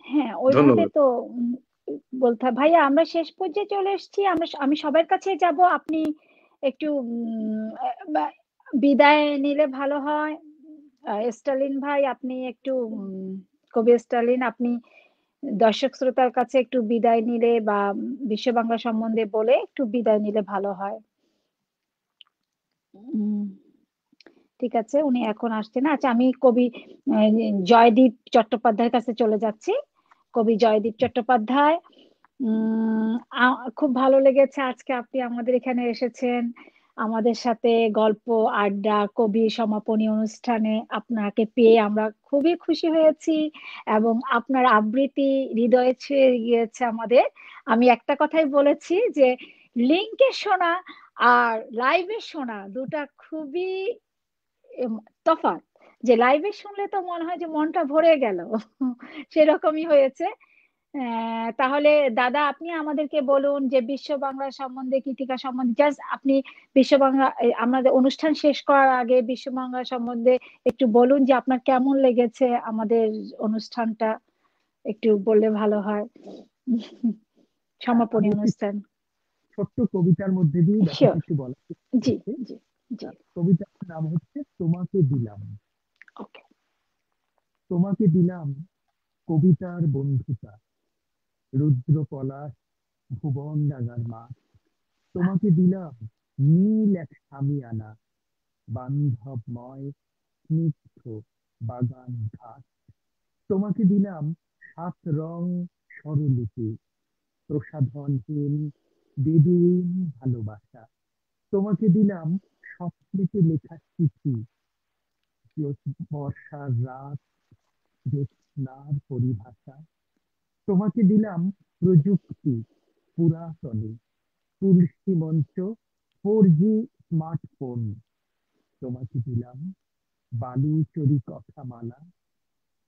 [SPEAKER 1] হ্যাঁ, ওইভাবে
[SPEAKER 2] ধন্যবাদ।
[SPEAKER 1] তো বলতে হয়। ভাইয়া, আমরা শেষ পর্যায়ে চলে এসেছি। আমি সবার কাছে যাব, আপনি একটু বিদায় নিলে ভালো হয়। স্টালিন ভাই, আপনি একটু কবি স্টালিন, আপনি দর্শক শ্রোতার কাছে একটু বিদায় নিলে বা বিশ্ব বাংলা সম্বন্ধে বলে একটু বিদায় নিলে ভালো হয়। ঠিক আছে, উনি এখন আসছে না। আচ্ছা, আমি কবি জয়দীপ চট্টোপাধ্যায়ের কাছে চলে যাচ্ছি। কবি জয়দীপ চট্টোপাধ্যায়, খুব ভালো লেগেছে আজকে আপনি আমাদের এখানে এসেছেন, আমাদের সাথে গল্প আড্ডা কবি সমাপনী অনুষ্ঠানে আপনাকে পেয়ে আমরা খুবই খুশি হয়েছি, এবং আপনার আবৃত্তি হৃদয়ে ছুঁয়ে গিয়েছে আমাদের। আমি একটা কথাই বলেছি যে লিঙ্কে শোনা আর লাইভে শোনা দুটা খুবই তফাৎ। যে লাইভে শুনলে তো মনে হয় যে মনটা ভরে গেল, সেরকমই হয়েছে। তাহলে দাদা, আপনি আমাদেরকে বলুন যে বিশ্ব বাংলা সম্বন্ধে, কৃতিকা সম্বন্ধে, জাস্ট আপনি বিশ্ব বাংলা, আমাদের অনুষ্ঠান শেষ করার আগে বিশ্ব বাংলা সম্বন্ধে একটু বলুন যে আপনার কেমন লেগেছে আমাদের অনুষ্ঠানটা, একটু বললে ভালো হয়। সমাপনী অনুষ্ঠান
[SPEAKER 3] ছোট্ট কবিতার মধ্যে দিয়ে
[SPEAKER 1] শিওর।
[SPEAKER 3] কিছু বলা
[SPEAKER 1] জি জি জি।
[SPEAKER 3] কবিতার নাম হচ্ছে তোমাকে দিলাম।
[SPEAKER 1] ওকে।
[SPEAKER 3] তোমাকে দিলাম কবিতার বন্ধুতা, রুদ্র পলাশ ভুবন ডাঙার মাঠ। তোমাকে দিলাম নীল এক সামিয়ানা, বান্ধবময় স্নিগ্ধ বাগান ঘাট। তোমাকে দিলাম 7 রং স্বরলিপি, প্রসাধনহীন বেদুইন ভালোবাসা। তোমাকে দিলাম স্বপ্নেতে লেখা চিঠি, বর্ষার রাত, জ্যোৎস্নার পরিভাষা। তোমাকে দিলাম প্রযুক্তি পুরাতনে, তুলসী মঞ্চ, 4G স্মার্টফোন। তোমাকে দিলাম বালুচরি কথামালা,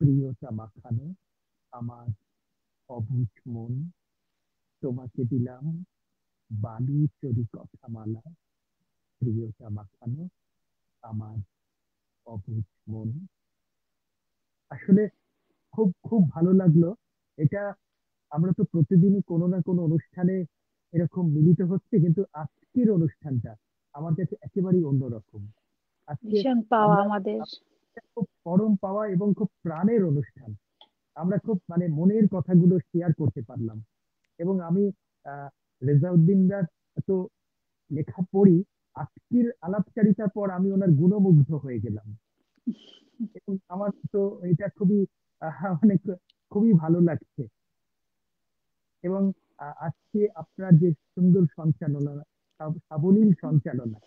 [SPEAKER 3] প্রিয়তা মাখানো আমার অবুঝ মন। তোমাকে দিলাম বালুচরি কথামালা, প্রিয়তা মাখানো আমার অবুঝ মন। আসলে খুব খুব ভালো লাগলো এটা। আমরা তো প্রতিদিনই কোনো না কোনো অনুষ্ঠানে এরকম মিলিত হচ্ছে, কিন্তু আজকের অনুষ্ঠানটা আমার কাছে একেবারেই অন্যরকম। আজকে
[SPEAKER 1] ভীষণ পাওয়া
[SPEAKER 3] আমরা
[SPEAKER 1] আমাদের।
[SPEAKER 3] খুব পরম পাওয়া এবং খুব প্রাণের অনুষ্ঠান। আমরা খুব মনের কথাগুলো শেয়ার করতে পারলাম। এবং আমি রেজাউদ্দিনরার এত লেখা পড়ি, আজকের আলাপচারিতার পর আমি ওনার গুণমুগ্ধ হয়ে গেলাম। এবং আমার তো এটা খুবই মানে খুবই ভালো লাগছে। এবং আজকে আপনার যে সুন্দর সঞ্চালনা, সাবলীল সঞ্চালনা,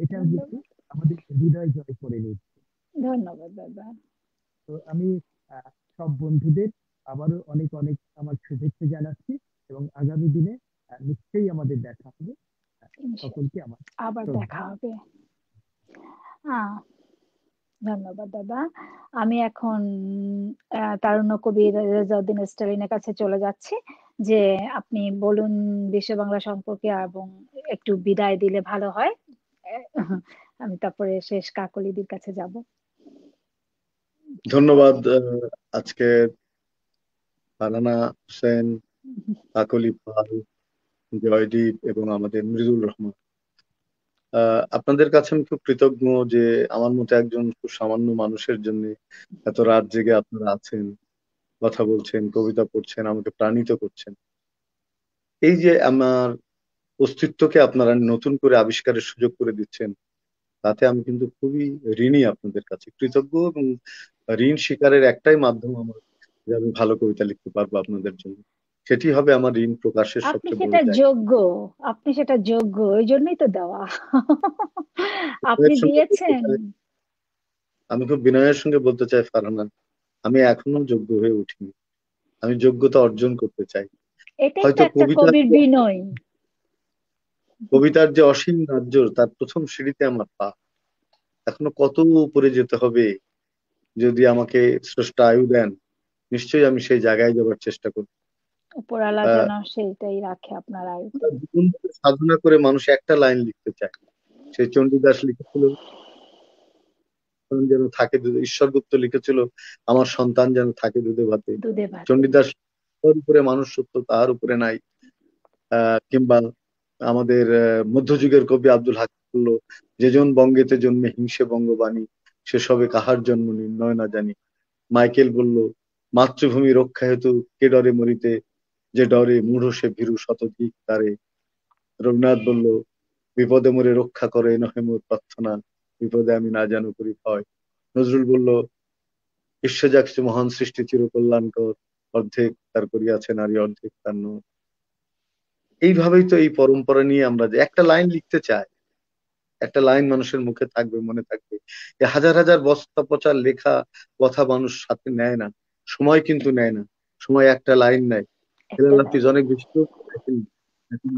[SPEAKER 3] এটা কিন্তু আমাদের হৃদয় জয় করে নিচ্ছে।
[SPEAKER 1] ধন্যবাদ দাদা।
[SPEAKER 3] তো আমি সব বন্ধুদের আবারও অনেক অনেক আমার শুভেচ্ছা জানাচ্ছি, এবং আগামী দিনে নিশ্চয়ই আমাদের দেখা হবে। সকলকে আমার
[SPEAKER 1] আবার
[SPEAKER 3] শ্রদ্ধা।
[SPEAKER 1] দেখা হবে। ধন্যবাদ দাদা। আমি এখন তারুণ্য কবি রেজাউদ্দিন স্টালিনের কাছে চলে যাচ্ছি, যে আপনি বলুন বিশ্ব বাংলা সম্পর্কে এবং একটু বিদায় দিলে ভালো হয়। আমি তারপরে শেষ কাকলিদির কাছে যাব।
[SPEAKER 2] ধন্যবাদ। আজকে ফারহানা হোসেন, কাকলি পাল, জয়দীপ এবং আমাদের মৃদুল রহমান, আপনাদের কাছে আমি খুব কৃতজ্ঞ যে আমার মতো একজন খুব সামান্য মানুষের জন্য এত রাত জেগে আপনারা আছেন, কথা বলছেন, কবিতা পড়ছেন, আমাকে প্রাণিত করছেন। এই যে আমার অস্তিত্বকে আপনারা নতুন করে আবিষ্কারের সুযোগ করে দিচ্ছেন, তাতে আমি কিন্তু খুবই ঋণী আপনাদের কাছে, কৃতজ্ঞ। এবং ঋণ স্বীকারের একটাই মাধ্যম আমার, যে আমি ভালো কবিতা লিখতে পারবো আপনাদের জন্য। সেটি হবে আমার ঋণ প্রকাশের
[SPEAKER 1] আপনি
[SPEAKER 2] সবচেয়ে বড়
[SPEAKER 1] সেটা
[SPEAKER 2] জায়গা।
[SPEAKER 1] যোগ্য, আপনি সেটা যোগ্য, ওই জন্যই তো দেওয়া। আপনি
[SPEAKER 2] বিনয়ের সঙ্গে বলতে
[SPEAKER 1] দিয়েছেন।
[SPEAKER 2] চাই, আমি খুব বিনয়ের সঙ্গে বলতে চাই ফারহানা, আমি এখনো যোগ্য হয়ে উঠিনি। আমি যোগ্যতা অর্জন করতে চাই।
[SPEAKER 1] এটাই তো
[SPEAKER 2] হয়তো
[SPEAKER 1] একটা কবির বিনয়।
[SPEAKER 2] কবিতার যে অসীম রাজ্য, তার প্রথম সিঁড়িতে আমার পা। এখনো কত উপরে যেতে হবে। যদি আমাকে স্রষ্টা আয়ু দেন, নিশ্চয়ই আমি সেই জায়গায় যাবার চেষ্টা করব।
[SPEAKER 1] উপরালা যেন সেইটাই রাখে আপনার আয়ুতে।
[SPEAKER 2] জীবন ভরে সাধনা করে মানুষ একটা লাইন লিখতে চায়। সেই চণ্ডীদাস লিখেছিল, যেন থাকে দুধে, ঈশ্বরগুপ্ত লিখেছিল, আমার সন্তান যেন থাকে দুধে ভাতে।
[SPEAKER 1] দুধে ভাতে।
[SPEAKER 2] চণ্ডীদাস, তার উপরে মানুষ সত্য, তার উপরে নাই। কিংবা আমাদের মধ্যযুগের কবি আব্দুল হাকিম বলল, যেজন বঙ্গেতে জন্মে হিংসে বঙ্গবাণী, সে সবে কাহার জন্ম নির্ণয় না জানি। মাইকেল বলল, মাতৃভূমি রক্ষা হেতু কে ডরে মরিতে, যে ডরে মূঢ় সে ভীরু শতধিক তারে। রবীন্দ্রনাথ বলল, বিপদে মরে রক্ষা করে নহে মোর প্রার্থনা, বিপদে আমি না যেন করি ভয়। নজরুল বলল, বিশ্ব জাগছে মহান সৃষ্টি চির কল্যাণকর, অর্ধেক তার করিয়াছে নারী অর্ধেক তার নর। এইভাবেই তো এই পরম্পরা নিয়ে আমরা যে একটা লাইন লিখতে চাই, একটা লাইন মানুষের মুখে থাকবে, মনে থাকবে। এই হাজার হাজার বস্তা পচা লেখা কথা মানুষ সাথে নেয় না, সময় কিন্তু নেয় না। সময় একটা লাইন নেয়। হেলাল হাফিজ অনেক বেশি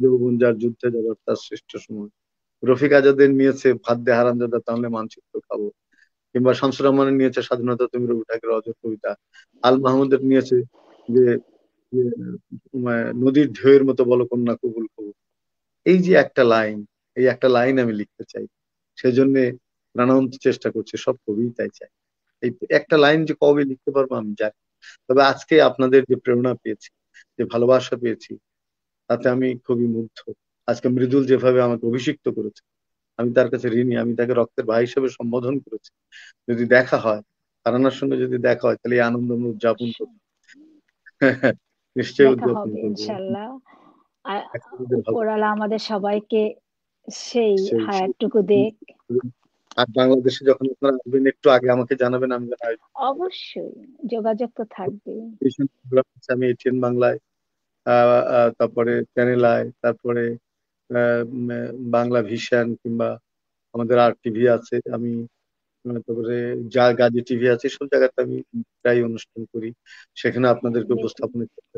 [SPEAKER 2] যৌবন যার যুদ্ধে যাবার তার শ্রেষ্ঠ সময়। রফিক আজাদের নিয়েছে ভাত দে হারামজাদা তাহলে মানচিত্র খাবো। কিংবা শামসুর রহমানের নিয়েছে স্বাধীনতা তুমি রবি ঠাকুরের অজর কবিতা। আল মাহমুদের নিয়েছে যে যে, নদীর ঢেউয়ের মতো বলো কন্যা কবুল কবুল। এই যে একটা লাইন, এই একটা লাইন আমি লিখতে চাই, সেজন্য প্রাণান্ত চেষ্টা করছি। সব কবি তাই চাই। এই একটা লাইন যে কবে লিখতে পারবো আমি জানি। তবে আজকে আপনাদের যে প্রেরণা পেয়েছি, যে ভালোবাসা পেয়েছি, তাতে আমি খুবই মুগ্ধ। আজকে মৃদুল যেভাবে আমাকে অভিষিক্ত করেছে, আমি তার কাছে ঋণী। আমি তাকে রক্তের ভাই হিসেবে সম্বোধন করেছি। যদি দেখা হয়, ফারহানার সঙ্গে যদি দেখা হয়, তাহলে এই আনন্দ আমরা উদযাপন করবো। নিশ্চয়ই
[SPEAKER 1] দেখা
[SPEAKER 2] উদযাপন
[SPEAKER 1] হবে
[SPEAKER 2] করবো।
[SPEAKER 1] ইনশাল্লাহ। আর
[SPEAKER 2] একসাথে ভালো
[SPEAKER 1] উপরালা আমাদের সবাইকে সেই
[SPEAKER 2] সেই
[SPEAKER 1] হায়াতটুকু দেখ।
[SPEAKER 2] আর বাংলাদেশে যখন আপনারা আসবেন, একটু আগে আমাকে জানাবেন, আমি যেন
[SPEAKER 1] অবশ্যই যোগাযোগ তো থাকবেই।
[SPEAKER 2] আমি এটিএন বাংলায়, তারপরে চ্যানেল আই, তারপরে বাংলা ভিশন, কিংবা আমাদের আর টিভি আছে, আমি তারপরে যা গাজী টিভি আছে, সব জায়গাতে আমি প্রায় অনুষ্ঠান করি। সেখানে আপনাদেরকে উপস্থাপন করতে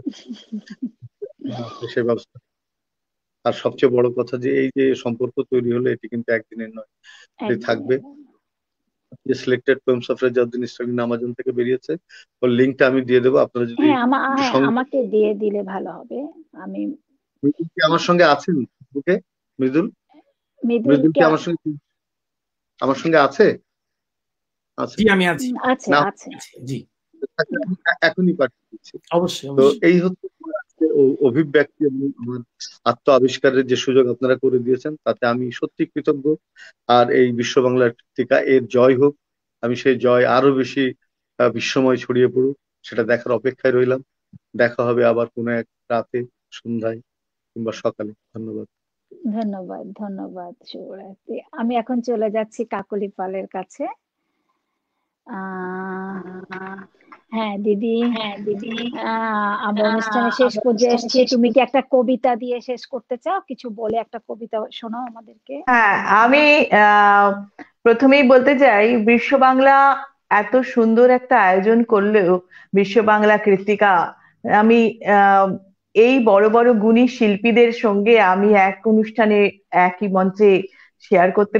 [SPEAKER 2] সে ব্যবস্থা। আর সবচেয়ে বড় কথা যে এই যে সম্পর্ক তৈরি হলো, এটি কিন্তু একদিনের নয়, এটি থাকবে। যে selected poems of Rezauddin Stalin Amazon থেকে বেরিয়েছে, ওর লিঙ্কটা আমি দিয়ে দেবো। আপনারা যদি
[SPEAKER 1] আমাকে দিয়ে দিলে ভালো হবে। আমি
[SPEAKER 2] মৃদুল কি আমার সঙ্গে আছেন ফেসবুকে? মৃদুল মৃদুল কি আমার সঙ্গে আছে?
[SPEAKER 4] জি আমি আছি।
[SPEAKER 1] আছে
[SPEAKER 2] না,
[SPEAKER 1] আছে
[SPEAKER 4] জি
[SPEAKER 2] এখনই পাঠিয়ে দিচ্ছি।
[SPEAKER 4] অবশ্যই।
[SPEAKER 2] তো এই হচ্ছে অভিব্যক্তি এবং আমার আত্ম আবিষ্কারের যে সুযোগ আপনারা করে দিয়েছেন, তাতে আমি সত্যি কৃতজ্ঞ। আর এই বিশ্ব বাংলার পত্রিকা, এর জয় হোক। আমি সেই জয় আরো বেশি বিশ্বময় ছড়িয়ে পড়ুক, সেটা দেখার অপেক্ষায় রইলাম। দেখা হবে আবার কোনো এক রাতে, সন্ধ্যায়। কিংবা সকালে। ধন্যবাদ।
[SPEAKER 1] ধন্যবাদ, ধন্যবাদ। শুভরাত্রি। আমি এখন চলে যাচ্ছি কাকলি পালের কাছে। আহ হ্যাঁ দিদি, আমরা অনুষ্ঠানে শেষ পর্যায়ে এসেছি। তুমি কি একটা কবিতা দিয়ে শেষ করতে চাও? কিছু বলে একটা কবিতা শোনাও আমাদেরকে।
[SPEAKER 5] হ্যাঁ, আমি প্রথমেই বলতে চাই, বিশ্ব বাংলা এত সুন্দর একটা আয়োজন করলেও বিশ্ব বাংলা কৃতিকা, আমি এই বড় বড় গুণী শিল্পীদের সঙ্গে আমি এক অনুষ্ঠানে একই মঞ্চে শেয়ার করতে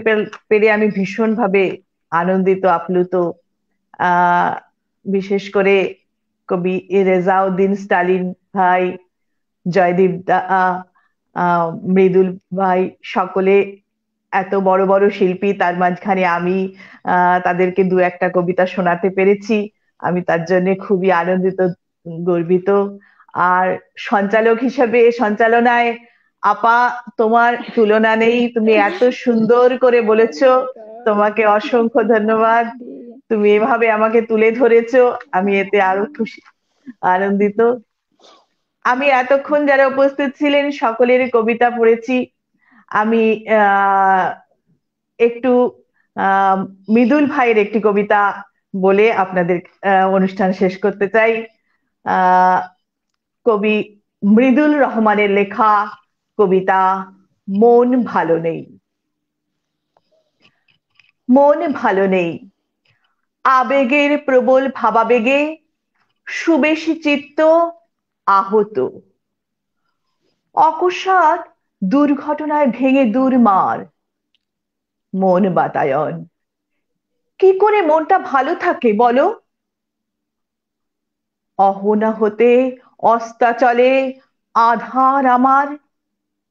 [SPEAKER 5] পেরে আমি ভীষণভাবে আনন্দিত, আপ্লুত। আহ বিশেষ করে কবি রেজাউদ্দিন স্টালিন ভাই, জয়দীপ দা, মৃদুল ভাই, সকলে এত বড় বড় শিল্পী, তার মাঝখানে আমি তাদেরকে দু একটা কবিতা শোনাতে পেরেছি। আমি তার জন্য খুবই আনন্দিত, গর্বিত। আর সঞ্চালক হিসেবে সঞ্চালনায় আপা, তোমার তুলনা নেই। তুমি এত সুন্দর করে বলেছো, তোমাকে অসংখ্য ধন্যবাদ। তুমি এভাবে আমাকে তুলে ধরেছো, আমি এতে আরো খুশি, আনন্দিত। আমি এতক্ষণ যারা উপস্থিত ছিলেন সকলের কবিতা পড়েছি। আমি একটু মৃদুল ভাইয়ের একটি কবিতা বলে আপনাদের অনুষ্ঠান শেষ করতে চাই। কবি মৃদুল রহমানের লেখা কবিতা মন ভালো নেই। মন ভালো নেই, আবেগের প্রবল ভাবাবেগে সুবেশী চিত্ত আহত, অকস্মাৎ দুর্ঘটনায় ভেঙে দুর্মার মন বাতায়ন। কি করে মনটা ভালো থাকে বলো? অহনাহতে অস্তাচলে আধার আমার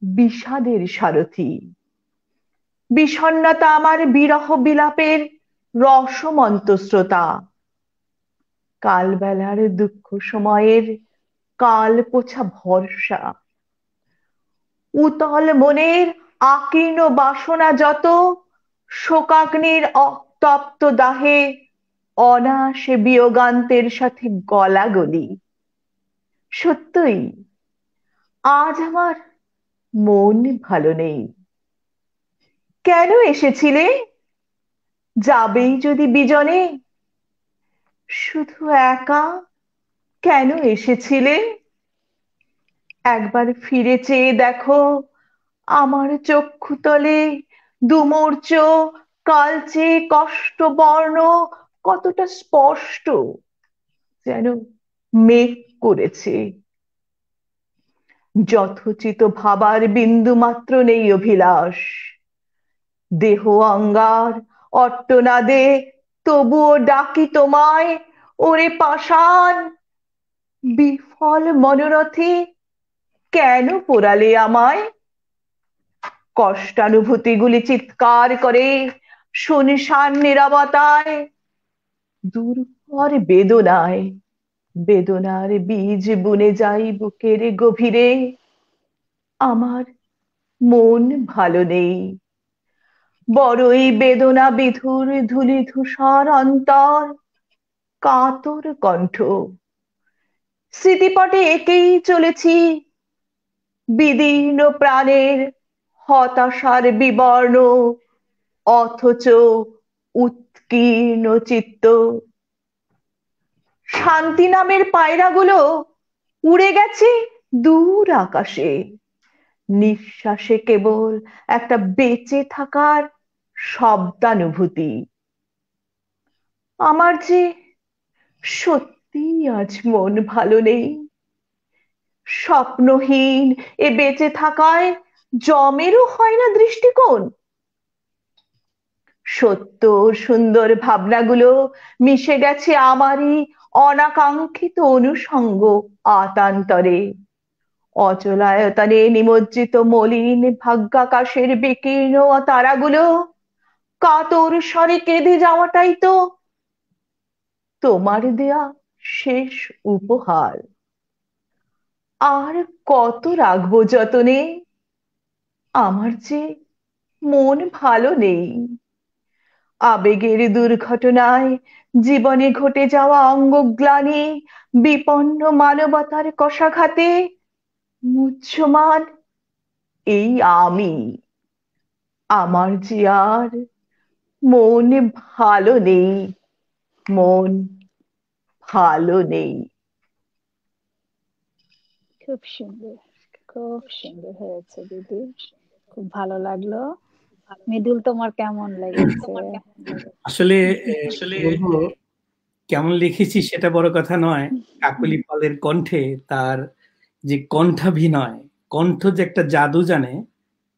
[SPEAKER 5] বিষাদের সারথি, বিষণ্ণতা আমার বিরহ বিলাপের রসমন্ত শ্রোতা, কালবেলার দুঃখ সময়ের কাল পোছা ভরসা, উতল মনের আকীর্ণ বাসনা যত শোকাগ্নির তপ্ত দাহে অনাসে বিয়োগান্তের সাথে গলাগলি। সত্যই আজ আমার মন ভালো নেই। কেন এসেছিলে? যাবেই যদি বিজনে, শুধু একা কেন এসেছিলে? একবার ফিরে চেয়ে দেখো আমার চক্ষুতলে দুমূর্চ কালচে কষ্ট বর্ণ কতটা স্পষ্ট, যেন মেঘ করেছে। যথোচিত ভাবার বিন্দু মাত্র নেই অভিলাষ, দেহ অঙ্গার অট্টনাদে তবুও ডাকি তোমায়, ওরে পাষাণ বিফল মনোরথে কেন পোড়ালে আমায়? কষ্টানুভূতিগুলি চিৎকার করে শুনশান নীরবতায়, দুর্ভর বেদনায় বেদনার বীজ বুনে যাই বুকের গভীরে। আমার মন ভালো নেই, বড়ই বেদনা বিধুর ধূলি ধূসর অন্তর, কাতর কণ্ঠ স্মৃতিপটে এঁকেই চলেছি বিদীর্ণ প্রাণের হতাশার বিবর্ণ, অথচ উৎকীর্ণ চিত্ত। শান্তি নামের পায়রাগুলো উড়ে গেছে দূর আকাশে, নিঃশ্বাসে কেবল একটা বেঁচে থাকার শব্দানুভূতি। আমার যে সত্যি আজ মন ভালো নেই। স্বপ্নহীন এ বেঁচে থাকায় জমেরও হয় না দৃষ্টিকোণ। সত্য সুন্দর ভাবনাগুলো মিশে গেছে আমারই অনাকাঙ্ক্ষিত অনুষঙ্গ আতান্তরে। অচলায়তনে নিমজ্জিত মলিন ভাগ্যাকাশের বিকীর্ণ তারাগুলো কাতর স্বরে কেঁদে যাওয়াটাই তো তোমার দেয়া শেষ উপহার। আর কত রাখবো যতনে, আমার যে মন ভালো নেই। আবেগের দুর্ঘটনায় জীবনে ঘটে যাওয়া অঙ্গগ্লানি, বিপন্ন মানবতার কশাঘাতে মুহ্যমান এই আমি, আমার যে আর মন ভালো নেই, মন ভালো নেই।
[SPEAKER 1] খুব সুন্দর, খুব সুন্দর হয়েছে দিদি, খুব ভালো লাগলো। মৃদুল, তোমার কেমন লেগেছে?
[SPEAKER 4] আসলে বলবো, কেমন লিখেছি সেটা বড় কথা নয়, কাকলি পালের কণ্ঠে তার যে কণ্ঠাভিনয়, কণ্ঠ যে একটা জাদু জানে,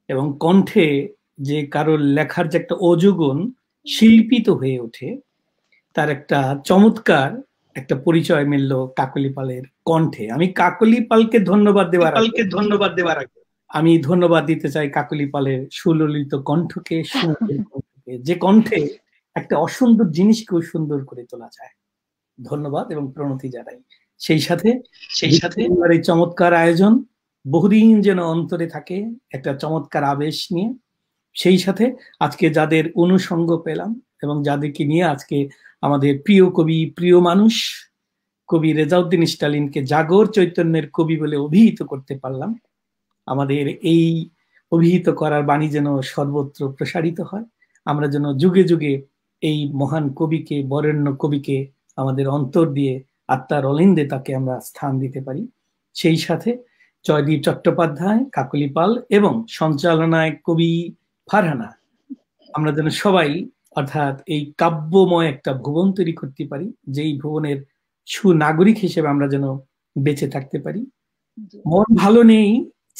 [SPEAKER 4] এবং কণ্ঠে যে কারোর লেখার যে একটা অজুগুণ শিল্পিত হয়ে ওঠে, তার একটা চমৎকার একটা পরিচয় মিলল কাকলি পালের কণ্ঠে। আমি কাকলি পালকে ধন্যবাদ দেওয়ার আগে আমি ধন্যবাদ দিতে চাই কাকলি পালের সুললিত কণ্ঠকে, সুন্দর কণ্ঠকে, যে কণ্ঠে একটা অসুন্দর জিনিসকেও সুন্দর করে তোলা যায়। ধন্যবাদ এবং প্রণতি জানাই। সেই সাথে এই চমৎকার আয়োজন বহুদিন যেন অন্তরে থাকে একটা চমৎকার আবেশ নিয়ে। সেই সাথে আজকে যাদের অনুসঙ্গ পেলাম এবং যাদেরকে নিয়ে আজকে আমাদের প্রিয় কবি, প্রিয় মানুষ কবি রেজাউদ্দিন স্টালিনকে জাগর চৈতন্যের কবি বলে অভিহিত করতে পারলাম, আমাদের এই অভিহিত করার বাণী যেন সর্বত্র প্রসারিত হয়। আমরা যেন যুগে যুগে এই মহান কবিকে, বরেণ্য কবিকে আমাদের অন্তর দিয়ে আত্মার অলিন্দে তাকে আমরা স্থান দিতে পারি। সেই সাথে জয়দীপ চট্টোপাধ্যায়, কাকলি পাল এবং সঞ্চালনায় কবি ফারহানা, আমরা যেন সবাই অর্থাৎ এই কাব্যময় একটা ভুবন তৈরি করতে পারি, যেই ভুবনের সুনাগরিক হিসেবে আমরা যেন বেঁচে থাকতে পারি। মন ভালো নেই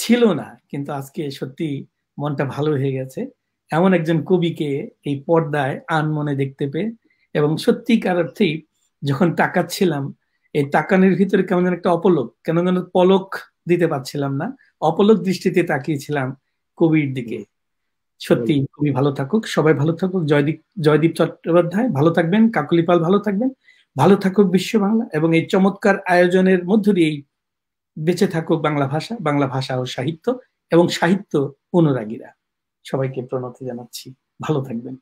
[SPEAKER 4] ছিল না, কিন্তু আজকে সত্যি মনটা ভালো হয়ে গেছে এমন একজন কবিকে এই পর্দায় আনমনে দেখতে পেয়ে। এবং সত্যিকার অর্থেই যখন তাকাচ্ছিলাম, এই তাকানোর ভিতরে কেমন যেন একটা অপলক, কেন যেন পলক দিতে পারছিলাম না, অপলক দৃষ্টিতে তাকিয়েছিলাম কবির দিকে। সত্যি খুবই ভালো থাকুক, সবাই ভালো থাকুক। জয়দীপ চট্টোপাধ্যায় ভালো থাকবেন, কাকলি পাল ভালো থাকবেন, ভালো থাকুক বিশ্ব বাংলা, এবং এই চমৎকার আয়োজনের মধ্য দিয়েই বেঁচে থাকুক বাংলা ভাষা, বাংলা ভাষা ও সাহিত্য এবং সাহিত্য অনুরাগীরা। সবাইকে প্রণতি জানাচ্ছি, ভালো থাকবেন।